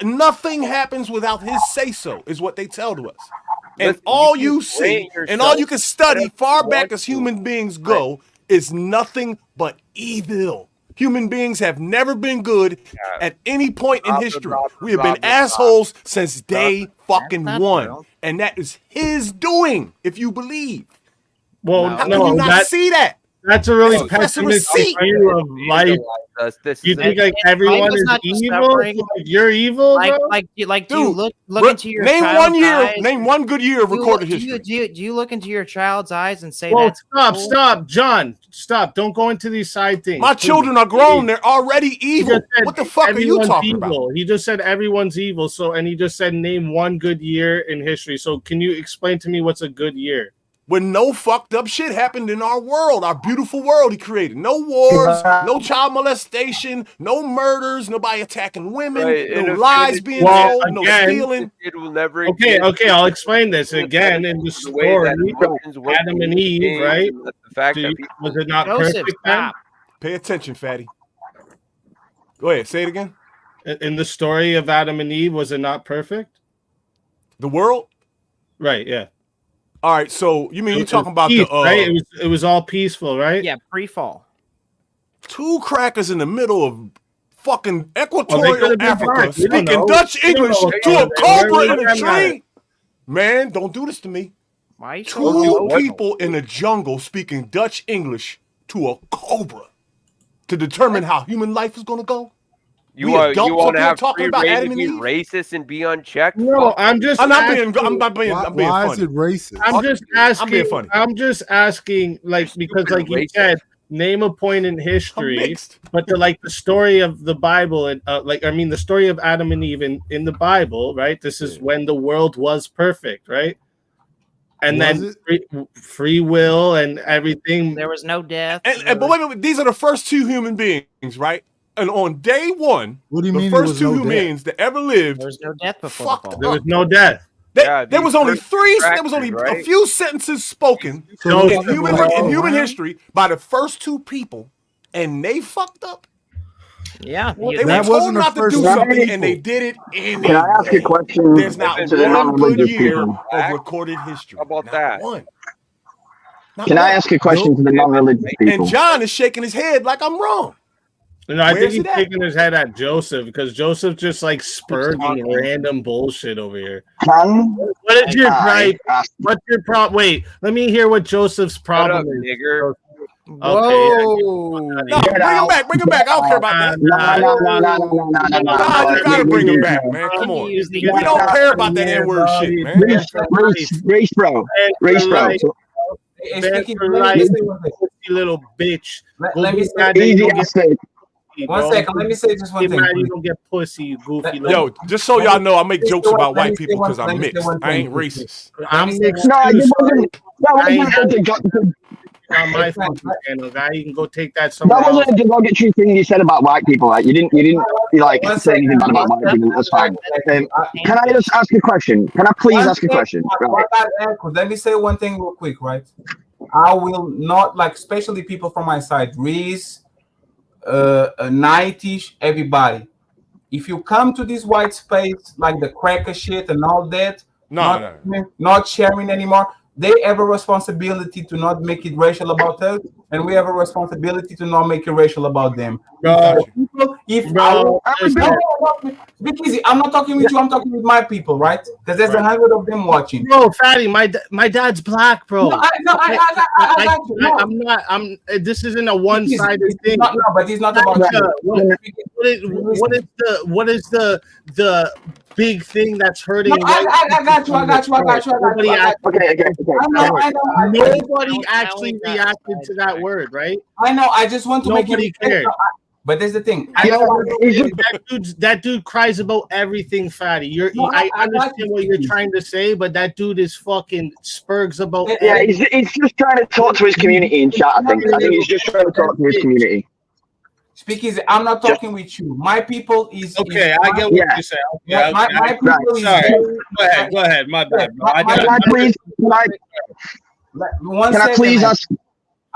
Nothing happens without his say-so is what they tell to us. And all you see and all you can study far back as human beings go is nothing but evil. Human beings have never been good at any point in history. We have been assholes since day fucking one. And that is his doing, if you believe. Well, how can you not see that? That's a really pessimistic view of life. You think like everyone is evil? Like, you're evil, bro? Like do you look into your name child's one year, eyes? name one good year of recorded history. Do you look into your child's eyes and say that? Stop, John. Stop. Don't go into these side things. My children are grown. They're already evil. What the fuck are you talking about? He just said everyone's evil. So, and he just said name one good year in history. So, can you explain to me what's a good year? When no fucked up shit happened in our world, our beautiful world he created. No wars, no child molestation, no murders, nobody attacking women, no lies being told, no stealing. It will never okay, I'll explain this again in the story. Adam and Eve, right? Was it not perfect then? Pay attention, fatty. Go ahead, say it again. In the story of Adam and Eve, was it not perfect? The world? Right, yeah. All right, so you mean you're talking about peace, the right? It was all peaceful, right? Yeah, pre-fall. Two crackers in the middle of fucking equatorial Africa speaking Dutch English to a cobra in a tree. Man, don't do this to me. Why? Two people in the jungle speaking Dutch English to a cobra to determine how human life is going to go. You want to have free reign to be racist and be unchecked? No, I'm just. I'm being funny. Why is it racist? I'm just asking. I'm being funny. I'm just asking, like, because, like you said, name a point in history, but the story of the Bible and the story of Adam and Eve in the Bible, right? This is when the world was perfect, right? And then free will and everything. There was no death. But wait, these are the first two human beings, right? And on day one, what do you mean the first two humans that ever lived, there was no death before the fall. There was no death. There was only a few sentences spoken in human history by the first two people, and they fucked up. Yeah, they were told not to do something, and they did it anyway. Can I ask a question? There's not one good year of recorded history. How about that? One. Can I ask a question to the non-religious people? And John is shaking his head like I'm wrong. No, I think he's shaking his head at Joseph because Joseph just like spurting random bullshit over here. What is your gripe? What's your problem? Wait, let me hear what Joseph's problem is. Nigger. Whoa! No, bring him back. I don't care about that. No, you gotta bring him back, man. Come on. We don't care about that N-word shit, man. Race bro. Little bitch. Let me say. One second, let me say just one thing. You don't get pussy, goofy. Yo, just so y'all know, I make jokes about white people because I'm mixed. I ain't racist. I'm mixed. on my fucking channel, guy. You can go take that somewhere That wasn't a derogatory thing you said about white people. Like you didn't like say anything bad about white people. That's fine. Can I just ask a question? Can I please ask a question? Right. Let me say one thing real quick, right? I will not like, especially people from my side, Reese, Nightish, everybody. If you come to this white space, like the cracker shit and all that, not sharing anymore, they have a responsibility to not make it racial about us, and we have a responsibility to not make it racial about them. Speak easy. I'm not talking with you. I'm talking with my people, right? Because there's 100 of them watching. Bro, Fatty, my dad's black, bro. I got you. No. I'm not. This isn't a one-sided thing. No, but it's not about you. What is the big thing that's hurting? No, I got you. Nobody actually reacted to that word, right? I know. I just want to make nobody cared. But there's the thing. That dude cries about everything, Fatty. I understand what you're trying to say, but that dude is fucking spurgs about. Yeah, he's just trying to talk to his community in chat. I think he's just trying to talk to his community. Speak easy. I'm not talking with you. My people is okay. I get what you're saying. Okay, my people is. Sorry. Go ahead. My bad, bro. Can I please ask?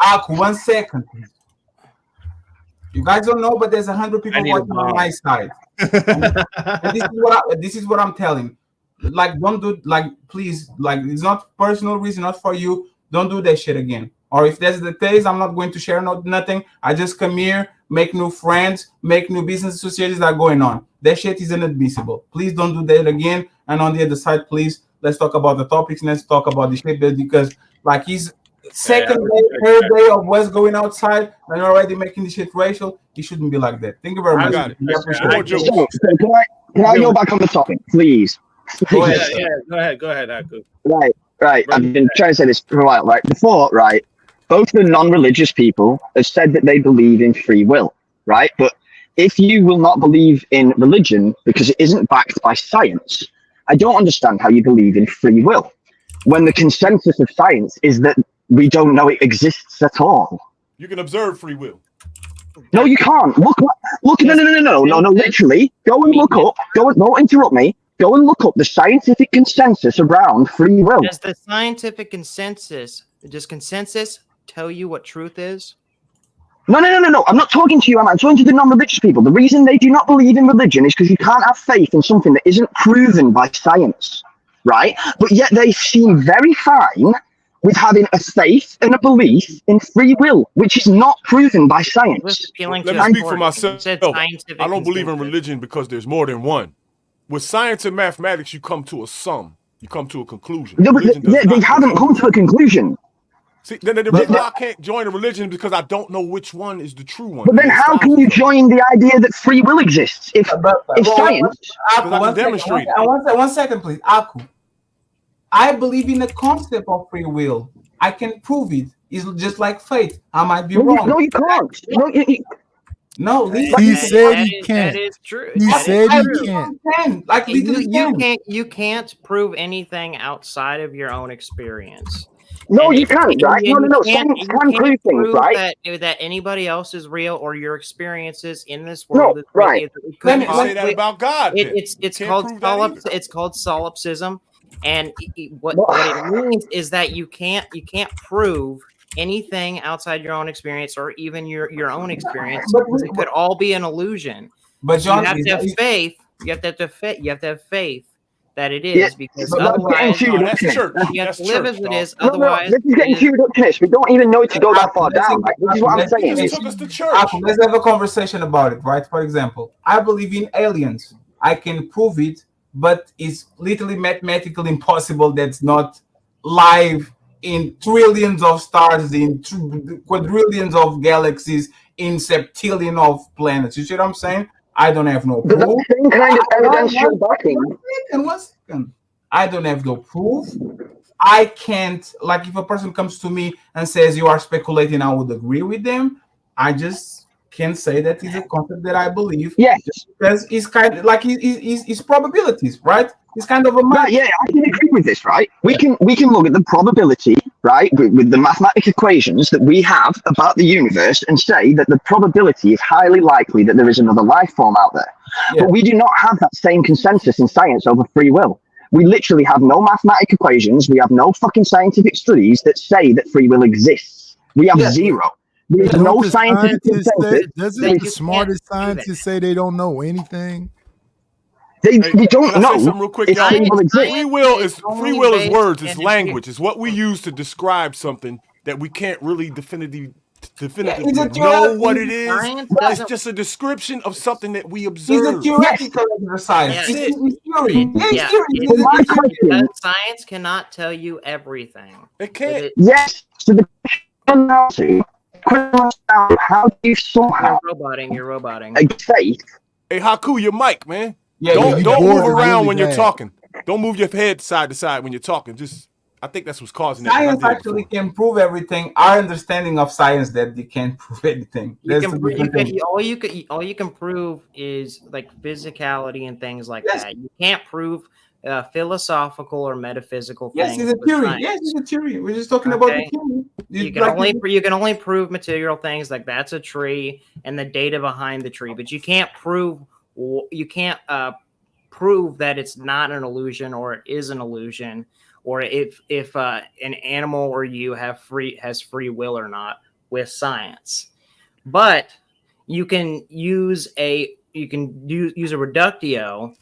Aku, 1 second, please. You guys don't know, but there's 100 people watching on my side. and this is what I'm telling. Like, don't do please, it's not personal reason, not for you. Don't do that shit again. Or if that's the case, I'm not going to share nothing. I just come here, make new friends, make new business associations that are going on. That shit is inadmissible. Please don't do that again. And on the other side, please, let's talk about the topics. Let's talk about the shit, because he's third day of what's going outside and already making this shit racial. He shouldn't be like that. Thank you very much. Can I go back on the topic, please? Go ahead, Aku. Right. I've been trying to say this for a while, right? Before, right, both the non-religious people have said that they believe in free will, right? But if you will not believe in religion because it isn't backed by science, I don't understand how you believe in free will when the consensus of science is that we don't know it exists at all. You can observe free will. No, you can't. Look. No. Literally, go and look up. Don't interrupt me. Go and look up the scientific consensus around free will. Does the scientific consensus tell you what truth is? No. I'm not talking to you. I'm talking to the non-religious people. The reason they do not believe in religion is because you can't have faith in something that isn't proven by science, right? But yet they seem very fine with having a faith and a belief in free will, which is not proven by science. Let me speak for myself. I don't believe in religion because there's more than one. With science and mathematics, you come to a sum. You come to a conclusion. No, but they haven't come to a conclusion. See, the reason I can't join a religion is because I don't know which one is the true one. But then how can you join the idea that free will exists if science... One second, please. Aku. I believe in the concept of free will. I can prove it. It's just like faith. I might be wrong. No, you can't. No, he said he can't. That is true. He said he can't. Like you can't prove anything outside of your own experience. No, you can't, right? No. Science can prove things, right? That anybody else is real or your experiences in this world. No, right. Let me say that about God. It's called solipsism, and what it means is that you can't prove anything outside your own experience or even your own experience. It could all be an illusion. But John, you have to have faith. You have to have faith that it is, because otherwise you have to live as it is. Otherwise, this is getting too reductionist. We don't even know it to go that far down. Like, this is what I'm saying. Let's have a conversation about it, right? For example, I believe in aliens. I can prove it, but it's literally mathematically impossible. That's not live in trillions of stars, in quadrillions of galaxies, in septillion of planets. You see what I'm saying? I don't have no proof. The same kind of evidential backing. One second. I don't have no proof. I can't, like, if a person comes to me and says you are speculating, I would agree with them. I just can't say that is a concept that I believe. Yes. Because it's kind of like it's probabilities, right? It's kind of a Right, yeah, I can agree with this, right? We can look at the probability, right, with the mathematical equations that we have about the universe and say that the probability is highly likely that there is another life form out there. Yeah. But we do not have that same consensus in science over free will. We literally have no mathematical equations. We have no fucking scientific studies that say that free will exists. We have zero. There's no scientific consensus. Doesn't the smartest scientists say they don't know anything? We don't know. Say something real quick, y'all? Free will is words. It's language. It's what we use to describe something that we can't really definitively know what it is. It's just a description of something that we observe. It's a theoretical exercise. It's theory. Science cannot tell you everything. It can't. Yes. So the question how do you somehow you're roboting. Faith. Hey, Haku, your mic, man. Yeah, don't move around when you're talking. Don't move your head side to side when you're talking. I think that's what's causing science that. Actually can prove everything. Our understanding of science that they can't prove anything. All you can prove is like physicality and things like that. You can't prove philosophical or metaphysical things. Yes, it's a theory. Yes, it's a theory. We're just talking about the theory. You can only prove material things like that's a tree and the data behind the tree, but you can't prove that it's not an illusion or it is an illusion, or if an animal or you has free will or not with science. But you can use a reductio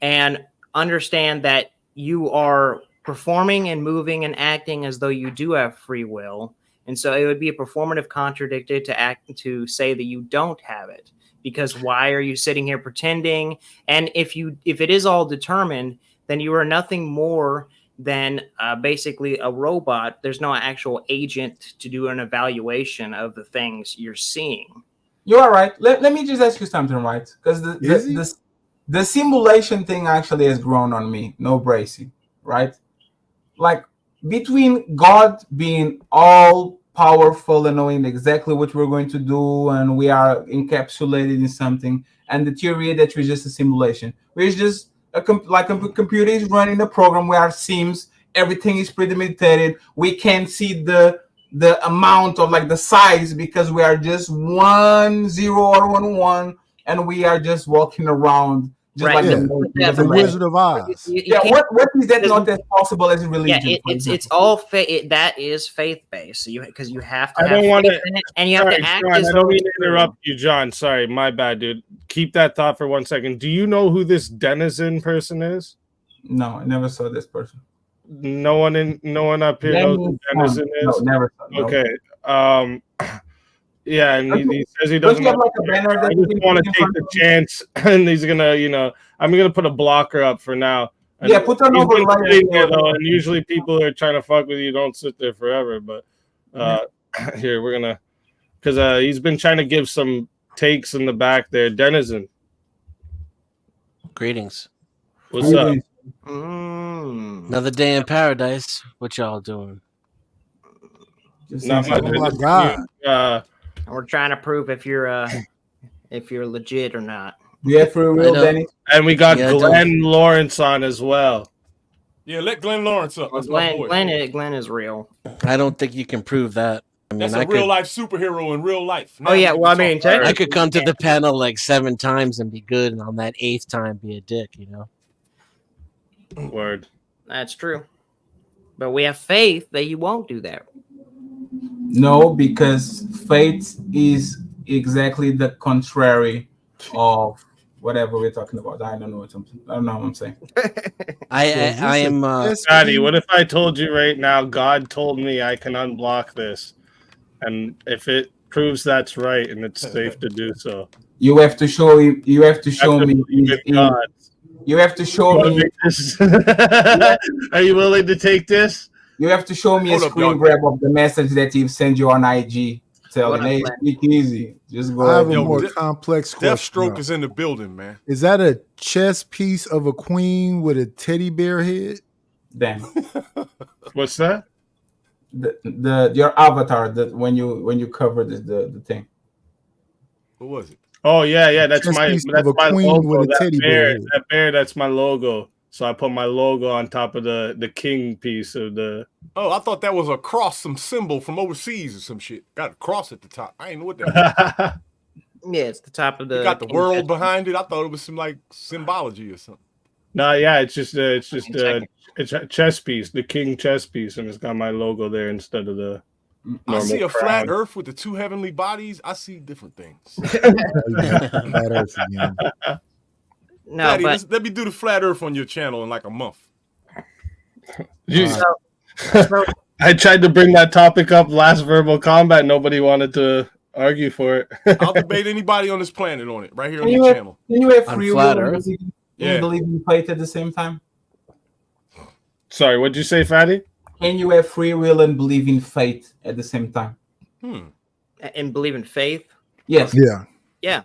and understand that you are performing and moving and acting as though you do have free will, and so it would be a performative contradicted to say that you don't have it. Because why are you sitting here pretending? And if it is all determined, then you are nothing more than basically a robot. There's no actual agent to do an evaluation of the things you're seeing. You are right. Let me just ask you something, right? Because the simulation thing actually has grown on me. No bracing, right? Like between God being all powerful and knowing exactly what we're going to do, and we are encapsulated in something, and the theory that we're just a simulation. We're just a computer is running a program where it seems everything is premeditated. We can't see the amount of like the size because we are just 1 0 or 1 1, and we are just walking around. Just like the Wizard of Oz. What is that not as possible as a religion? Yeah, it's all faith. That is faith based. So because you have to. I don't want to, and you have to act. John, I don't mean to interrupt you, John. Sorry, my bad, dude. Keep that thought for 1 second. Do you know who this Denizen person is? No, I never saw this person. No one up here knows who Denizen is. No, never. Okay. Yeah, and he says he doesn't. I just want to take the chance, and he's gonna, I'm gonna put a blocker up for now. And put that over and usually people who are trying to fuck with you don't sit there forever. But here we're gonna, because he's been trying to give some takes in the back there. Denizen, greetings. What's up? Another day in paradise. What y'all doing? Not much. Oh my God. We're trying to prove if you're legit or not. Yeah, for real, Danny. And we got Glenn Lawrence on as well. Yeah, let Glenn Lawrence up. That's Glenn is real. I don't think you can prove that. I mean, that's a real life superhero in real life. Now well, I mean, I could come to the panel like 7 times and be good, and on that 8th time be a dick, Word. That's true. But we have faith that you won't do that. No, because faith is exactly the contrary of whatever we're talking about. I don't know what I'm saying. I am. Scotty, what if I told you right now, God told me I can unblock this, and if it proves that's right and it's safe to do so, you have to show me. You have to show me. You have to show me. Are you willing to take this? You have to show me a screen grab of the message that he sent you on IG. Telling, hey, speak easy. Just go. I have a more complex question. Deathstroke is in the building, man. Is that a chess piece of a queen with a teddy bear head? Damn. What's that? Your avatar that when you covered the thing. What was it? Oh yeah, that's my logo. That bear, that's my logo. So I put my logo on top of the king piece of the. Oh, I thought that was a cross, some symbol from overseas or some shit. Got a cross at the top. I ain't know what that was. Yeah, it's the top of the. You got the world behind it. I thought it was some like symbology or something. No, yeah, it's just it's a chess piece, the king chess piece, and it's got my logo there instead of the. I see a flat Earth with the two heavenly bodies. I see different things. Flat Earth again. No, Fatty, but let me do the flat Earth on your channel in like a month. I tried to bring that topic up last Verbal Combat. Nobody wanted to argue for it. I'll debate anybody on this planet on it right here on your channel. Can you have free flat will Earth? and believe in fate at the same time? Sorry, what'd you say, Fatty? Can you have free will and believe in fate at the same time? And believe in faith? Yes. Yeah. Yeah.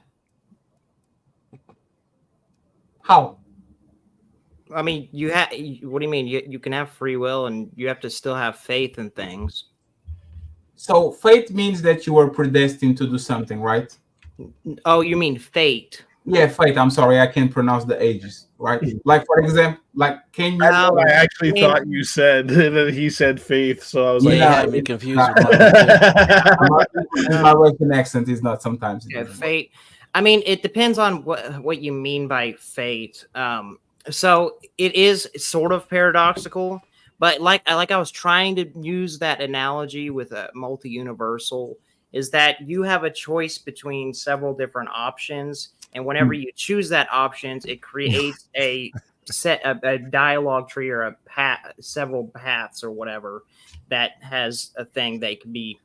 How? I mean, you have. What do you mean? You can have free will, and you have to still have faith in things. So fate means that you are predestined to do something, right? Oh, you mean fate? Yeah, fate. I'm sorry, I can't pronounce the ages, right? Like for example, like can you? I actually thought you said that he said faith, so I was like, had me confused. My Russian accent is not sometimes. Yeah, fate. I mean, it depends on what you mean by fate. So it is sort of paradoxical, but like I was trying to use that analogy with a multi-universal, is that you have a choice between several different options, and whenever you choose that options, it creates a dialogue tree or a path, several paths or whatever that has a thing they can be.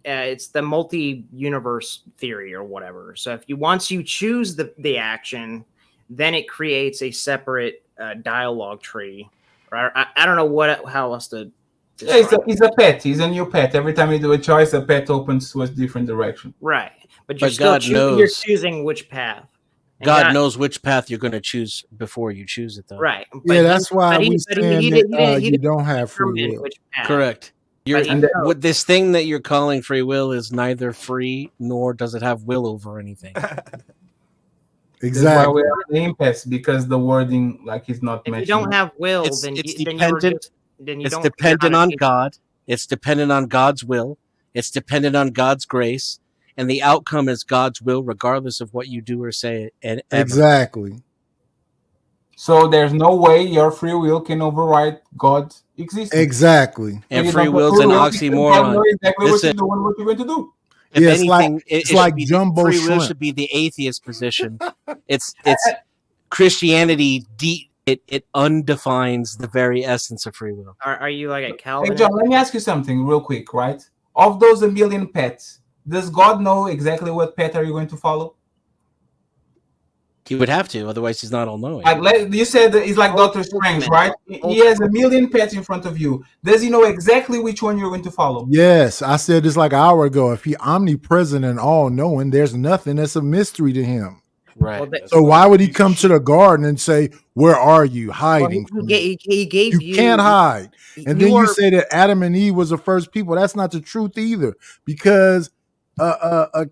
It's the multi-universe theory or whatever. So if once you choose the action, then it creates a separate dialogue tree. Or I don't know how else to. Yeah, it's a pet. It's a new pet. Every time you do a choice, a pet opens to a different direction. Right, but you're you're choosing which path. And God knows which path you're going to choose before you choose it, though. Right. Yeah, that's why we saying that you don't have free will. Correct. With this thing that you're calling free will is neither free nor does it have will over anything. Exactly. That's why we are in impasse, because the wording is not. If you don't have will, it's dependent. It's dependent on God. It's dependent on God's will. It's dependent on God's grace, and the outcome is God's will, regardless of what you do or say. Exactly. So there's no way your free will can override God's existence. Exactly. And free will's an oxymoron. Know exactly what you're doing, what you're going to do. If anything, it's like jumbo free will shrimp. should be the atheist position. It's Christianity. It undefines the very essence of free will. Are you like a Calvinist? Hey John, let me ask you something real quick, right? Of those 1 million pets, does God know exactly what pet are you going to follow? He would have to, otherwise he's not all-knowing. You said that he's like Doctor Strange, right? He has 1 million pets in front of you. Does he know exactly which one you're going to follow? Yes, I said this like an hour ago. If he's omnipresent and all-knowing, there's nothing that's a mystery to him. Right. So why would he come to the garden and say, "Where are you hiding?" Well, he gave you can't hide. And then you say that Adam and Eve was the first people. That's not the truth either, because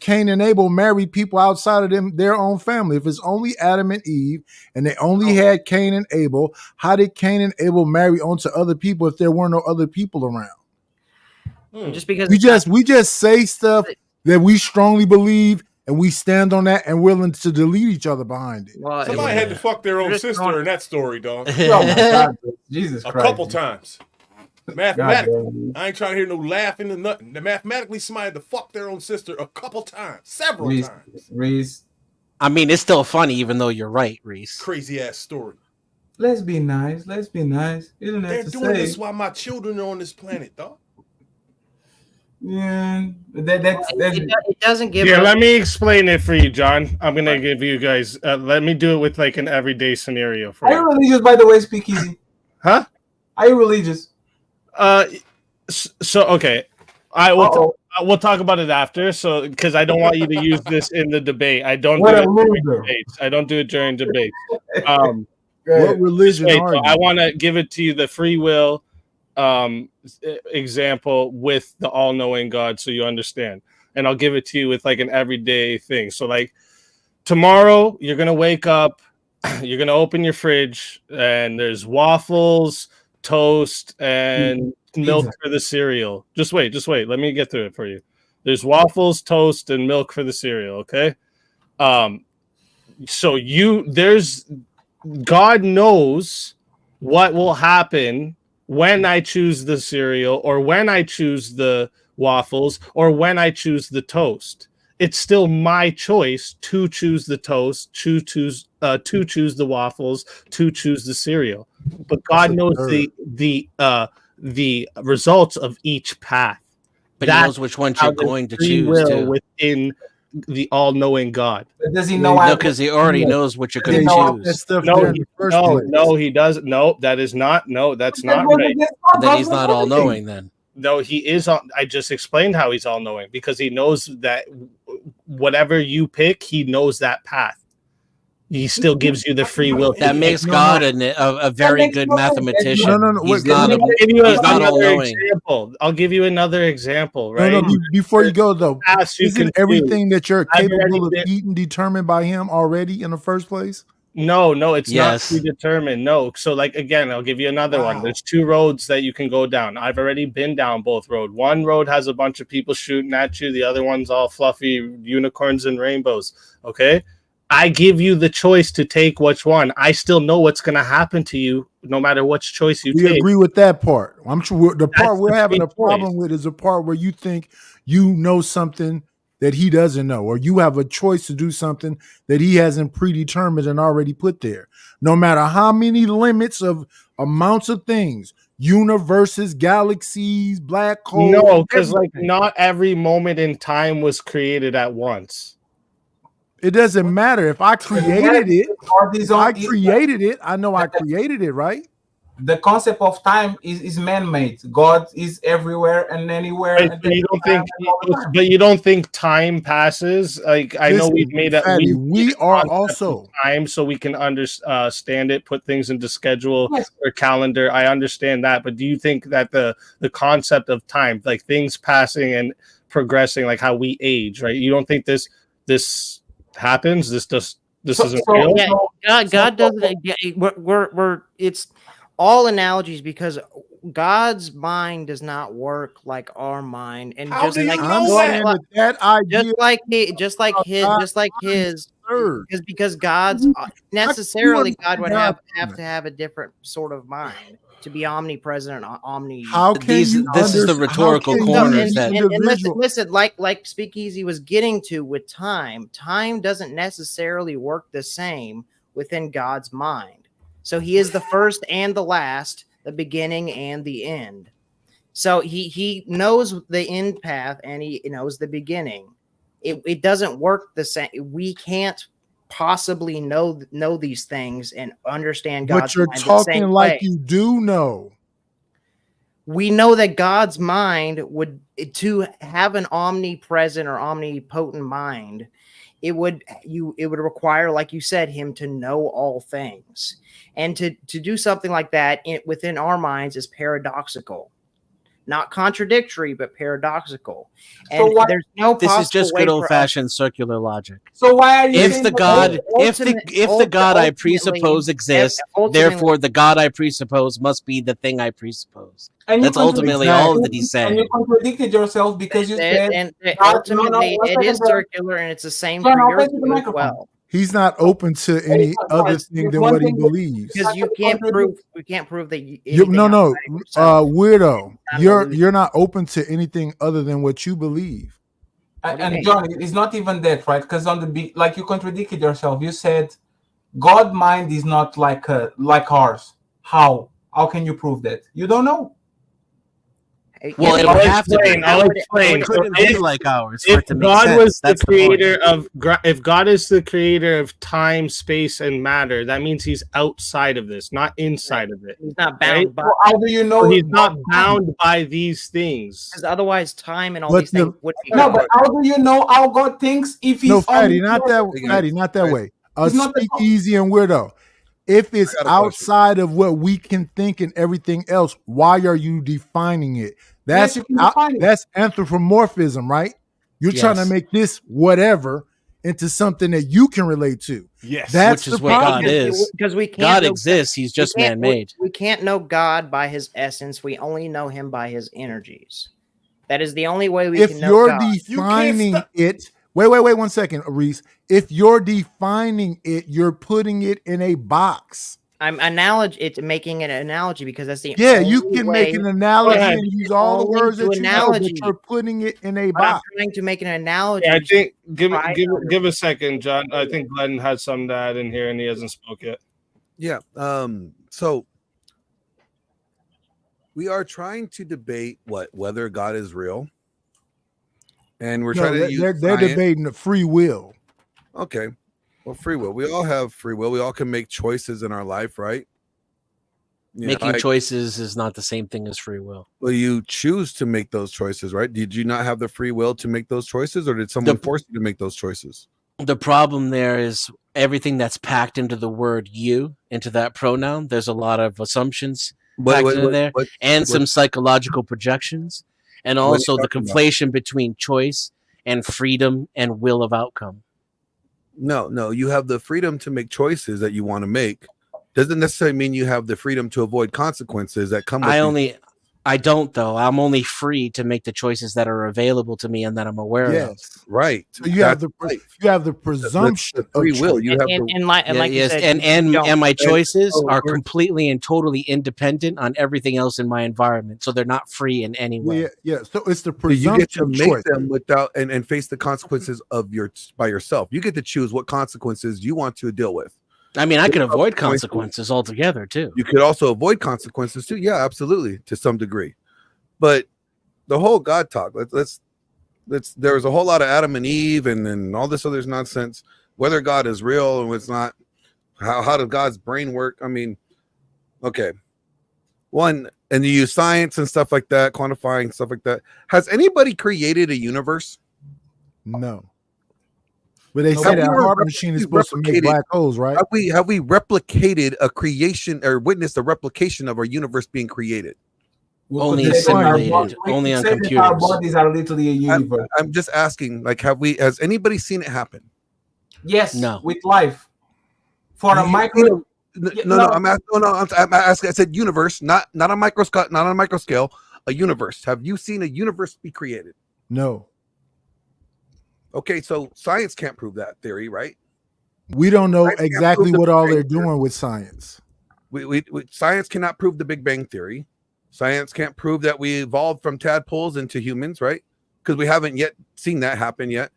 Cain and Abel married people outside of their own family. If it's only Adam and Eve and they only had Cain and Abel, how did Cain and Abel marry onto other people if there weren't no other people around? Just because we just say stuff that we strongly believe, and we stand on that and willing to delete each other behind it. Well, somebody had to fuck their own sister in that story, dog. Oh my God, Jesus Christ. A couple times. Mathematically. I ain't trying to hear no laughing and nothing. Mathematically, somebody had to fuck their own sister a couple times. Several times. Reese. I mean, it's still funny, even though you're right, Reese. Crazy ass story. Let's be nice. Let's be nice. You don't have They're to doing say. this while my children are on this planet, dog. Yeah, it doesn't give. Yeah, let me explain it for you, John. I'm gonna give you guys. Let me do it with like an everyday scenario for you. Are you religious, by the way, Speakeasy? Huh? Are you religious? So okay, we'll talk about it after. So because I don't want you to use this in the debate. I don't do it during debates. I don't do it during debates. What religion are you? I want to give it to you the free will example with the all-knowing God, so you understand, and I'll give it to you with like an everyday thing. So like tomorrow you're gonna wake up you're gonna open your fridge and there's waffles, toast, and milk for the cereal. Just wait. Let me get through it for you. There's waffles, toast, and milk for the cereal. Okay. So God knows what will happen when I choose the cereal, or when I choose the waffles, or when I choose the toast. It's still my choice to choose the toast, to choose the waffles, to choose the cereal. But God knows the results of each path. But He knows which ones you're going to choose too. Within the all-knowing God. But does He know? No, because He already knows what you're going to choose. No, He doesn't. No, that is not. No, that's not right. Then He's not all-knowing. Then. No, He is. I just explained how He's all-knowing, because He knows that whatever you pick, He knows that path. He still gives you the free will. That makes God a very good mathematician. No. He's not all-knowing. I'll give you another example, right? No, before you go, though, isn't everything that you're capable of eating determined by Him already in the first place? No, it's not predetermined. No. So, like, again, I'll give you another one. There's two roads that you can go down. I've already been down both roads. One road has a bunch of people shooting at you. The other one's all fluffy unicorns and rainbows. Okay. I give you the choice to take which one. I still know what's going to happen to you no matter which choice you take. We agree with that part. I'm sure the part we're having a problem with is the part where you think you know something that He doesn't know, or you have a choice to do something that He hasn't predetermined and already put there. No matter how many limits of amounts of things, universes, galaxies, black holes. No, because like not every moment in time was created at once. It doesn't matter if I created it. I know I created it, right? The concept of time is man-made. God is everywhere and anywhere. Right, but you don't think time passes? Like, I know we've made it. We are also time, so we can understand it, put things into schedule or calendar. I understand that, but do you think that the concept of time, like things passing and progressing, like how we age, right? You don't think this happens? This isn't real. Yeah, God doesn't. We're it's all analogies, because God's mind does not work like our mind, and just because God's necessarily God would have to have a different sort of mind to be omnipresent and omni. How can this is the rhetorical corner. Listen, like Speakeasy was getting to with time. Time doesn't necessarily work the same within God's mind. So He is the first and the last, the beginning and the end. So he knows the end path and He knows the beginning. It doesn't work the same. We can't possibly know these things and understand God's mind. But you're talking like you do know. We know that God's mind would, to have an omnipresent or omnipotent mind, it would require, like you said, Him to know all things. And to do something like that within our minds is paradoxical. Not contradictory, but paradoxical. And there's no possible This is just good old-fashioned circular logic. So why are you if the God I presuppose exists, therefore the God I presuppose must be the thing I presuppose. That's ultimately all that he's saying. And you contradicted yourself because you said, and ultimately it is circular, and it's the same for your view as well. He's not open to any other thing than what he believes. Because you can't prove. We can't prove that. Weirdo. You're not open to anything other than what you believe. And John, it's not even that, right? Because like you contradicted yourself. You said God's mind is not like ours. How can you prove that? You don't know. Well, it would have to be. I'll explain. It couldn't be like ours. If God was the creator if God is the creator of time, space, and matter, that means He's outside of this, not inside of it. He's not bound by. How do you know? So He's not bound by these things. Because otherwise, time and all these things would be. No, but how do you know how God thinks if He's Fatty, not that way. Speak easy and weirdo. If it's outside of what we can think and everything else, why are you defining it? That's anthropomorphism, right? You're trying to make this whatever, into something that you can relate to. Yes, that's which is the what problem. God is. Because we can't. God exists. He's just man-made. We can't know God by his essence. We only know him by his energies. That is the only way we can know God. If you're defining it, wait 1 second, Reese. If you're defining it, you're putting it in a box. I'm making an analogy because that's the you can make an analogy and use all the words that you know, but you're putting it in a box. I'm trying to make an analogy. Yeah, I think give a second, John. I think Glenn had something to add in here and he hasn't spoke yet. Yeah. So we are trying to debate whether God is real, and we're trying to use they're debating the free will. Okay. Well, free will. We all have free will. We all can make choices in our life, right? Making choices is not the same thing as free will. Well, you choose to make those choices, right? Did you not have the free will to make those choices, or did someone force you to make those choices? The problem there is everything that's packed into the word you, into that pronoun. There's a lot of assumptions packed into there, and some psychological projections, and also the conflation between choice and freedom and will of outcome. No, you have the freedom to make choices that you want to make. Doesn't necessarily mean you have the freedom to avoid consequences that come with I don't, though. I'm only free to make the choices that are available to me and that I'm aware of. Right. So you have the presumption of free will. You have and my choices are completely and totally independent on everything else in my environment. So they're not free in any way. Yeah. So it's the presumption. You get to make them without and face the consequences of by yourself. You get to choose what consequences you want to deal with. I mean, I could avoid consequences altogether too. You could also avoid consequences too. Yeah, absolutely, to some degree. But the whole God talk, there was a whole lot of Adam and Eve and all this other nonsense. Whether God is real and it's not, how does God's brain work? I mean, okay, and you use science and stuff like that, quantifying stuff like that. Has anybody created a universe? No. But they say that a Harvard machine is supposed to make black holes, right? Have we replicated a creation or witnessed a replication of our universe being created? Only simulated, only on computers. Our bodies are literally a universe. I'm just asking, like, has anybody seen it happen? Yes, no. With life. For a micro. I'm asking. I said universe, not a microscope, not on a micro scale. A universe. Have you seen a universe be created? No. Okay, so science can't prove that theory, right? We don't know exactly what all they're doing with science. Science cannot prove the Big Bang Theory. Science can't prove that we evolved from tadpoles into humans, right? Because we haven't yet seen that happen yet.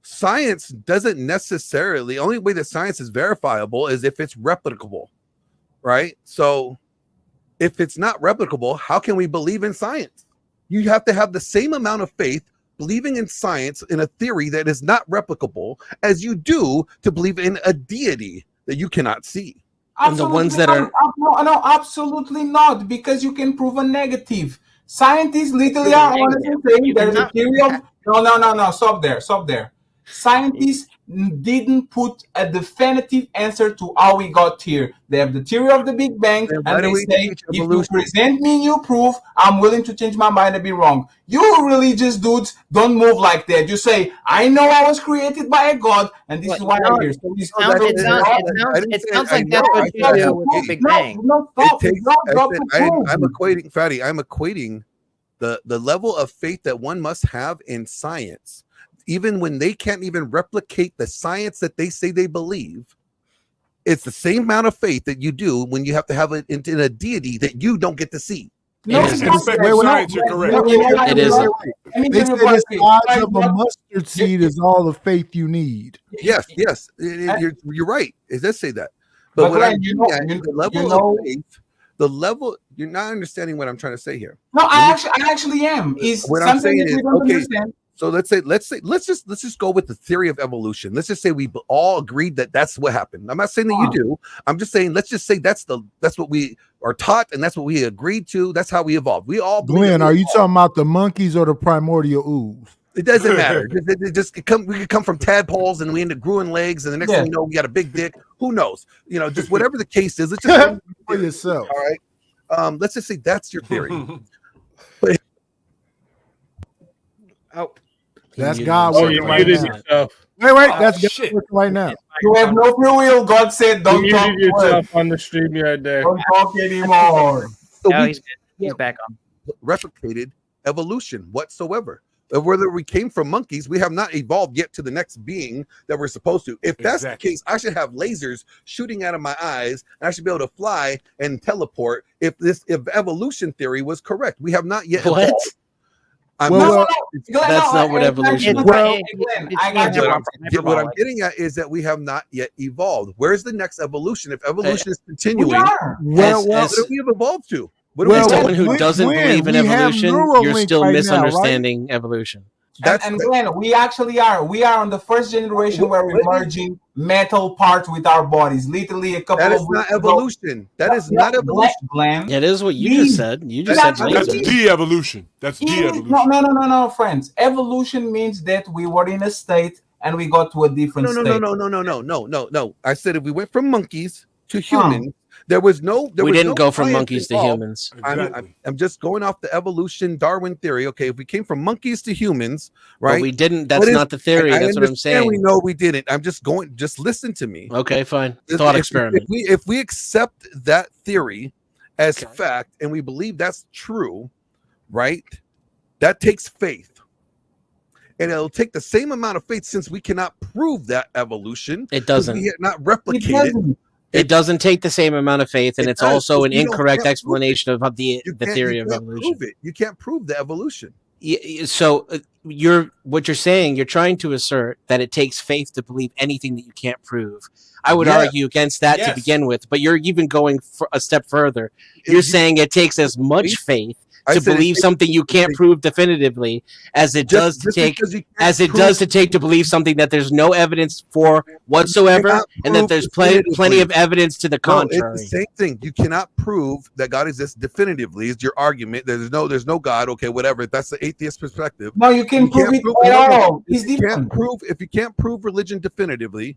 Science doesn't necessarily, the only way that science is verifiable is if it's replicable, right? So if it's not replicable, how can we believe in science? You have to have the same amount of faith believing in science in a theory that is not replicable as you do to believe in a deity that you cannot see. And the ones that are no, absolutely not, because you can prove a negative. Scientists literally are honestly saying there's a theory of no. Stop there. Scientists didn't put a definitive answer to how we got here. They have the theory of the Big Bang, and they say, if you present me new proof, I'm willing to change my mind and be wrong. You religious dudes don't move like that. You say, I know I was created by a God, and this is why I'm here. So it sounds like that's what you do with the Big Bang. I'm equating the level of faith that one must have in science, even when they can't even replicate the science that they say they believe. It's the same amount of faith that you do when you have to have it in a deity that you don't get to see. No, it isn't. You're correct. It isn't. They say the size of a mustard seed is all the faith you need. Yes, you're right. It does say that. But what I'm getting at, the level of faith, the level, you're not understanding what I'm trying to say here. No, I actually am. What I'm saying is, okay. So let's just go with the theory of evolution. Let's just say we all agreed that that's what happened. I'm not saying that you do. I'm just saying, let's just say that's what we are taught, and that's what we agreed to. That's how we evolved. We all. Glenn, are you talking about the monkeys or the primordial ooze? It doesn't matter. We could come from tadpoles, and we end up growing legs, and the next thing you know, we got a big dick. Who knows? Just whatever the case is. Let's just for yourself. All right. Let's just say that's your theory. That's God Oh, working you right muted now. yourself. Wait, that's God working right now. You have no free will. God said, "Don't You talk muted yourself on the stream right there. Don't talk anymore." So No, we he's good. He's back on. replicated evolution whatsoever. Whether we came from monkeys, we have not evolved yet to the next being that we're supposed to. If that's the case, I should have lasers shooting out of my eyes, and I should be able to fly and teleport. If evolution theory was correct, we have not yet evolved. That's not what evolution is. What I'm getting at is that we have not yet evolved. Where's the next evolution? If evolution is continuing, what do we have evolved to? As someone who doesn't believe in evolution, you're still misunderstanding evolution. And Glenn, we actually are. We are on the first generation where we're merging metal parts with our bodies. Literally a couple. That is not evolution. That is not evolution. Glenn. It is what you just said. You just said that's de-evolution. That's de-evolution. No, friends. Evolution means that we were in a state and we got to a different state. No. I said if we went from monkeys to humans, we didn't go from monkeys to humans. I'm just going off the evolution Darwin theory. Okay, if we came from monkeys to humans, right? But we didn't. That's not the theory. That's what I'm saying. We know we didn't. I'm just going. Just listen to me. Okay, fine. Thought experiment. If we accept that theory as fact and we believe that's true, right? That takes faith. And it'll take the same amount of faith since we cannot prove that evolution. It doesn't. We not replicate it. It doesn't take the same amount of faith, and it's also an incorrect explanation of the theory of evolution. You can't prove the evolution. So what you're saying, you're trying to assert that it takes faith to believe anything that you can't prove. I would argue against that to begin with, but you're even going a step further. You're saying it takes as much faith to believe something you can't prove definitively as it does to take to believe something that there's no evidence for whatsoever, and that there's plenty of evidence to the contrary. It's the same thing. You cannot prove that God exists definitively. Is your argument? There's no God. Okay, whatever. That's the atheist perspective. No, you can't prove it at all. If you can't prove religion definitively,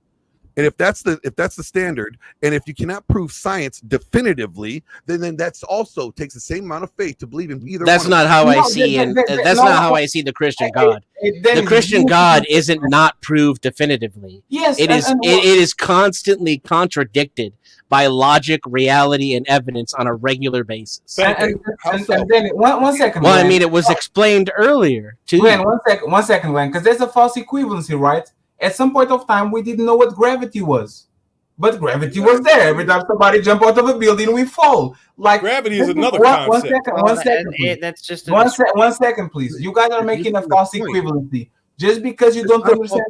and if that's the standard, and if you cannot prove science definitively, then that's also takes the same amount of faith to believe in either. That's not how I see, and that's not how I see the Christian God. The Christian God isn't not proved definitively. Yes, it is constantly contradicted by logic, reality, and evidence on a regular basis. And then one second. Well, I mean, it was explained earlier too. Glenn, one second, Glenn, because there's a false equivalency, right? At some point of time, we didn't know what gravity was, but gravity was there. Every time somebody jump out of a building, we fall. Like gravity is another concept. One second. That's just 1 second, please. You guys are making a false equivalency. Just because you don't understand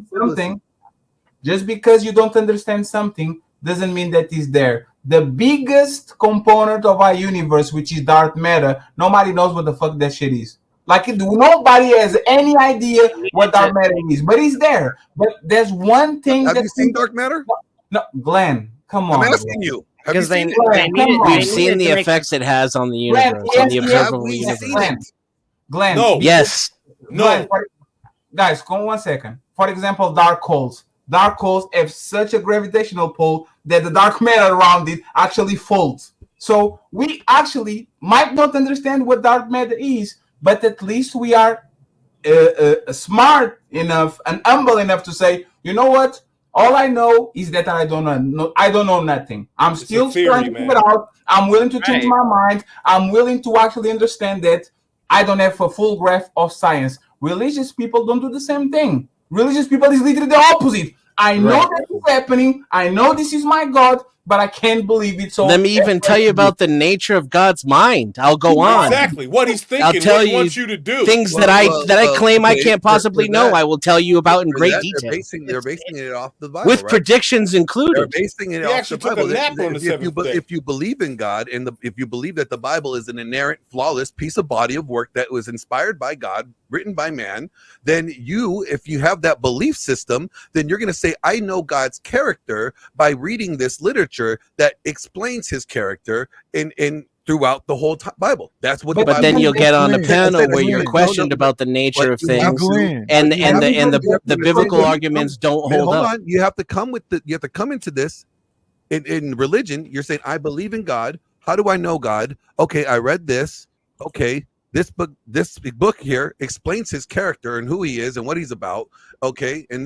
something, doesn't mean that it's there. The biggest component of our universe, which is dark matter, nobody knows what the fuck that shit is. Like nobody has any idea what dark matter is, but it's there. But there's one thing. Have you seen dark matter? No, Glenn, come on. I'm asking you. Because we've seen the effects it has on the universe, on the observable universe. Glenn, no. Yes. No. Guys, go 1 second. For example, dark holes. Dark holes have such a gravitational pull that the dark matter around it actually folds. So we actually might not understand what dark matter is, but at least we are smart enough and humble enough to say, you know what? All I know is that I don't know nothing. I'm still trying to figure it out. I'm willing to change my mind. I'm willing to actually understand that I don't have a full grasp of science. Religious people don't do the same thing. Religious people is literally the opposite. I know that is happening. I know this is my God, but I can't believe it. So let me even tell you about the nature of God's mind. I'll go on. Exactly what he's thinking. I'll tell what he you wants you to do. Things that I claim I can't possibly know. I will tell you about in great detail. They're basing it off the Bible, with predictions included. They're basing it off the Bible. If you believe in God and if you believe that the Bible is an inerrant, flawless piece of body of work that was inspired by God, written by man, then if you have that belief system, then you're going to say, I know God's character by reading this literature that explains his character in throughout the whole Bible. That's what. But then you'll get on a panel where you're questioned about the nature of things, and the biblical arguments don't hold up. On. You have to come into this in religion. You're saying, I believe in God. How do I know God? Okay, I read this. Okay, This book here explains his character and who he is and what he's about. Okay, and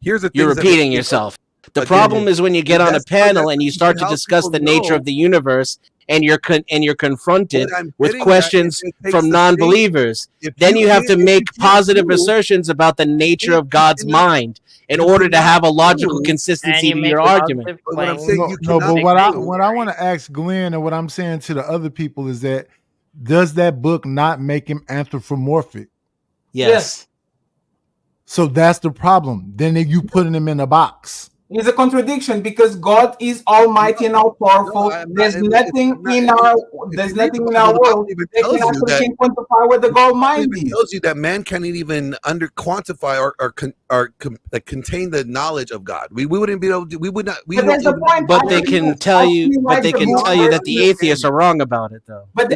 here's the you're repeating yourself. The problem is when you get on a panel and you start to discuss the nature of the universe, and you're confronted with questions from non-believers. Then you have to make positive assertions about the nature of God's mind in order to have a logical consistency to your argument. But what I want to ask Glenn, and what I'm saying to the other people, is that does that book not make him anthropomorphic? Yes. So that's the problem. Then you putting him in a box. It's a contradiction because God is almighty and all powerful. There's nothing in our world that can actually quantify what the God mind is. It tells you that man can't even quantify or contain the knowledge of God. We wouldn't be able to. We would not. But they can tell you. But they can tell you that the atheists are wrong about it, though. But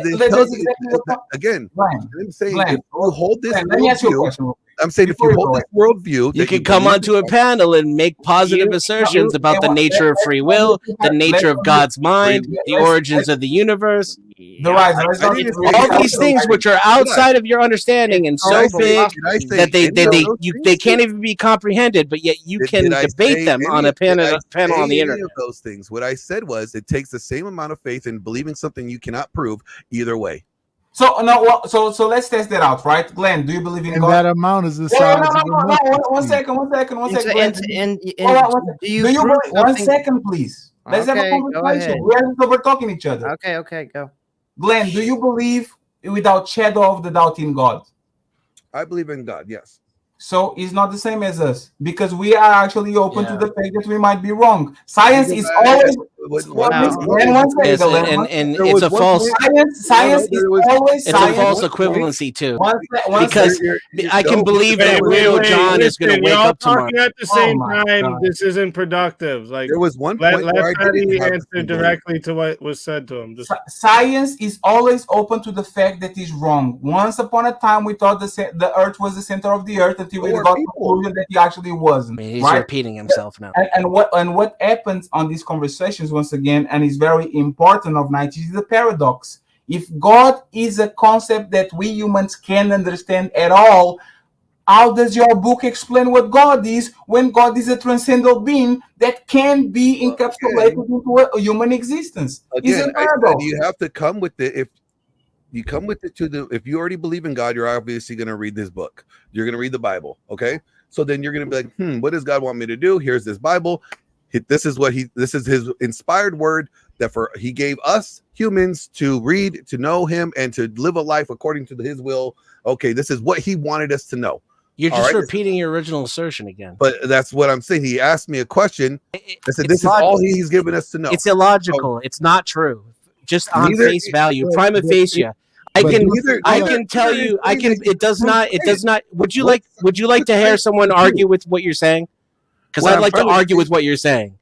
again, I'm saying if you hold this. Let me ask you a question. I'm saying if you hold this worldview, you can come onto a panel and make positive assertions about the nature of free will, the nature of God's mind, the origins of the universe. All these things which are outside of your understanding and so big that they can't even be comprehended, but yet you can debate them on a panel on the internet. Those things. What I said was it takes the same amount of faith in believing something you cannot prove either way. So so let's test that out, right? Glenn, do you believe in God? That amount is the size. One second. One second, please. Let's have a conversation. We're talking each other. Okay, go. Glenn, do you believe without shadow of the doubt in God? I believe in God, yes. So it's not the same as us because we are actually open to the fact that we might be wrong. Science is always it's a false science is always a false equivalency too. Because I can believe that Will John is going to wake up tomorrow. At the same time, this isn't productive. Like there was one point let Patty answer directly to what was said to him. Science is always open to the fact that it's wrong. Once upon a time, we thought the Earth was the center of the Earth until we got the conclusion that he actually wasn't. He's repeating himself now. And what happens on these conversations once again, and is very important of night, is the paradox. If God is a concept that we humans can't understand at all, how does your book explain what God is when God is a transcendental being that can be encapsulated into a human existence? Again, you have to come with it. If you come with it if you already believe in God, you're obviously going to read this book. You're going to read the Bible. Okay. So then you're going to be like, what does God want me to do? Here's this Bible. This is his inspired word that he gave us humans to read, to know him, and to live a life according to his will. Okay, this is what he wanted us to know. You're just repeating your original assertion again. But that's what I'm saying. He asked me a question. I said, this is all he's given us to know. It's illogical. It's not true. Just on face value, prima facie. I can tell you. It does not. Would you like to hear someone argue with what you're saying? Because I'd like to argue with what you're saying.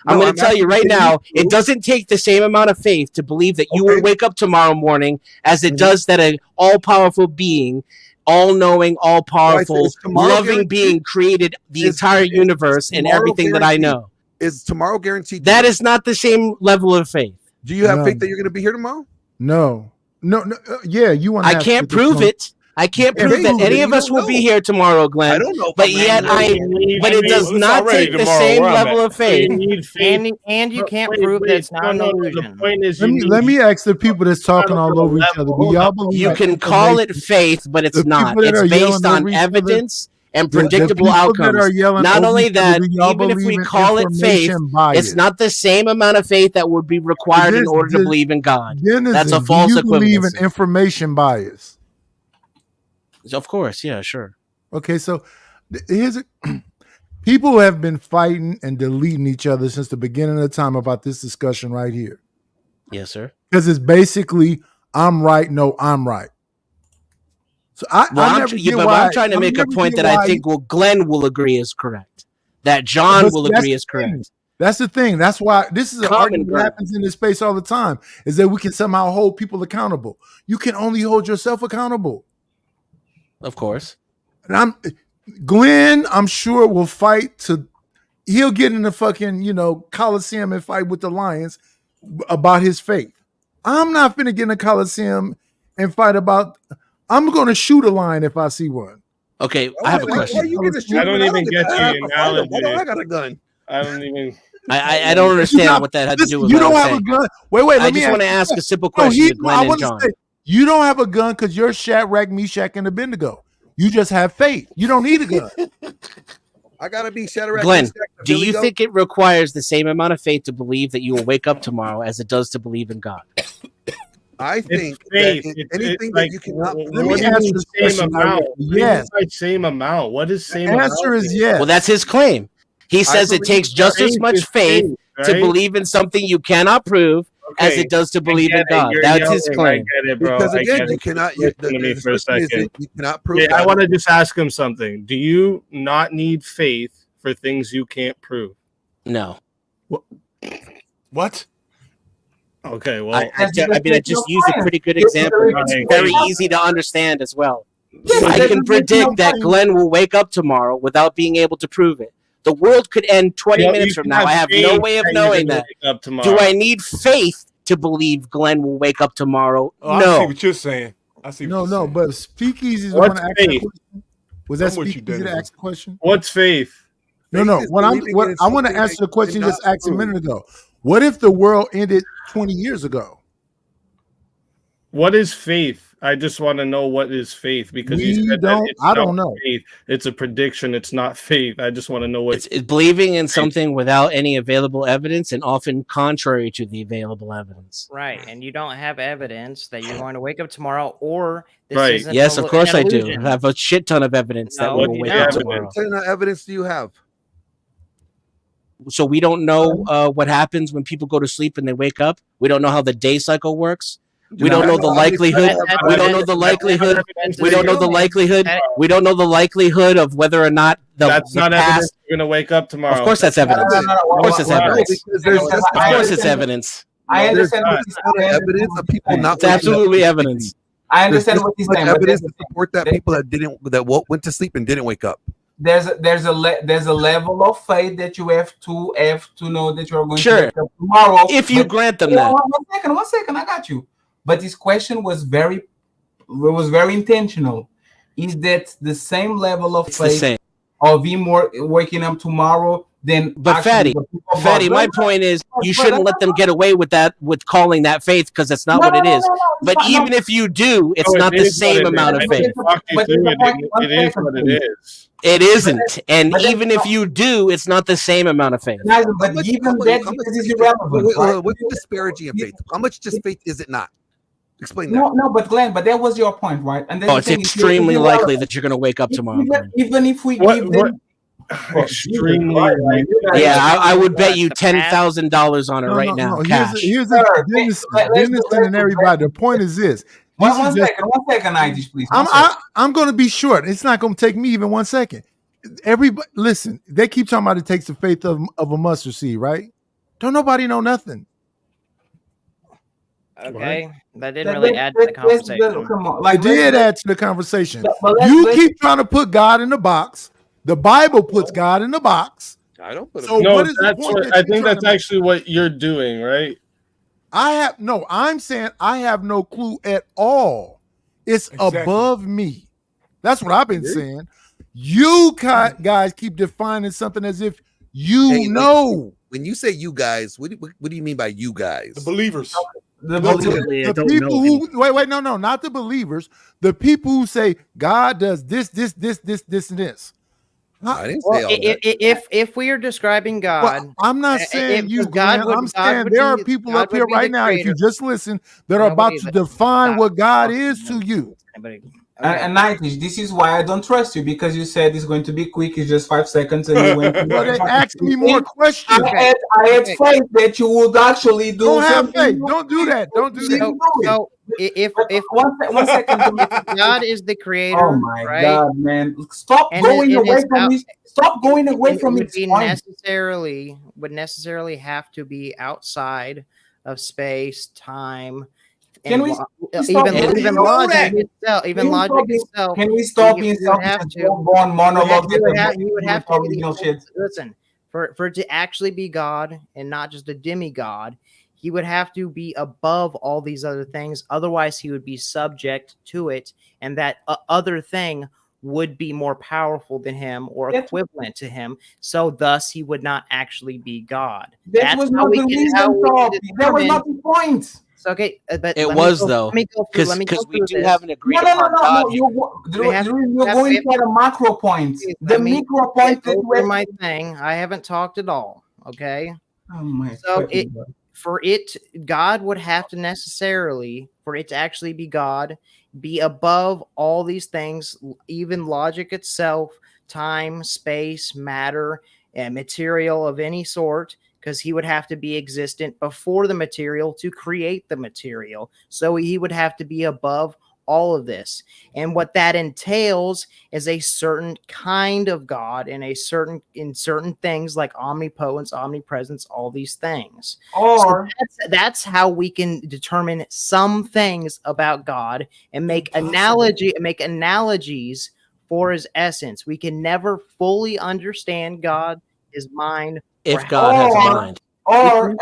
I'm going to tell you right now, it doesn't take the same amount of faith to believe that you will wake up tomorrow morning as it does that an all-powerful being, all-knowing, all-powerful, loving being created the entire universe and everything that I know. Is tomorrow guaranteed? That is not the same level of faith. Do you have faith that you're going to be here tomorrow? No. Yeah, you want. I can't prove it. I can't prove that any of us will be here tomorrow, Glenn. I don't know, but yet but it does not take the same level of faith. And you can't prove that it's not an illusion. The point is, let me ask the people that's talking all over each other. Do y'all believe you can call it faith, but it's not. It's based on evidence and predictable outcomes. Not only that, even if we call it faith, it's not the same amount of faith that would be required in order to believe in God. That's a false equivalency. Do you believe in information bias? Of course, yeah, sure. Okay, so people have been fighting and deleting each other since the beginning of the time about this discussion right here. Yes, sir. Because it's basically, I'm right, no, I'm right. So I'm trying to make a point that I think Glenn will agree is correct. That John will agree is correct. That's the thing. That's why this is an argument that happens in this space all the time, is that we can somehow hold people accountable. You can only hold yourself accountable. Of course. And Glenn, I'm sure, will fight he'll get in the fucking, Coliseum and fight with the Lions about his faith. I'm not finna get in a Coliseum and fight about. I'm going to shoot a lion if I see one. Okay, I have a question. I don't even get the analogy. Why do I got a gun? I don't even. I don't understand what that had to do with you what don't I was have saying. a gun. Wait. I just want to ask a simple question to Glenn and John. You don't have a gun because you're Shadrach, Meshach, and Abednego. You just have faith. You don't need a gun. I gotta be Shadrach. Glenn, do you think it requires the same amount of faith to believe that you will wake up tomorrow as it does to believe in God? I think faith. Anything that you cannot. Let me ask you the same amount. Yes, same amount. What is same amount? The answer is yes. Well, that's his claim. He says it takes just as much faith to believe in something you cannot prove as it does to believe in God. That's his claim. Because again, you cannot. You cannot prove. I want to just ask him something. Do you not need faith for things you can't prove? No. What? Okay, well, I just used a pretty good example. It's very easy to understand as well. I can predict that Glenn will wake up tomorrow without being able to prove it. The world could end 20 minutes from now. I have no way of knowing that. Do I need faith to believe Glenn will wake up tomorrow? Oh, no. I see what you're saying. No, but Speakeasy is the What's one to ask faith? the question. Was that Speakeasy to ask the question? What's faith? No. What I want to answer the question you just asked a minute ago. What if the world ended 20 years ago? What is faith? I just want to know what is faith because you said that it's I don't know. Faith. It's a prediction. It's not faith. I just want to know what it's believing in something without any available evidence and often contrary to the available evidence. Right, and you don't have evidence that you're going to wake up tomorrow, or this right. isn't Yes, of course I do. illusion. I have a shit ton of evidence that we will wake up tomorrow. What kind of evidence do you have? So we don't know what happens when people go to sleep and they wake up. We don't know how the day cycle works. We don't know the likelihood. We don't know the likelihood. We don't know the likelihood. We don't know the likelihood of whether or not that's not evidence you're going to wake up tomorrow. Of course, that's evidence. Of course, it's evidence. Of course, it's evidence. I understand what he's saying. Evidence of people not. It's absolutely evidence. I understand what he's saying. Evidence to support that people that went to sleep and didn't wake up. There's a level of faith that you have to know that you're going to wake up tomorrow. If you grant them that. One second, I got you. But this question was very intentional. Is that the same level of faith of him waking up tomorrow? But Fatty, my point is you shouldn't let them get away with that, with calling that faith, because that's not what it is. But even if you do, it's not the same amount of faith. It is what it is. It isn't, and even if you do, it's not the same amount of faith. But even that is irrelevant. What's disparaging of faith? How much just faith is it not? Explain that. No, but Glenn, that was your point, right? And it's extremely likely that you're going to wake up tomorrow. Even if we give them. Extremely likely. Yeah, I would bet you $10,000 on it now. Cash. Here's Dennis and everybody. The point is this. One second, Nigel, please. I'm going to be short. It's not going to take me even 1 second. Everybody, listen. They keep talking about it takes the faith of a mustard seed, right? Don't nobody know nothing. Okay, that didn't really add to the conversation. It did add to the conversation. You keep trying to put God in the box. The Bible puts God in the box. I don't put it. So what is the point? I think that's actually what you're doing, right? I'm saying I have no clue at all. It's above me. That's what I've been saying. You guys keep defining something as if you know. When you say you guys, what do you mean by you guys? The believers. The people who wait, no, not the believers. The people who say God does this, and this. I didn't say all that. If we are describing God, I'm not saying you, God. I'm saying there are people up here right now. If you just listen, that are about to define what God is to you. And Nightwish, this is why I don't trust you, because you said it's going to be quick. It's just 5 seconds, and you went. But they asked me more questions. I had faith that you would actually do. Don't have faith. Don't do that. Don't do that. So if one second, if God is the creator, oh my God, man, stop going away from this. Stop going away from it. Would necessarily have to be outside of space, time. Can we even logic itself? Even logic itself. Can we stop being self-born monologue? You would have to listen for it to actually be God and not just a demigod. he would have to be above all these other things. Otherwise, he would be subject to it. And that other thing would be more powerful than him or equivalent to him. So thus he would not actually be God. That was not the reason, that was not the point. So, okay, but it was though, because we do have an agreed upon God. You're going for the macro point. The micro point is where my thing. I haven't talked at all. Okay. Oh my. So God would have to necessarily, for it to actually be God, be above all these things, even logic itself, time, space, matter, and material of any sort, because he would have to be existent before the material to create the material. So he would have to be above all of this. And what that entails is a certain kind of God and in certain things like omnipotence, omnipresence, all these things. Or so that's how we can determine some things about God and make analogies for his essence. We can never fully understand God, his mind, if God has a mind. Or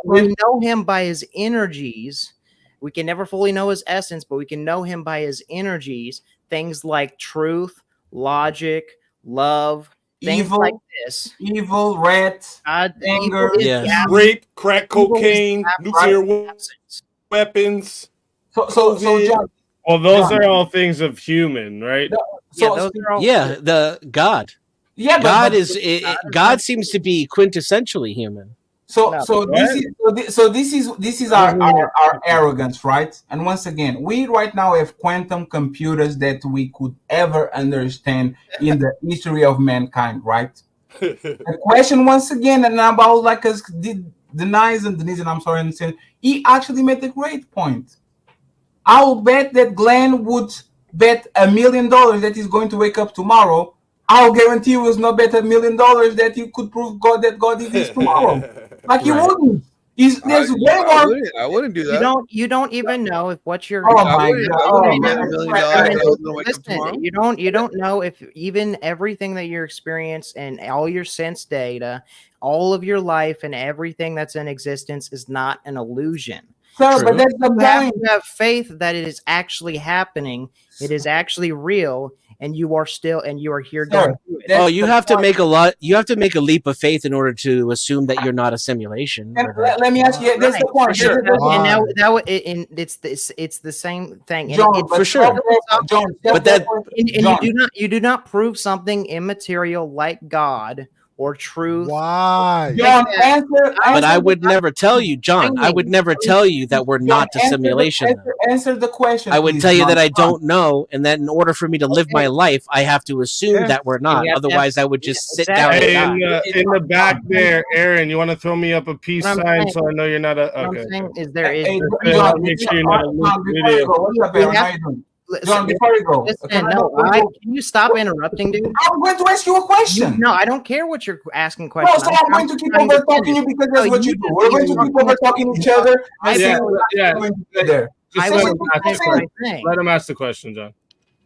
we know him by his energies. We can never fully know his essence, but we can know him by his energies. Things like truth, logic, love, things like this. Evil, wrath, anger, rape, crack cocaine, nuclear weapons. So John. Well, those are all things of human, right? The God. Yeah, God God seems to be quintessentially human. This is our arrogance, right? And once again, we right now have quantum computers that we could ever understand in the history of mankind, right? The question once again, and about like us Denise, and I'm sorry, he actually made a great point. I will bet that Glenn would bet $1 million that he's going to wake up tomorrow. I'll guarantee you was not bet $1 million that you could prove God that God exists tomorrow. Like you wouldn't. There's way more. I wouldn't do that. You don't even know if what you're. Oh my God! Listen, you don't know if even everything that you're experiencing and all your sense data, all of your life and everything that's in existence is not an illusion. Sir, but that's the point. You have faith that it is actually happening. It is actually real. And you are here going through it. Oh, you have to make a leap of faith in order to assume that you're not a simulation. Let me ask you, that's the point. Sure. And it's the same thing. John, for sure. John, but that you do not prove something immaterial like God or truth. Why? John, but I would never tell you, John. I would never tell you that we're not a simulation. Answer the question. I would tell you that I don't know, and that in order for me to live my life, I have to assume that we're not. Otherwise, I would just sit down. Hey, in the back there, Aaron, you want to throw me up a peace sign so I know you're not a. Okay. Is there? Make sure you're not a video. John, before you go, can you stop interrupting, dude? I'm going to ask you a question. No, I don't care what you're asking questions. No, so I'm going to keep over talking you because that's what you do. We're going to keep over talking each other. Let him ask the question, John.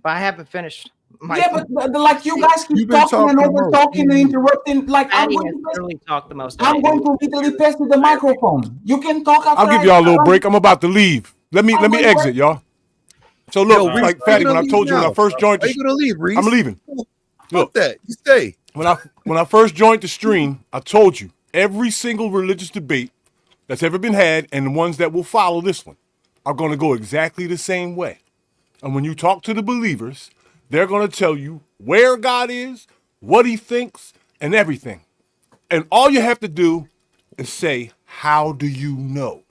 But I haven't finished. But like you guys keep talking and over talking and interrupting. Like I'm going to talk the most. I'm going to literally pass you the microphone. You can talk. I'll give y'all a little break. I'm about to leave. Let me exit, y'all. So look, like Fatty, when I told you when I first joined, are you gonna leave, Reese? I'm leaving. Look, that you stay. When I first joined the stream, I told you every single religious debate that's ever been had and the ones that will follow this one are going to go exactly the same way. And when you talk to the believers, they're going to tell you where God is, what He thinks, and everything. And all you have to do is say, "How do you know?"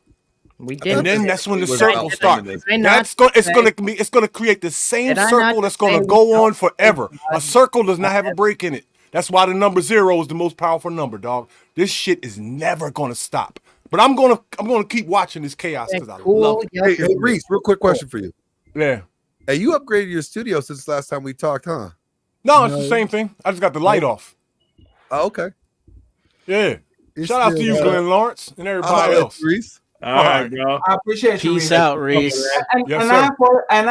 And then that's when the circle starts. It's going to create the same circle that's going to go on forever. A circle does not have a break in it. That's why the number 0 is the most powerful number, dog. This shit is never going to stop. But I'm going to keep watching this chaos because I love it. Hey, Reese, real quick question for you. Yeah. Hey, you upgraded your studio since last time we talked, huh? No, it's the same thing. I just got the light off. Oh, okay. Yeah. Shout out to you, Glenn Lawrence, and everybody else. Reese. All right, bro. I appreciate you. Peace out, Reese. And I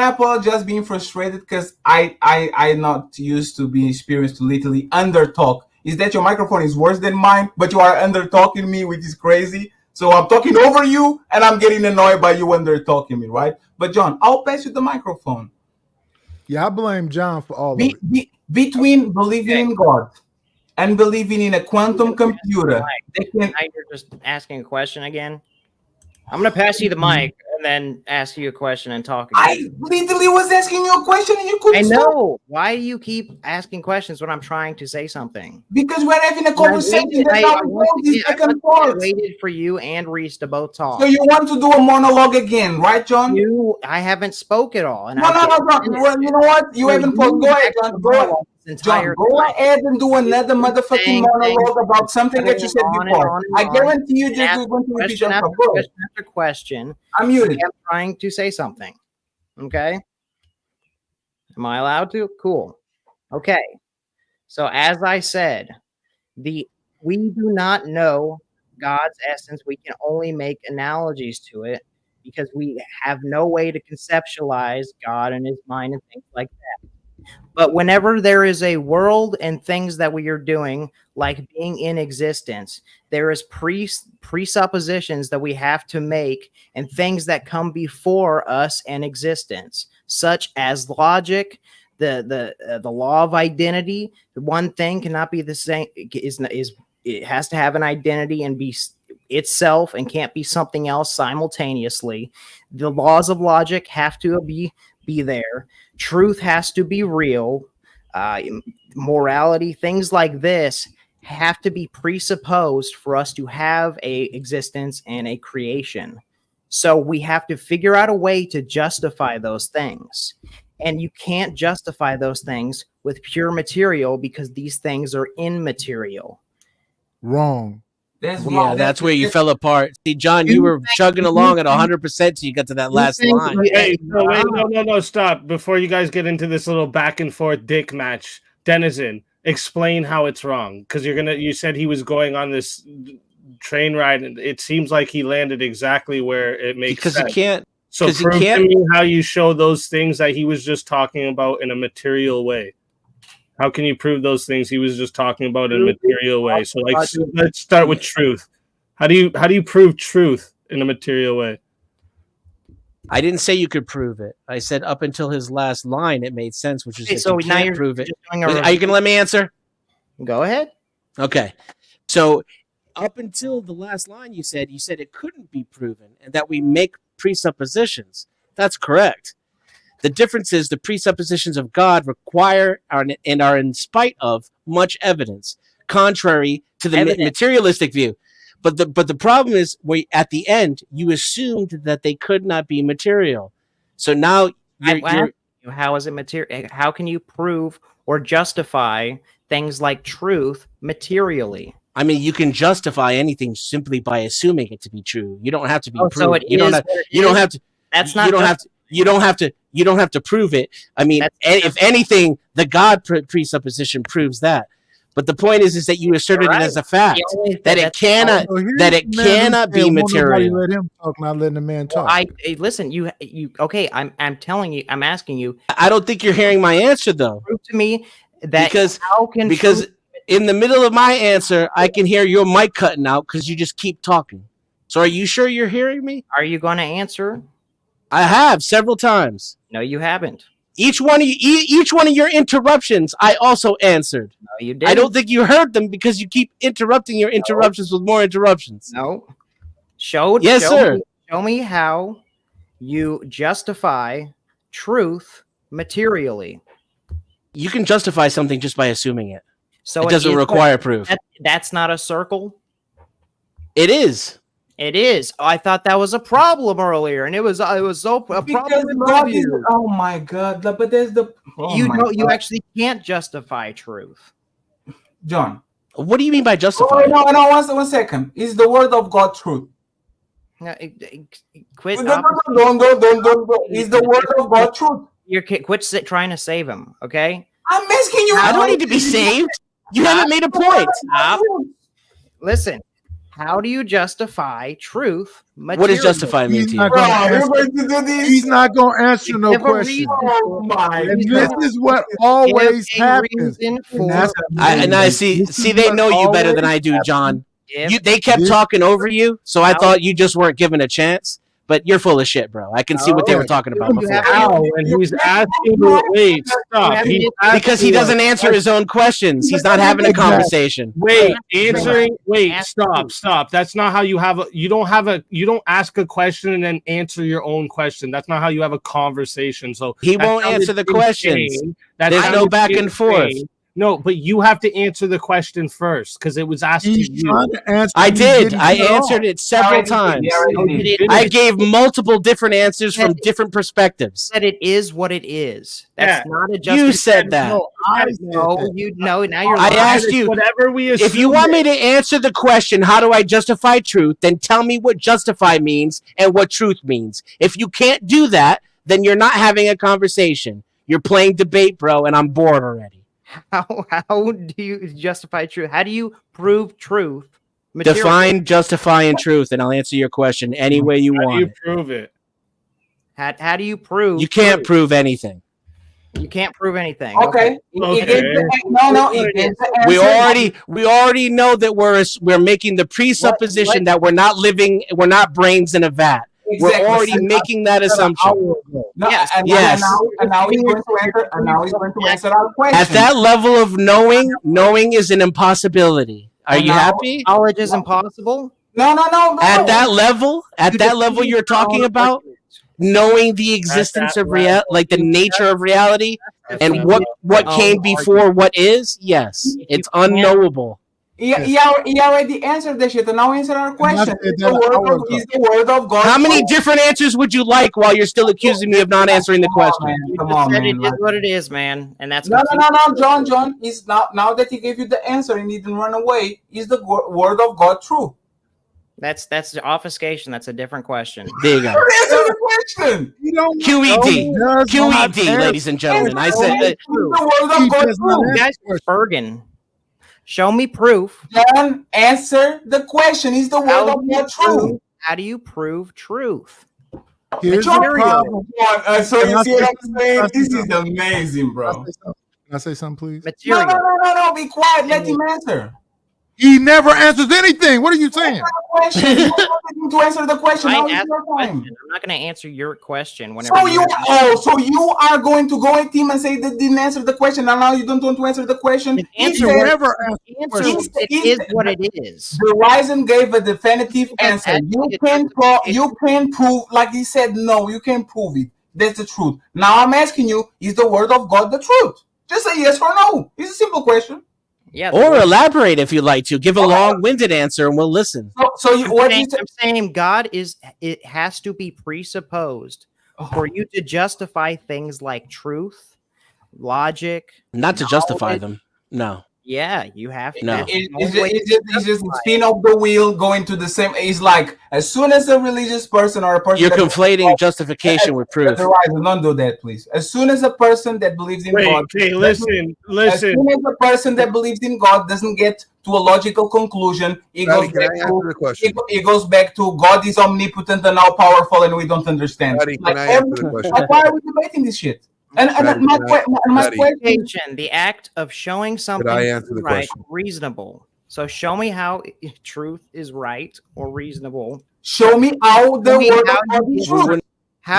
apologize being frustrated because I'm not used to being experienced to literally under talk. Is that your microphone is worse than mine, but you are under talking me, which is crazy. So I'm talking over you, and I'm getting annoyed by you when they're talking to me, right? But John, I'll pass you the microphone. Yeah, I blame John for all of it. Between believing in God and believing in a quantum computer, now you're just asking a question again. I'm gonna pass you the mic and then ask you a question and talk again. I literally was asking you a question and you couldn't I know. stop. Why do you keep asking questions when I'm trying to say something? Because we're having a conversation. I waited for you and Reese to both talk. So you want to do a monologue again, right, John? I haven't spoke at all. And no, John. You know what? You haven't spoke. Go ahead, John. Go ahead. John, go ahead and do another motherfucking monologue about something that you said before. I guarantee you just going to repeat yourself. Question after question. I'm muted. I'm trying to say something. Okay. Am I allowed to? Cool. Okay. So as I said, we do not know God's essence. We can only make analogies to it because we have no way to conceptualize God and his mind and things like that. But whenever there is a world and things that we are doing, like being in existence, there is presuppositions that we have to make and things that come before us and existence, such as logic, the law of identity. One thing cannot be the same. It has to have an identity and be itself and can't be something else simultaneously. The laws of logic have to be there. Truth has to be real. Morality, things like this have to be presupposed for us to have a existence and a creation. So we have to figure out a way to justify those things. And you can't justify those things with pure material because these things are immaterial. Wrong. That's where you fell apart. See, John, you were chugging along at 100% till you got to that last line. Hey, no, stop. Before you guys get into this little back and forth dick match, Denizen, explain how it's wrong. Because you said he was going on this train ride, and it seems like he landed exactly where it makes sense. Because he can't. So prove to me how you show those things that he was just talking about in a material way. How can you prove those things he was just talking about in a material way? So, let's start with truth. How do you prove truth in a material way? I didn't say you could prove it. I said up until his last line, it made sense, which is so you now can't you're prove it. Are you going to let me answer? Go ahead. Okay. So up until the last line, you said it couldn't be proven and that we make presuppositions. That's correct. The difference is the presuppositions of God require and are in spite of much evidence, contrary to the materialistic view. But the problem is, at the end, you assumed that they could not be material. So now how is it material? How can you prove or justify things like truth materially? I mean, you can justify anything simply by assuming it to be true. You don't have to be so you don't have to. That's not. You don't have to prove it. I mean, if anything, the God presupposition proves that. But the point is that you asserted it as a fact that it cannot be material. Let him talk, not letting the man talk. Listen. You. Okay. I'm telling you. I'm asking you. I don't think you're hearing my answer though. Prove to me that because in the middle of my answer, I can hear your mic cutting out because you just keep talking. So are you sure you're hearing me? Are you going to answer? I have several times. No, you haven't. Each one of your interruptions, I also answered. No, you didn't. I don't think you heard them because you keep interrupting your interruptions with more interruptions. No. Show me how you justify truth materially. You can justify something just by assuming it. So it doesn't require proof. That's not a circle? It is. It is. I thought that was a problem earlier, and it was so a problem. Oh my God! But there's you actually can't justify truth, John. What do you mean by justify? No. 1 second. Is the word of God truth? No, quit. Don't. Is the word of God truth? Quit trying to save him. Okay. I'm asking you. I don't need to be saved. You haven't made a point. Listen. How do you justify truth? What does justify mean to you? He's not going to answer no question. Oh my! This is what always happens. I see. They know you better than I do, John. they kept talking over you, so I thought you just weren't given a chance. But you're full of shit, bro. I can see what they were talking about before. And he's asking wait, stop. Because he doesn't answer his own questions. He's not having a conversation. Wait, stop. That's not how you have you don't ask a question and then answer your own question. That's not how you have a conversation. So he won't answer the questions. There's no back and forth. No, but you have to answer the question first because it was asked to you. I did. I answered it several times. I gave multiple different answers from different perspectives. That it is what it is. That's not a justification. You said that. Now you're I asked you, whatever we assume. If you want me to answer the question, how do I justify truth, then tell me what justify means and what truth means. If you can't do that, then you're not having a conversation. You're playing debate, bro, and I'm bored already. How do you justify truth? How do you prove truth? Define, justify, and truth, and I'll answer your question any way you want. How do you prove it? How do you prove? You can't prove anything. You can't prove anything. Okay. No. We already know that we're making the presupposition that we're not living, we're not brains in a vat. Exactly. We're already making that assumption. Yes. And now he's going to answer our question. At that level of knowing is an impossibility. Are you happy? Knowledge is impossible? No. At that level you're talking about, knowing the existence of reality, like the nature of reality, and what came before what is, yes, it's unknowable. He already answered the shit, and now answer our question. Is the word of God. How many different answers would you like while you're still accusing me of not answering the question? Come on, man. It is what it is, man, and that's no, John. Is now that he gave you the answer and he didn't run away. Is the word of God true? That's obfuscation. That's a different question. There you go. Answer the question. QED, ladies and gentlemen. I said the word of God true. You guys are Bergen. Show me proof. John, answer the question. Is the word of God true? How do you prove truth? Here's the problem. So you see what I'm saying? This is amazing, bro. Can I say something, please? No. Be quiet. Let him answer. He never answers anything. What are you saying? To answer the question. I'm not going to answer your question. So you are going to go at him and say that didn't answer the question, and now you don't want to answer the question. It is what it is. Verizon gave a definitive answer. You can prove, like he said, no, you can't prove it. That's the truth. Now I'm asking you: is the word of God the truth? Just say yes or no. It's a simple question. Yeah, or elaborate if you'd like to. Give a long-winded answer and we'll listen. I'm saying God it has to be presupposed for you to justify things like truth, logic. Not to justify them. No. Yeah, you have to. No. It's just spin off the wheel going to the same. It's like as soon as a religious person or a person you're conflating justification with proof. Don't do that, please. As soon as a person that believes in God, listen. As soon as a person that believes in God doesn't get to a logical conclusion, it goes back to God is omnipotent and all powerful, and we don't understand. Why are we debating this shit? And my question, the act of showing something right, reasonable. So show me how truth is right or reasonable. Show me how the word of God is true.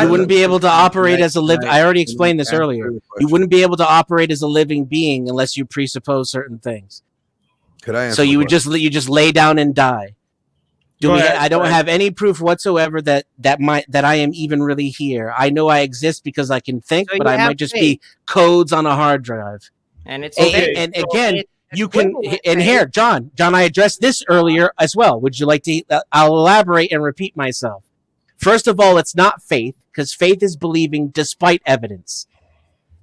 You wouldn't be able to operate as a living. I already explained this earlier. You wouldn't be able to operate as a living being unless you presuppose certain things. Could I? So you just lay down and die. I don't have any proof whatsoever that I am even really here. I know I exist because I can think, but I might just be codes on a hard drive. And it's and again, you can. And here, John, I addressed this earlier as well. Would you like to? I'll elaborate and repeat myself. First of all, it's not faith because faith is believing despite evidence.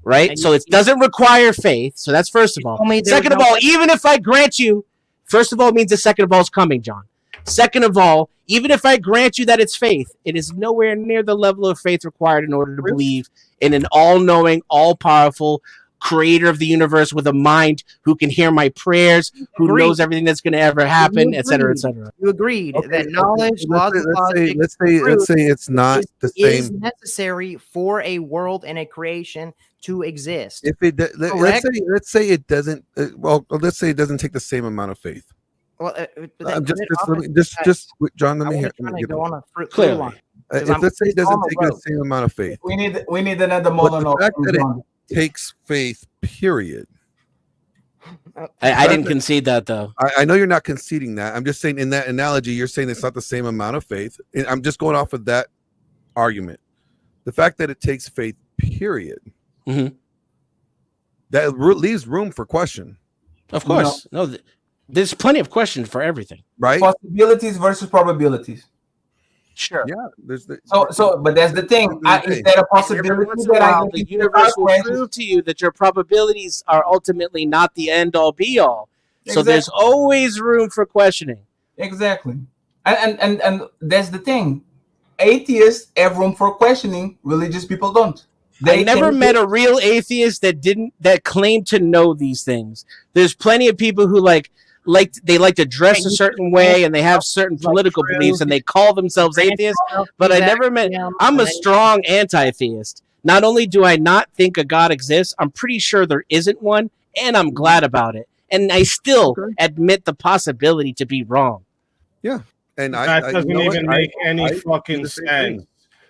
Right? So it doesn't require faith. So that's first of all. Second of all, even if I grant you, first of all means the second of all is coming, John. Second of all, even if I grant you that it's faith, it is nowhere near the level of faith required in order to believe in an all-knowing, all-powerful creator of the universe with a mind who can hear my prayers, who knows everything that's going to ever happen, etc., etc. You agreed that knowledge, logic, let's say it's not the same. Is necessary for a world and a creation to exist. If let's say it doesn't. Let's say it doesn't take the same amount of faith. Well, just John. Let me hear. Trying to go on a fruit Clearly. line. If let's say it doesn't take the same amount of faith, we need another model. The fact that it takes faith, period. I didn't concede that though. I know you're not conceding that. I'm just saying in that analogy, you're saying it's not the same amount of faith. I'm just going off of that argument. The fact that it takes faith, period, that leaves room for question. Of course, no. There's plenty of questions for everything, right? Possibilities versus probabilities. Sure. Yeah. But that's the thing. Is that a possibility that the universe will prove to you that your probabilities are ultimately not the end all be all. So there's always room for questioning. Exactly. And that's the thing. Atheists have room for questioning. Religious people don't. I never met a real atheist that claimed to know these things. There's plenty of people who like to dress a certain way and they have certain political beliefs and they call themselves atheists, but I never met. I'm a strong anti-theist. Not only do I not think a God exists, I'm pretty sure there isn't one, and I'm glad about it. And I still admit the possibility to be wrong. Yeah, and that doesn't even make any fucking sense.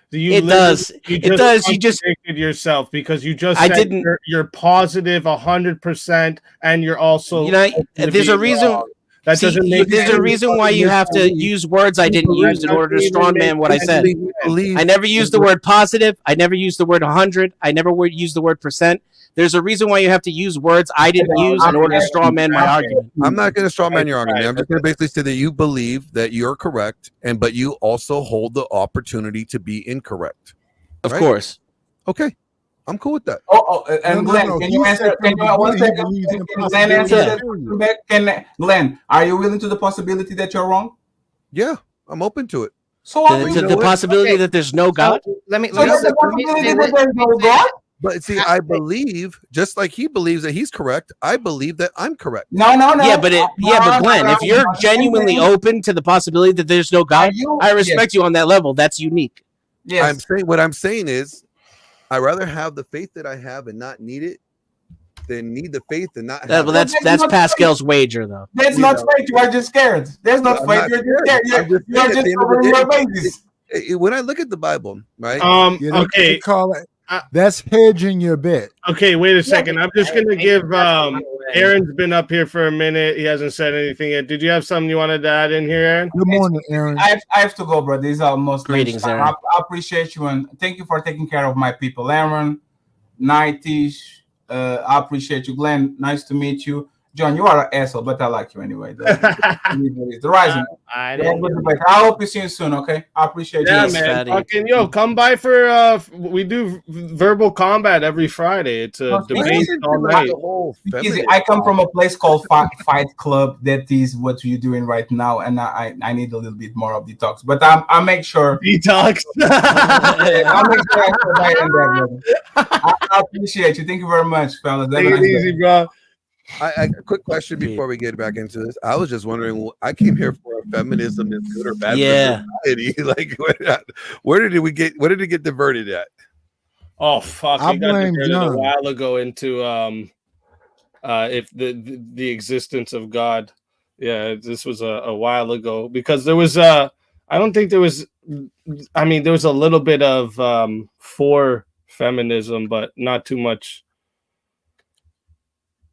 It does. It does. You just contradicted yourself because you just said you're positive 100%, and you're also. There's a reason. That doesn't make. There's a reason why you have to use words I didn't use in order to strongman what I said. I never used the word positive. I never used the word 100. I never used the word percent. There's a reason why you have to use words I didn't use in order to strawman my argument. I'm not going to strawman your argument. I'm just going to basically say that you believe that you're correct, but you also hold the opportunity to be incorrect. Of course. Okay. I'm cool with that. And Glenn, can you answer? Can you one second? Glenn answer that? Glenn, are you willing to the possibility that you're wrong? Yeah, I'm open to it. So the possibility that there's no God. Let me say that there's no God. But see, I believe, just like he believes that he's correct, I believe that I'm correct. No. Yeah, but Glenn, if you're genuinely open to the possibility that there's no God, I respect you on that level. That's unique. Yes. What I'm saying is, I'd rather have the faith that I have and not need it than need the faith and not have it. That's Pascal's wager, though. That's not faith. You are just scared. There's not faith. You're just scared. You're just covering your bases. When I look at the Bible, right? Okay. Call it. That's hedging your bet. Okay, wait a second. I'm just gonna give Aaron's been up here for a minute. He hasn't said anything yet. Did you have something you wanted to add in here, Aaron? Good morning, Aaron. I have to go, bro. These are most greetings, Aaron. I appreciate you and thank you for taking care of my people, Aaron, Nightish. I appreciate you, Glenn. Nice to meet you. John, you are an asshole, but I like you anyway. The Rising. I hope you see you soon, okay? I appreciate you. Yeah, man. Fucking come by for we do verbal combat every Friday. It's a debate all night. I come from a place called Fight Club. That is what you're doing right now, and I need a little bit more of detox. But I make sure detox. I'll make sure I appreciate you. Thank you very much, fellas. Take it easy, bro. A quick question before we get back into this. I was just wondering. I came here for a feminism is good or bad for society. Like, where did it get diverted at? Oh fuck! I got diverted a while ago into if the existence of God. Yeah, this was a while ago because there was I don't think there was. I mean, there was a little bit of for feminism, but not too much.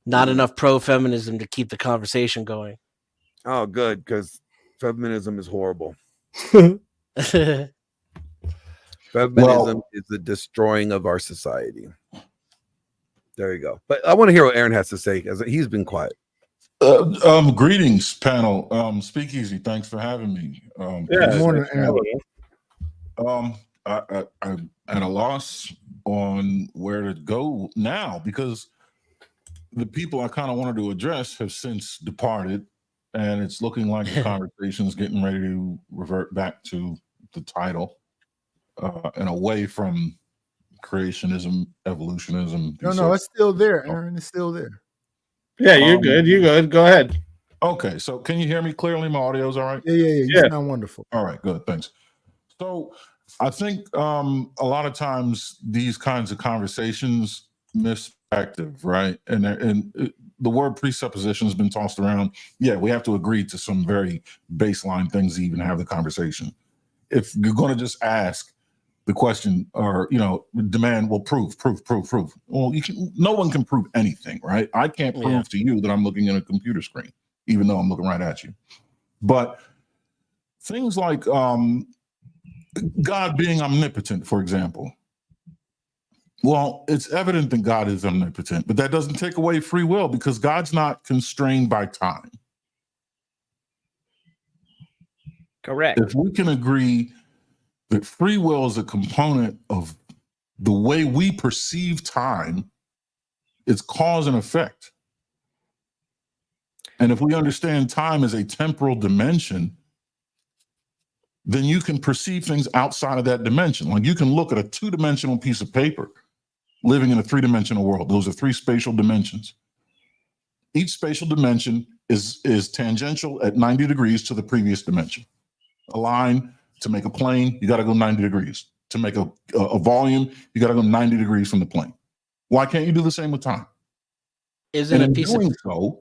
Not enough pro-feminism to keep the conversation going. Oh, good, because feminism is horrible. Feminism is the destroying of our society. There you go. But I want to hear what Aaron has to say, because he's been quiet. Greetings, panel. Speakeasy, thanks for having me. Good morning, Aaron. I'm at a loss on where to go now, because the people I kind of wanted to address have since departed, and it's looking like the conversation is getting ready to revert back to the title and away from creationism, evolutionism. No, it's still there, Aaron. It's still there. Yeah, you're good. You're good. Go ahead. Okay, so can you hear me clearly? My audio's all right? Yeah. You sound wonderful. All right, good. Thanks. So I think a lot of times these kinds of conversations miss perspective, right? And the word presupposition has been tossed around. Yeah, we have to agree to some very baseline things to even have the conversation. If you're going to just ask the question or, demand, well, prove. Well, no one can prove anything, right? I can't prove to you that I'm looking at a computer screen, even though I'm looking right at you. But things like God being omnipotent, for example. Well, it's evident that God is omnipotent, but that doesn't take away free will because God's not constrained by time. Correct. If we can agree that free will is a component of the way we perceive time, it's cause and effect. And if we understand time as a temporal dimension, then you can perceive things outside of that dimension. Like you can look at a two-dimensional piece of paper living in a three-dimensional world. Those are three spatial dimensions. Each spatial dimension is tangential at 90 degrees to the previous dimension. A line, to make a plane, you got to go 90 degrees. To make a volume, you got to go 90 degrees from the plane. Why can't you do the same with time? Isn't and a piece doing of so,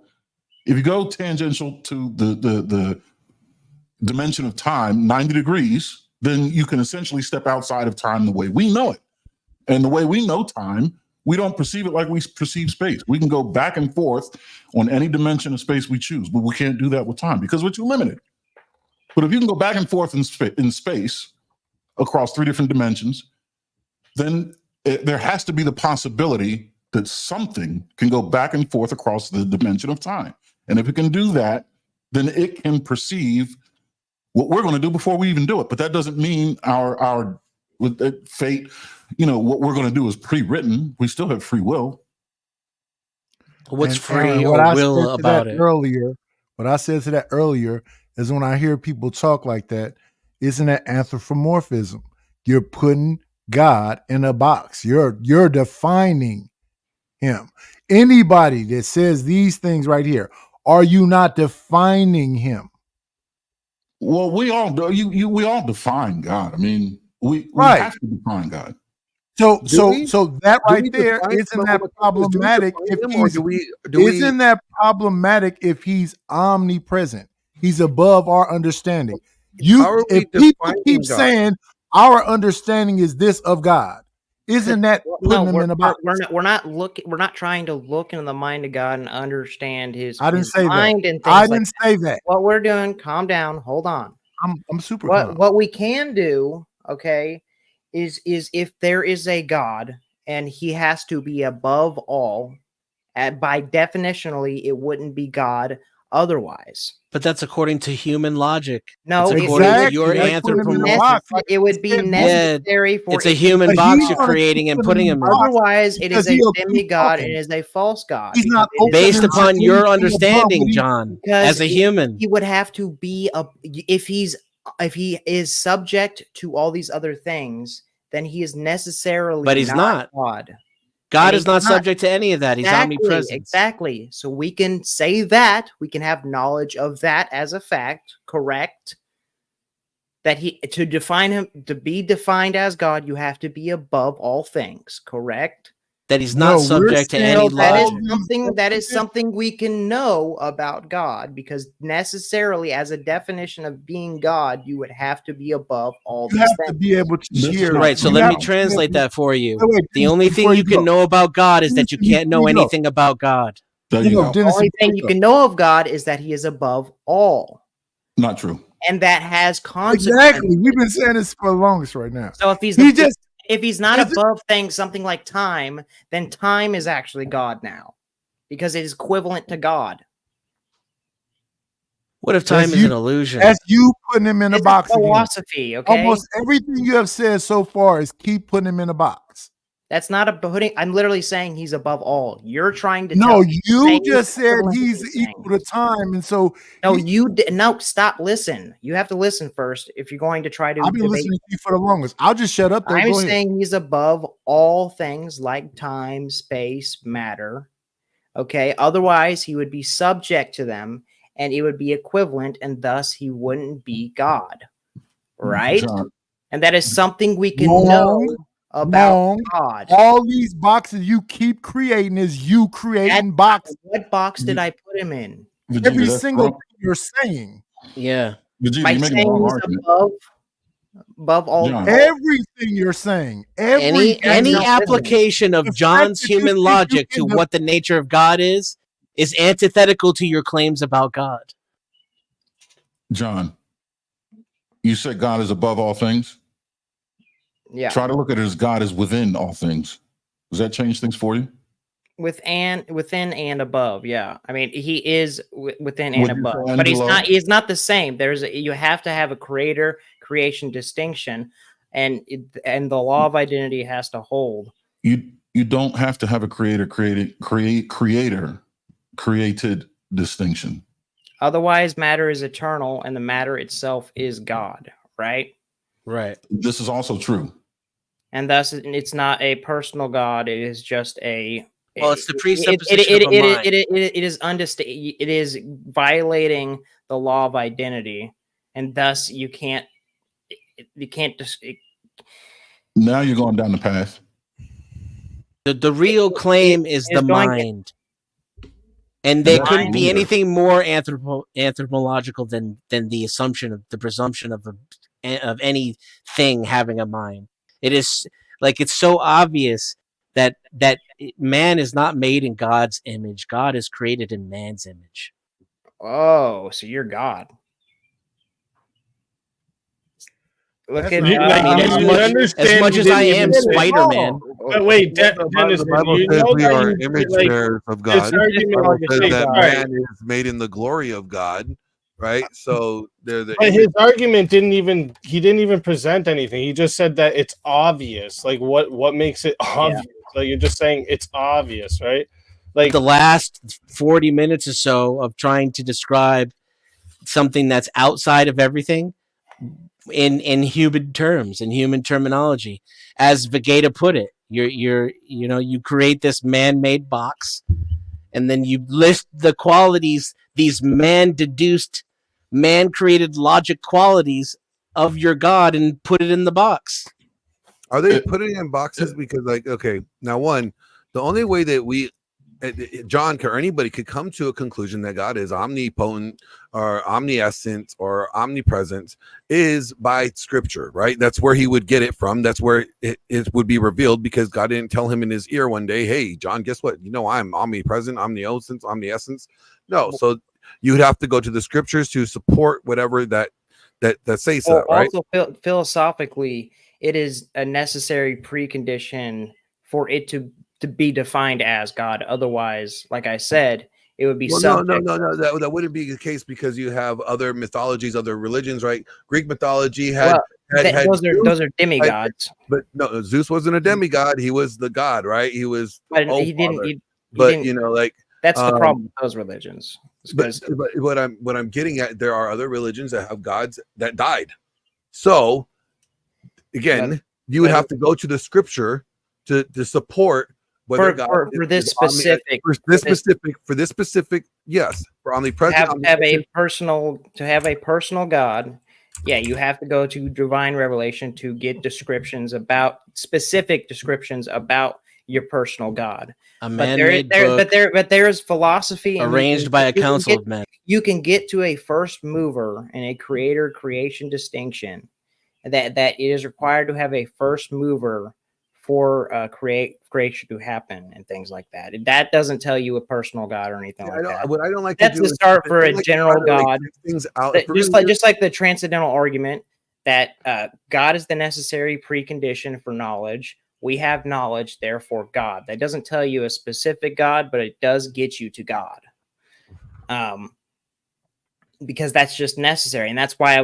if you go tangential to the dimension of time, 90 degrees, then you can essentially step outside of time the way we know it. And the way we know time, we don't perceive it like we perceive space. We can go back and forth on any dimension of space we choose, but we can't do that with time because we're too limited. But if you can go back and forth in space across three different dimensions, then there has to be the possibility that something can go back and forth across the dimension of time. And if it can do that, then it can perceive what we're going to do before we even do it. But that doesn't mean our fate, what we're going to do is pre-written. We still have free will. What's free Aaron, or will about it? What I said to that earlier is when I hear people talk like that, isn't that anthropomorphism? You're putting God in a box. You're defining him. Anybody that says these things right here, are you not defining him? Well, we all do. We all define God. I mean, we have to define God. So that right there, isn't that problematic? Isn't that problematic if he's omnipresent? He's above our understanding. If people keep saying our understanding is this of God, isn't that putting him in a box? We're not trying to look into the mind of God and understand his. I didn't say mind that. And I didn't say that. What we're doing, calm down, hold on. I'm super calm. What we can do, okay, is if there is a God and he has to be above all, by definitionally, it wouldn't be God otherwise. But that's according to human logic. No, it's according to your anthropomorphic. It would be necessary for it's a human box you're creating and putting him in. Otherwise, it is a demigod and it is a false god. He's not based upon your understanding, John. As a human, he would have to be if he is subject to all these other things, then he is necessarily. But he's not God. God is not subject to any of that. He's omnipresent. Exactly. So we can say that. We can have knowledge of that as a fact. Correct. That to define him, to be defined as God, you have to be above all things. Correct. That he's not subject to any law. That is something we can know about God, because necessarily, as a definition of being God, you would have to be above all these things. To be able to hear. Right. So let me translate that for you. The only thing you can know about God is that you can't know anything about God. The only thing you can know of God is that he is above all. Not true. And that has consequences. Exactly. We've been saying this for the longest right now. So if he's not above things, something like time, then time is actually God now, because it is equivalent to God. What if time is an illusion? That's you putting him in a box. Philosophy, okay? Almost everything you have said so far is keep putting him in a box. That's not a putting. I'm literally saying he's above all. You're trying to. No, you just said he's equal to time, and so no. Stop. Listen. You have to listen first if you're going to try to. I've been listening to you for the longest. I'll just shut up. I'm saying he's above all things like time, space, matter. Okay. Otherwise, he would be subject to them, and it would be equivalent, and thus he wouldn't be God. Right. And that is something we can know. about God. All these boxes you keep creating is you creating boxes. What box did I put him in? Vegeta, Every that's single wrong. thing you're saying. Yeah. Vegeta, By you're making the saying wrong he's argument. above all. John. Everything you're saying. Any application of John's human logic to what the nature of God is antithetical to your claims about God. John, you said God is above all things? Yeah. Try to look at it as God is within all things. Does that change things for you? Within and above, yeah. I mean, he is within and Would you above, say but below? he's not the same. You have to have a creation distinction, and the law of identity has to hold. You don't have to have a created distinction. Otherwise, matter is eternal, and the matter itself is God, right? Right. This is also true. And thus, it's not a personal God. It is just a. Well, it's the presupposition of a mind. It is violating the law of identity, and thus you can't just. Now you're going down the path. The real claim is the mind, and there couldn't be anything more anthropological than the assumption of the presumption of anything having a mind. It is like it's so obvious that man is not made in God's image. God is created in man's image. Oh, so you're God. Look at as much as I am Spider-Man. But wait, Dennis, the Bible you says know we that are you, image like, bearers of God. this argument The Bible says that right. man is made in the glory of God, right? So they're the But his argument didn't even present anything. He just said that it's obvious. Like what makes it obvious? Like you're just saying it's obvious, right? Like the last 40 minutes or so of trying to describe something that's outside of everything in human terms, in human terminology. As Vegeta put it, you create this man-made box, and then you list the qualities, these man-deduced, man-created logic qualities of your God, and put it in the box. Are they putting it in boxes? Because, like, okay, now one, the only way that we, John or anybody could come to a conclusion that God is omnipotent or omniscient or omnipresent is by scripture, right? That's where he would get it from. That's where it would be revealed, because God didn't tell him in his ear one day, hey, John, guess what? You know, I'm omnipresent, omniscience. No, so you would have to go to the scriptures to support whatever that says that, right? Also, philosophically, it is a necessary precondition for it to be defined as God. Otherwise, like I said, it would be subject. No. That wouldn't be the case, because you have other mythologies, other religions, right? Greek mythology had those are demigods. But no, Zeus wasn't a demigod. He was the god, right? He was. But he didn't. You know, like that's the problem with those religions. But what I'm getting at, there are other religions that have gods that died. So again, you would have to go to the scripture to support whether for this specific, yes, for omnipresent, to have a personal God. Yeah, you have to go to divine revelation to get specific descriptions about your personal God. But there is philosophy arranged by a council of men. You can get to a first mover and a creation distinction. That it is required to have a first mover for creation to happen and things like that. That doesn't tell you a personal God or anything like that. What I don't like that's to do the start for a like general God. Things out, just like the transcendental argument that God is the necessary precondition for knowledge. We have knowledge, therefore God. That doesn't tell you a specific God, but it does get you to God. Because that's just necessary, and that's why I was